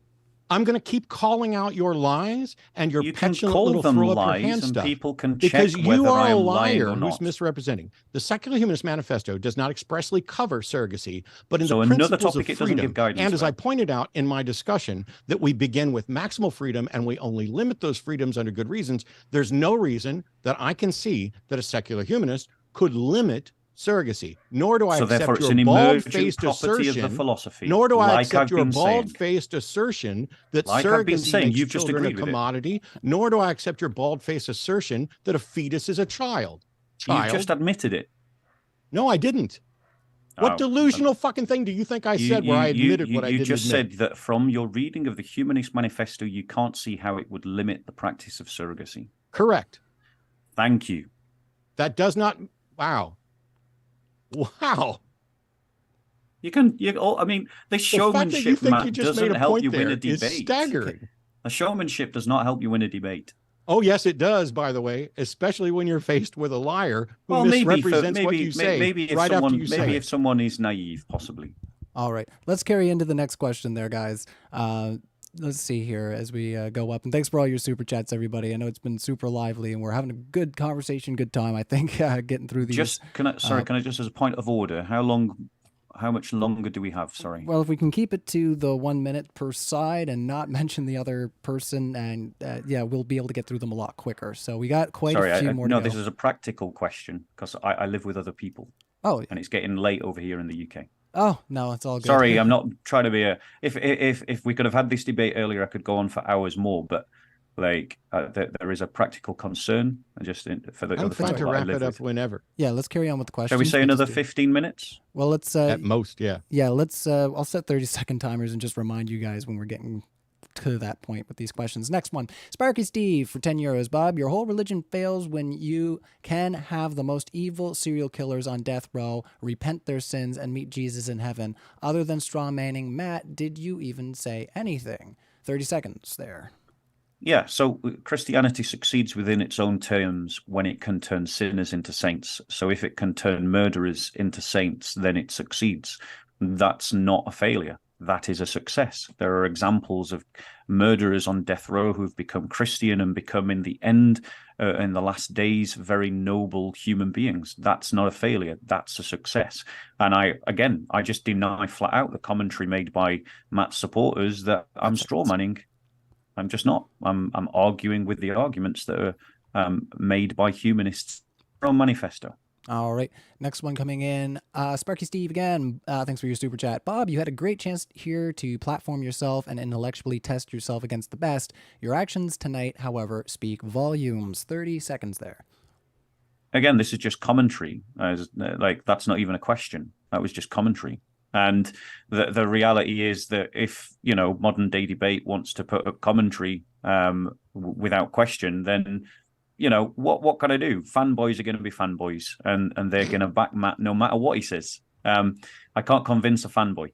B: I'm going to keep calling out your lies and your petulant little throw up your hand stuff.
C: People can
B: because
C: check
B: you
C: whether
B: are
C: I
B: a
C: am lying
B: liar
C: or
B: who's
C: not.
B: misrepresenting. The Secular Humanist Manifesto does not expressly cover surrogacy, but in
C: So
B: the
C: another
B: principles
C: topic
B: of
C: it doesn't
B: freedom,
C: give guidance
B: and as
C: about.
B: I pointed out in my discussion, that we begin with maximal freedom and we only limit those freedoms under good reasons, there's no reason that I can see that a secular humanist could limit surrogacy, nor do I
C: So therefore,
B: accept
C: it's
B: your
C: an emergent
B: bald-faced
C: property of the
B: assertion,
C: philosophy.
B: nor do I
C: like
B: accept
C: I've
B: your
C: been saying.
B: bald-faced assertion that
C: Like I've been
B: surrogacy
C: saying,
B: makes
C: you've just
B: children a
C: agreed with it.
B: commodity, nor do I accept your bald-faced assertion that a fetus is a child.
C: You've just admitted it.
B: No, I didn't. What
C: Oh,
B: delusional fucking thing do you think I said where I admitted what I didn't
C: just
B: admit?
C: said that from your reading of the Humanist Manifesto, you can't see how it would limit the practice of surrogacy.
B: Correct.
C: Thank you.
B: That does not. Wow. Wow.
C: You can. I mean, the
B: fact that you
C: showmanship,
B: think
C: Matt,
B: you just made
C: doesn't
B: a
C: help
B: point
C: you win a
B: there is
C: debate.
B: staggering.
C: The showmanship does not help you win a debate.
B: Oh, yes, it does, by the way, especially when you're faced with a liar who
C: Well,
B: misrepresents what you say right after you say
C: maybe
B: it.
C: if someone is naive, possibly.
A: All right, let's carry into the next question there, guys. Let's see here as we go up. And thanks for all your super chats, everybody. I know it's been super lively, and we're having a good conversation, good time, I think, getting through these.
C: Can I just as a point of order, how much longer do we have? Sorry.
A: Well, if we can keep it to the 1 minute per side and not mention the other person, and yeah, we'll be able to get through them a lot quicker. So we got quite a few more to go.
C: No, this is a practical question because I live with other people.
A: Oh.
C: And it's getting late over here in the UK.
A: Oh, no, it's all good.
C: Sorry, I'm not trying to be if we could have had this debate earlier, I could go on for hours more, but like there is a practical concern just for the
B: I'm fine to wrap it up whenever.
A: Yeah, let's carry on with the questions.
C: Shall we say another 15 minutes?
A: Well, let's
B: at most, yeah.
A: Yeah, let's I'll set 30-second timers and just remind you guys when we're getting to that point with these questions. Next one, Sparky Steve for 10 euros. Bob, your whole religion fails when you can have the most evil serial killers on death row repent their sins and meet Jesus in heaven. Other than straw manning, Matt, did you even say anything? 30 seconds there.
C: Yeah, so Christianity succeeds within its own terms when it can turn sinners into saints. So if it can turn murderers into saints, then it succeeds. That's not a failure. That is a success. There are examples of murderers on death row who've become Christian and become, in the end, in the last days, very noble human beings. That's not a failure. That's a success. And I just deny flat out the commentary made by Matt's supporters that I'm strawmanning. I'm just not. I'm arguing with the arguments that are made by humanists from Manifesto.
A: All right. Next one coming in. Sparky Steve again. Thanks for your super chat. Bob, you had a great chance here to platform yourself and intellectually test yourself against the best. Your actions tonight, however, speak volumes. 30 seconds there.
C: Again, this is just commentary. Like, that's not even a question. That was just commentary. And the reality is that if, modern day debate wants to put up commentary without question, then what can I do? Fanboys are going to be fanboys, and they're going to back Matt no matter what he says. I can't convince a fanboy.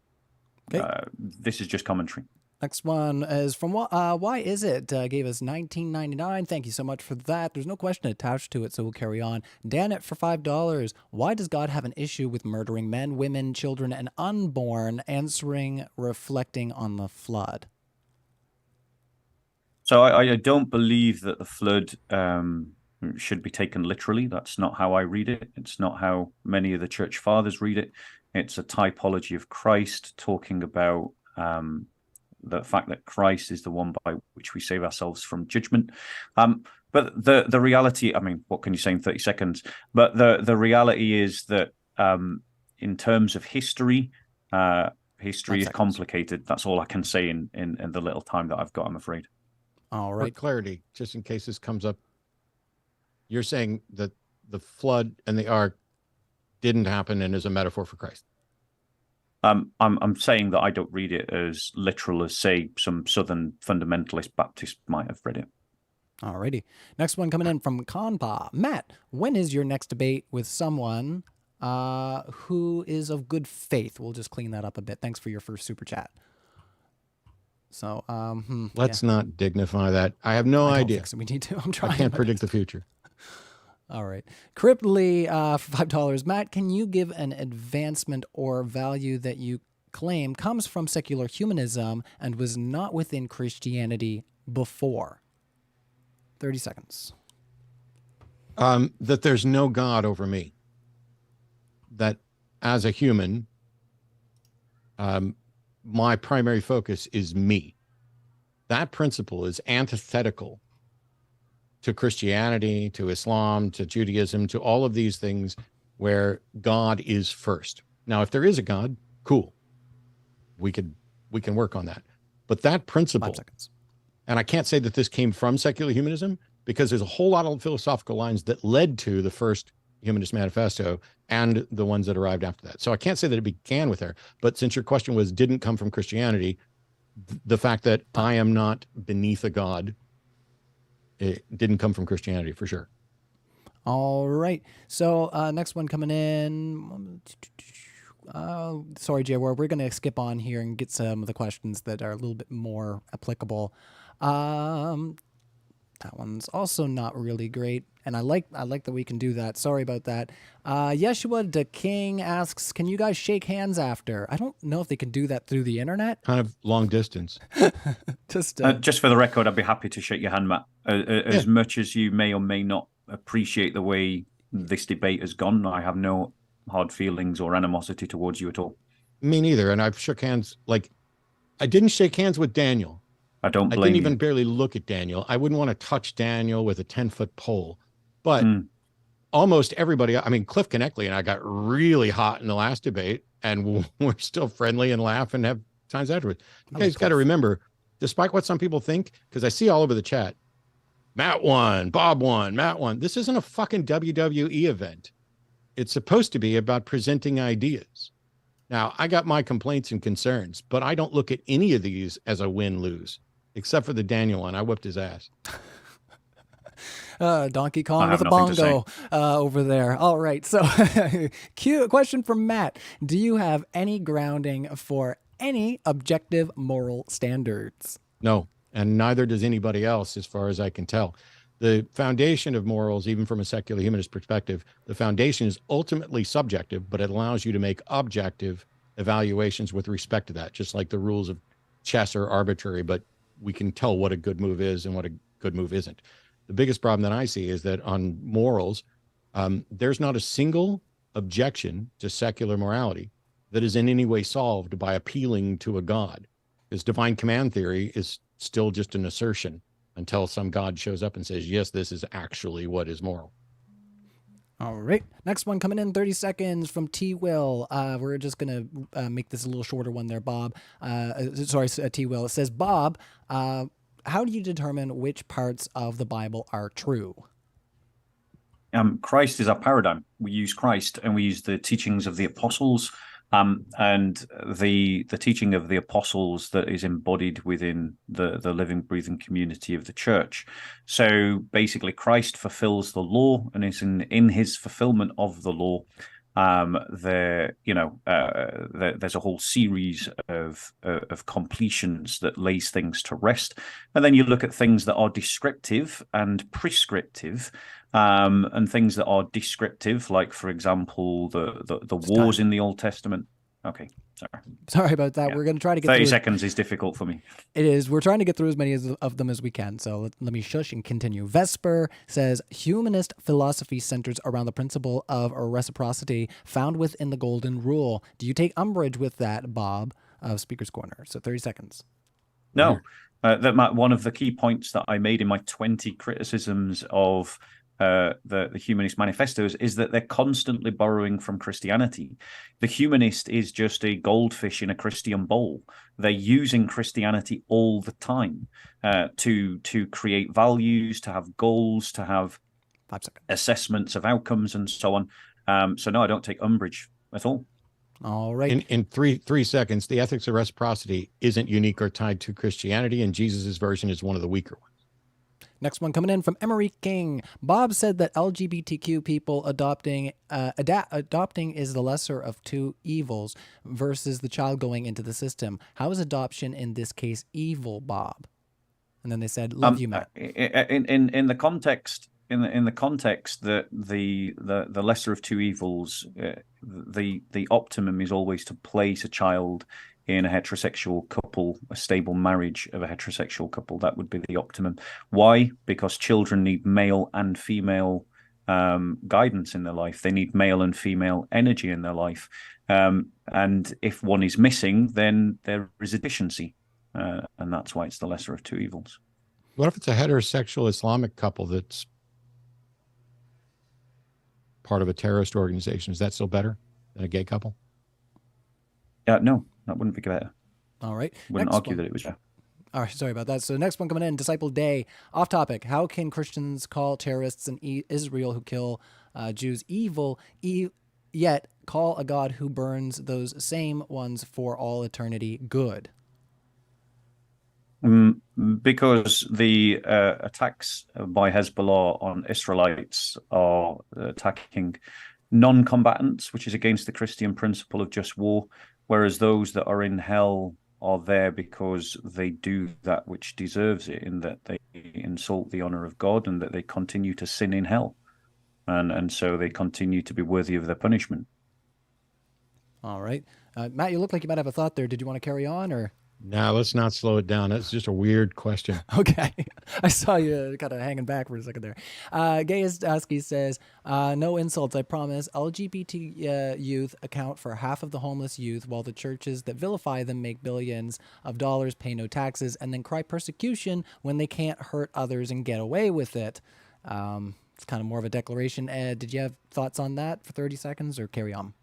A: Okay.
C: This is just commentary.
A: Next one is from Why Is It? Gave us $19.99. Thank you so much for that. There's no question attached to it, so we'll carry on. Dan it for $5. Why does God have an issue with murdering men, women, children, and unborn? Answering, reflecting on the flood.
C: So I don't believe that the flood should be taken literally. That's not how I read it. It's not how many of the church fathers read it. It's a typology of Christ talking about the fact that Christ is the one by which we save ourselves from judgment. But the reality, I mean, what can you say in 30 seconds? But the reality is that in terms of history, history is complicated. That's all I can say in the little time that I've got, I'm afraid.
A: All right.
B: For clarity, just in case this comes up, you're saying that the flood and the ark didn't happen and is a metaphor for Christ.
C: I'm saying that I don't read it as literal as, say, some Southern fundamentalist Baptist might have read it.
A: Alrighty. Next one coming in from Conpa. Matt, when is your next debate with someone who is of good faith? We'll just clean that up a bit. Thanks for your first super chat. So,
B: let's not dignify that. I have no idea.
A: We need to. I'm trying.
B: I can't predict the future.
A: All right. Cripply, for $5. Matt, can you give an advancement or value that you claim comes from secular humanism and was not within Christianity before? 30 seconds.
B: That there's no God over me. That as a human, my primary focus is me. That principle is antithetical to Christianity, to Islam, to Judaism, to all of these things where God is first. Now, if there is a God, cool. We can work on that. But that principle,
A: 5 seconds.
B: And I can't say that this came from secular humanism because there's a whole lot of philosophical lines that led to the first Humanist Manifesto and the ones that arrived after that. So I can't say that it began with there. But since your question was, didn't come from Christianity, the fact that I am not beneath a God, it didn't come from Christianity for sure.
A: All right. So next one coming in. Sorry, Jay, we're going to skip on here and get some of the questions that are a little bit more applicable. That one's also not really great, and I like that we can do that. Sorry about that. Yeshua the King asks, can you guys shake hands after? I don't know if they can do that through the internet.
B: Kind of long distance.
C: Just for the record, I'd be happy to shake your hand, Matt. As much as you may or may not appreciate the way this debate has gone, I have no hard feelings or animosity towards you at all.
B: Me neither. And I've shook hands. Like, I didn't shake hands with Daniel.
C: I don't blame
B: I didn't
C: you.
B: even barely look at Daniel. I wouldn't want to touch Daniel with a 10-foot pole. But almost everybody, I mean, Cliff Connectley and I got really hot in the last debate, and we're still friendly and laugh and have times afterwards. You guys got to remember, despite what some people think, because I see all over the chat, Matt won, Bob won, Matt won. This isn't a fucking WWE event. It's supposed to be about presenting ideas. Now, I got my complaints and concerns, but I don't look at any of these as a win-lose, except for the Daniel one. I whipped his ass.
A: Donkey Kong with a bongo over there. All right. So cute question from Matt. Do you have any grounding for any objective moral standards?
B: No, and neither does anybody else, as far as I can tell. The foundation of morals, even from a secular humanist perspective, the foundation is ultimately subjective, but it allows you to make objective evaluations with respect to that, just like the rules of chess are arbitrary, but we can tell what a good move is and what a good move isn't. The biggest problem that I see is that on morals, there's not a single objection to secular morality that is in any way solved by appealing to a God. Because divine command theory is still just an assertion until some God shows up and says, yes, this is actually what is moral.
A: All right. Next one coming in 30 seconds from T. Will. We're just going to make this a little shorter one there, Bob. T. Will. It says, Bob, how do you determine which parts of the Bible are true?
C: Christ is our paradigm. We use Christ and we use the teachings of the apostles, and the teaching of the apostles that is embodied within the living, breathing community of the church. So basically, Christ fulfills the law, and is in his fulfillment of the law. There's a whole series of completions that lays things to rest, and then you look at things that are descriptive and prescriptive, and things that are descriptive, like for example the wars in the Old Testament. Okay, sorry.
A: Sorry about that.
C: Yeah.
A: We're going to try to get
C: 30
A: through.
C: seconds is difficult for me.
A: It is. We're trying to get through as many of them as we can. So let me shush and continue. Vesper says, humanist philosophy centers around the principle of reciprocity found within the Golden Rule. Do you take umbrage with that, Bob, of Speaker's Corner? So 30 seconds.
C: No. One of the key points that I made in my 20 criticisms of the Humanist manifestos is that they're constantly borrowing from Christianity. The humanist is just a goldfish in a Christian bowl. They're using Christianity all the time to create values, to have goals, to have
A: 5 seconds.
C: assessments of outcomes, and so on. So no, I don't take umbrage at all.
A: All right.
B: In three seconds, the ethics of reciprocity isn't unique or tied to Christianity, and Jesus's version is one of the weaker ones.
A: Next one coming in from Emery King. Bob said that LGBTQ people adopting is the lesser of two evils versus the child going into the system. How is adoption in this case evil, Bob? And then they said, "Love you, Matt."
C: In the context that the lesser of two evils, the optimum is always to place a child in a heterosexual couple, a stable marriage of a heterosexual couple. That would be the optimum. Why? Because children need male and female guidance in their life. They need male and female energy in their life. And if one is missing, then there is a deficiency. And that's why it's the lesser of two evils.
B: What if it's a heterosexual Islamic couple that's part of a terrorist organization? Is that still better than a gay couple?
C: No, that wouldn't be better.
A: All right.
C: Wouldn't
A: Next
C: argue
A: one.
C: that it was better.
A: All right, sorry about that. So next one coming in, Disciple Day, off topic. How can Christians call terrorists in Israel who kill Jews evil, yet call a God who burns those same ones for all eternity good?
C: Because the attacks by Hezbollah on Israelites are attacking non-combatants, which is against the Christian principle of just war, whereas those that are in hell are there because they do that which deserves it, in that they insult the honor of God and that they continue to sin in hell. And so they continue to be worthy of their punishment.
A: All right. Matt, you look like you might have a thought there. Did you want to carry on or?
B: No, let's not slow it down. That's just a weird question.
A: Okay. I saw you kind of hanging back for a second there. Gayasdowski says, no insults, I promise. LGBT youth account for half of the homeless youth, while the churches that vilify them make billions of dollars, pay no taxes, and then cry persecution when they can't hurt others and get away with it. It's kind of more of a declaration. Ed, did you have thoughts on that for 30 seconds or carry on?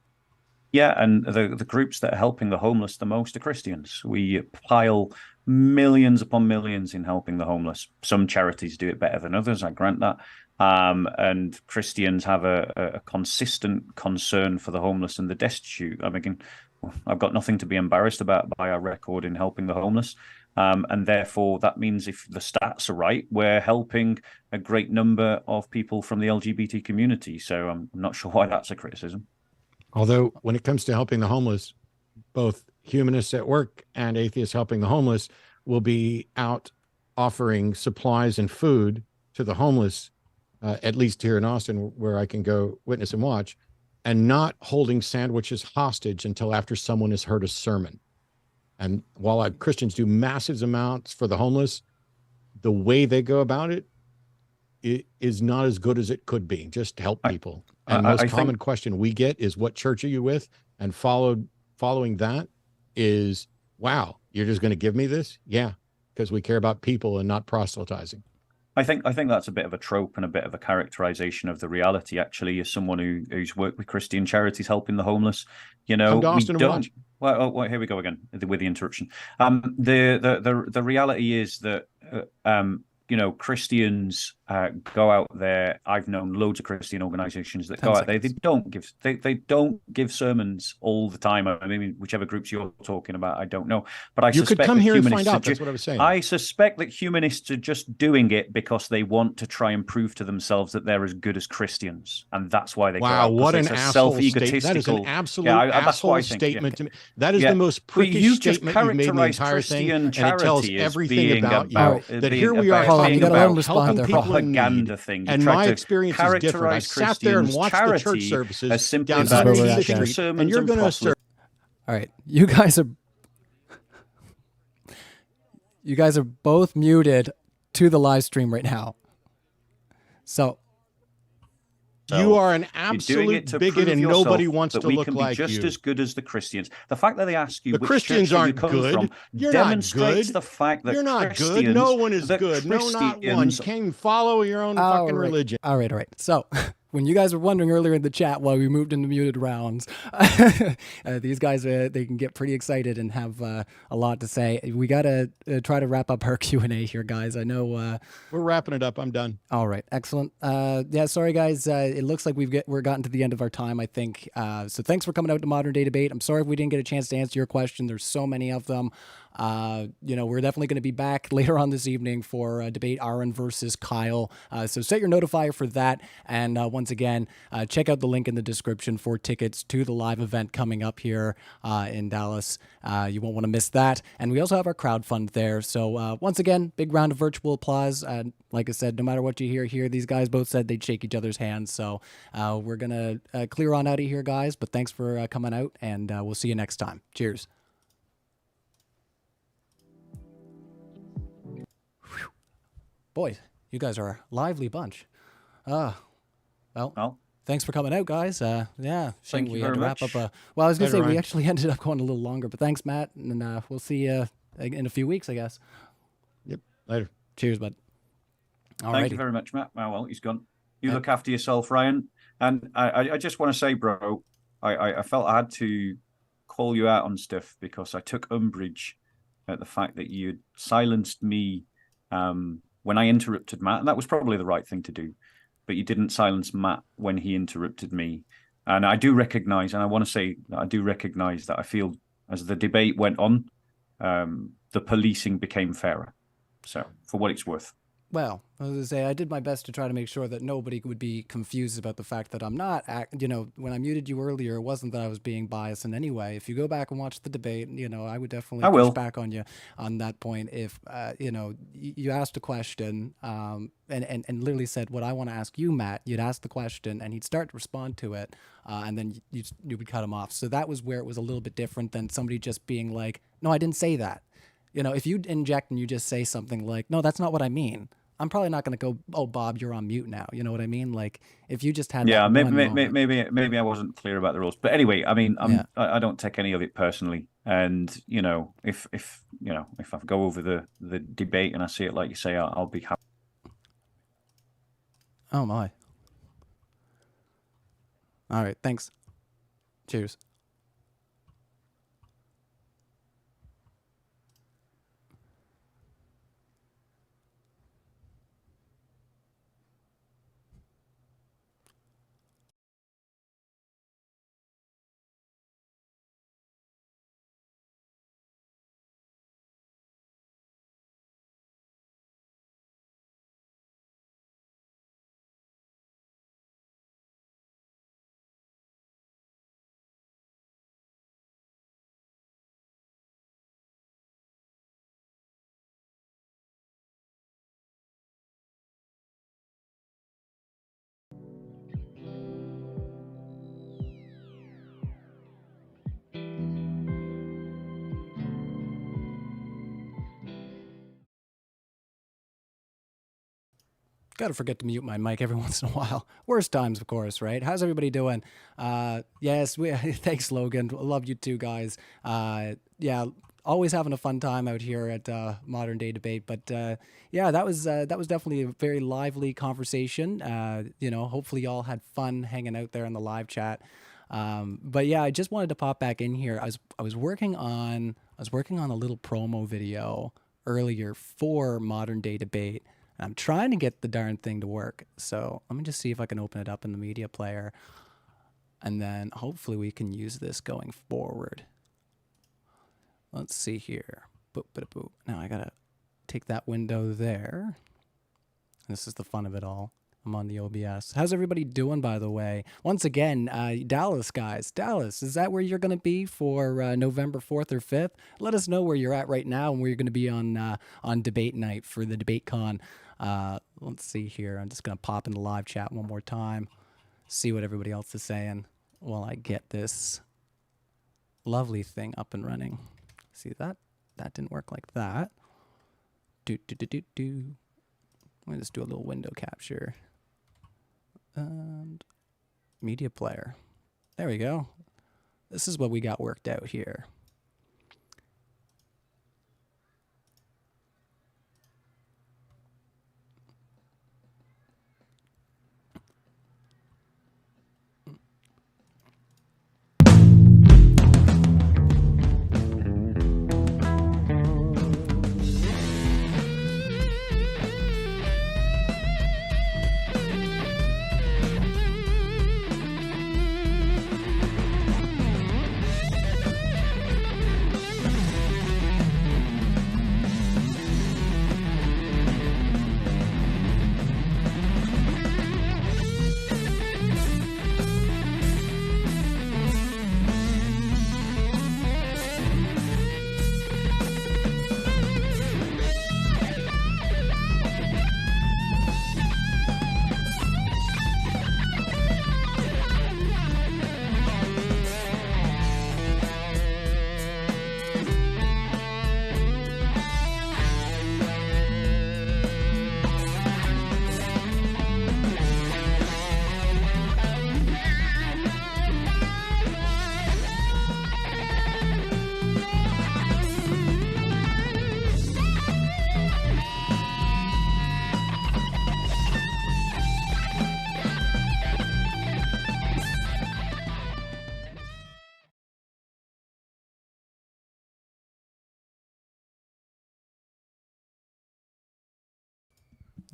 C: Yeah, and the groups that are helping the homeless the most are Christians. We pile millions upon millions in helping the homeless. Some charities do it better than others, I grant that. And Christians have a consistent concern for the homeless and the destitute. I mean, I've got nothing to be embarrassed about by our record in helping the homeless. And therefore, that means if the stats are right, we're helping a great number of people from the LGBT community. So I'm not sure why that's a criticism.
B: Although when it comes to helping the homeless, both humanists at work and atheists helping the homeless will be out offering supplies and food to the homeless, at least here in Austin, where I can go witness and watch, and not holding sandwiches hostage until after someone has heard a sermon. And while Christians do massive amounts for the homeless, the way they go about it is not as good as it could be. Just help people. And most common question we get is, what church are you with? And following that is, wow, you're just going to give me this? Yeah, because we care about people and not proselytizing.
C: I think that's a bit of a trope and a bit of a characterization of the reality, actually, as someone who's worked with Christian charities helping the homeless. You know,
B: come to Austin and watch.
C: Well, here we go again with the interruption. The reality is that you know, Christians go out there. I've known loads of Christian organizations that go out there. They don't give sermons all the time. I mean, whichever groups you're talking about, I don't know. But I suspect
B: could come here and find out.
C: That's what I was saying. I suspect that humanists are just doing it because they want to try and prove to themselves that they're as good as Christians, and that's why they go out.
B: Wow, what an asshole statement! That is an absolute asshole statement to me. That is the most prickish statement you've made in the entire thing, and it tells everything about you. That here we are.
A: You got to let him respond there.
C: Propaganda thing.
B: And my experience is different. I sat there and watched the church services down
A: Sunday
B: the street, and you're going to assert
A: All right, you guys are both muted to the live stream right now. So
B: You are an
C: you're doing it
B: absolute
C: to
B: bigot,
C: prove
B: and
C: yourself
B: nobody wants
C: that
B: to
C: we
B: look
C: can be
B: like
C: just
B: you.
C: as good as the Christians. The fact that they ask you
B: The
C: which
B: Christians
C: church do you
B: aren't
C: come
B: good.
C: from
B: You're
C: demonstrates
B: not good.
C: the fact that
B: You're not
C: Christians,
B: good. No one is
C: that
B: good. No, not one. You
C: Christians
B: can't even follow your own
A: All
B: fucking
A: right.
B: religion.
A: All right. So, when you guys were wondering earlier in the chat while we moved into muted rounds, these guys they can get pretty excited and have a lot to say. We gotta try to wrap up our Q&A here, guys. I know
B: We're wrapping it up. I'm done.
A: all right, excellent. Yeah, sorry guys. It looks like we're gotten to the end of our time, I think. So thanks for coming out to Modern Day Debate. I'm sorry if we didn't get a chance to answer your question. There's so many of them. We're definitely going to be back later on this evening for debate Aaron versus Kyle. So set your notifier for that. And once again, check out the link in the description for tickets to the live event coming up here in Dallas. You won't want to miss that. And we also have our crowdfund there. So once again, big round of virtual applause. Like I said, no matter what you hear here, these guys both said they'd shake each other's hands. So we're going to clear on out of here, guys. But thanks for coming out, and we'll see you next time. Cheers. Boy, you guys are a lively bunch. Well, thanks for coming out, guys. Yeah, shame
C: Thank you
A: we had to
C: very
A: wrap
C: much.
A: up. Well, I was going to
B: Later,
A: say, we
B: Ryan.
A: actually ended up going a little longer, but thanks, Matt. And we'll see you in a few weeks, I guess.
B: Yep. Later.
A: Cheers, bud.
C: Thank you very much, Matt. Well, he's gone. You look after yourself, Ryan. And I just want to say, bro, I felt I had to call you out on stuff because I took umbrage at the fact that you silenced me when I interrupted Matt. And that was probably the right thing to do. But you didn't silence Matt when he interrupted me. And I do recognize, and I want to say that I do recognize that I feel as the debate went on, the policing became fairer. So, for what it's worth.
A: Well, I was going to say, I did my best to try to make sure that nobody would be confused about the fact that I'm not, when I muted you earlier, it wasn't that I was being biased in any way. If you go back and watch the debate, I would definitely push back on you on that point. If, you asked a question and literally said, what I want to ask you, Matt, you'd ask the question and he'd start to respond to it and then you would cut him off. So that was where it was a little bit different than somebody just being like, no, I didn't say that. If you inject and you just say something like, no, that's not what I mean, I'm probably not going to go, oh, Bob, you're on mute now. You know what I mean? Like, if you just had that
C: maybe I wasn't clear about the rules. But anyway, I mean, I don't take any of it personally. And, if I go over the debate and I see it like you say, I'll be happy.
A: Oh, my. All right. Thanks. Cheers. Gotta forget to mute my mic every once in a while. Worst times, of course, right? How's everybody doing? Yes, thanks, Logan. Love you too, guys. Yeah, always having a fun time out here at Modern Day Debate. But yeah, that was definitely a very lively conversation. Hopefully y'all had fun hanging out there in the live chat. But yeah, I just wanted to pop back in here. I was working on a little promo video earlier for Modern Day Debate. I'm trying to get the darn thing to work. So let me just see if I can open it up in the media player. And then hopefully we can use this going forward. Let's see here. Boop, boop, boop. Now I gotta take that window there. This is the fun of it all. I'm on the OBS. How's everybody doing, by the way? Once again, Dallas, guys. Dallas, is that where you're going to be for November 4th or 5th? Let us know where you're at right now and where you're going to be on debate night for the DebateCon. Let's see here. I'm just going to pop in the live chat one more time, see what everybody else is saying while I get this lovely thing up and running. See that? That didn't work like that. Let me just do a little window capture. And media player. There we go. This is what we got worked out here.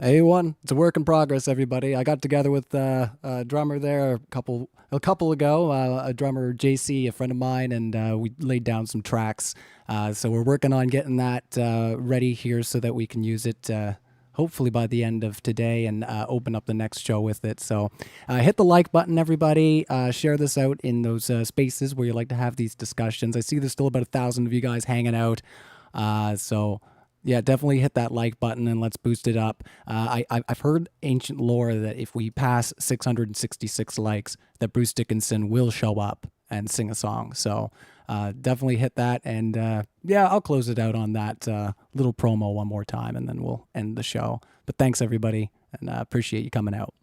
A: A1, it's a work in progress, everybody. I got together with a drummer there a couple ago, a drummer, JC, a friend of mine, and we laid down some tracks. So we're working on getting that ready here so that we can use it hopefully by the end of today and open up the next show with it. So hit the like button, everybody. Share this out in those spaces where you like to have these discussions. I see there's still about 1,000 of you guys hanging out. So yeah, definitely hit that like button and let's boost it up. I've heard ancient lore that if we pass 666 likes, that Bruce Dickinson will show up and sing a song. So definitely hit that. And yeah, I'll close it out on that little promo one more time and then we'll end the show. But thanks, everybody, and appreciate you coming out.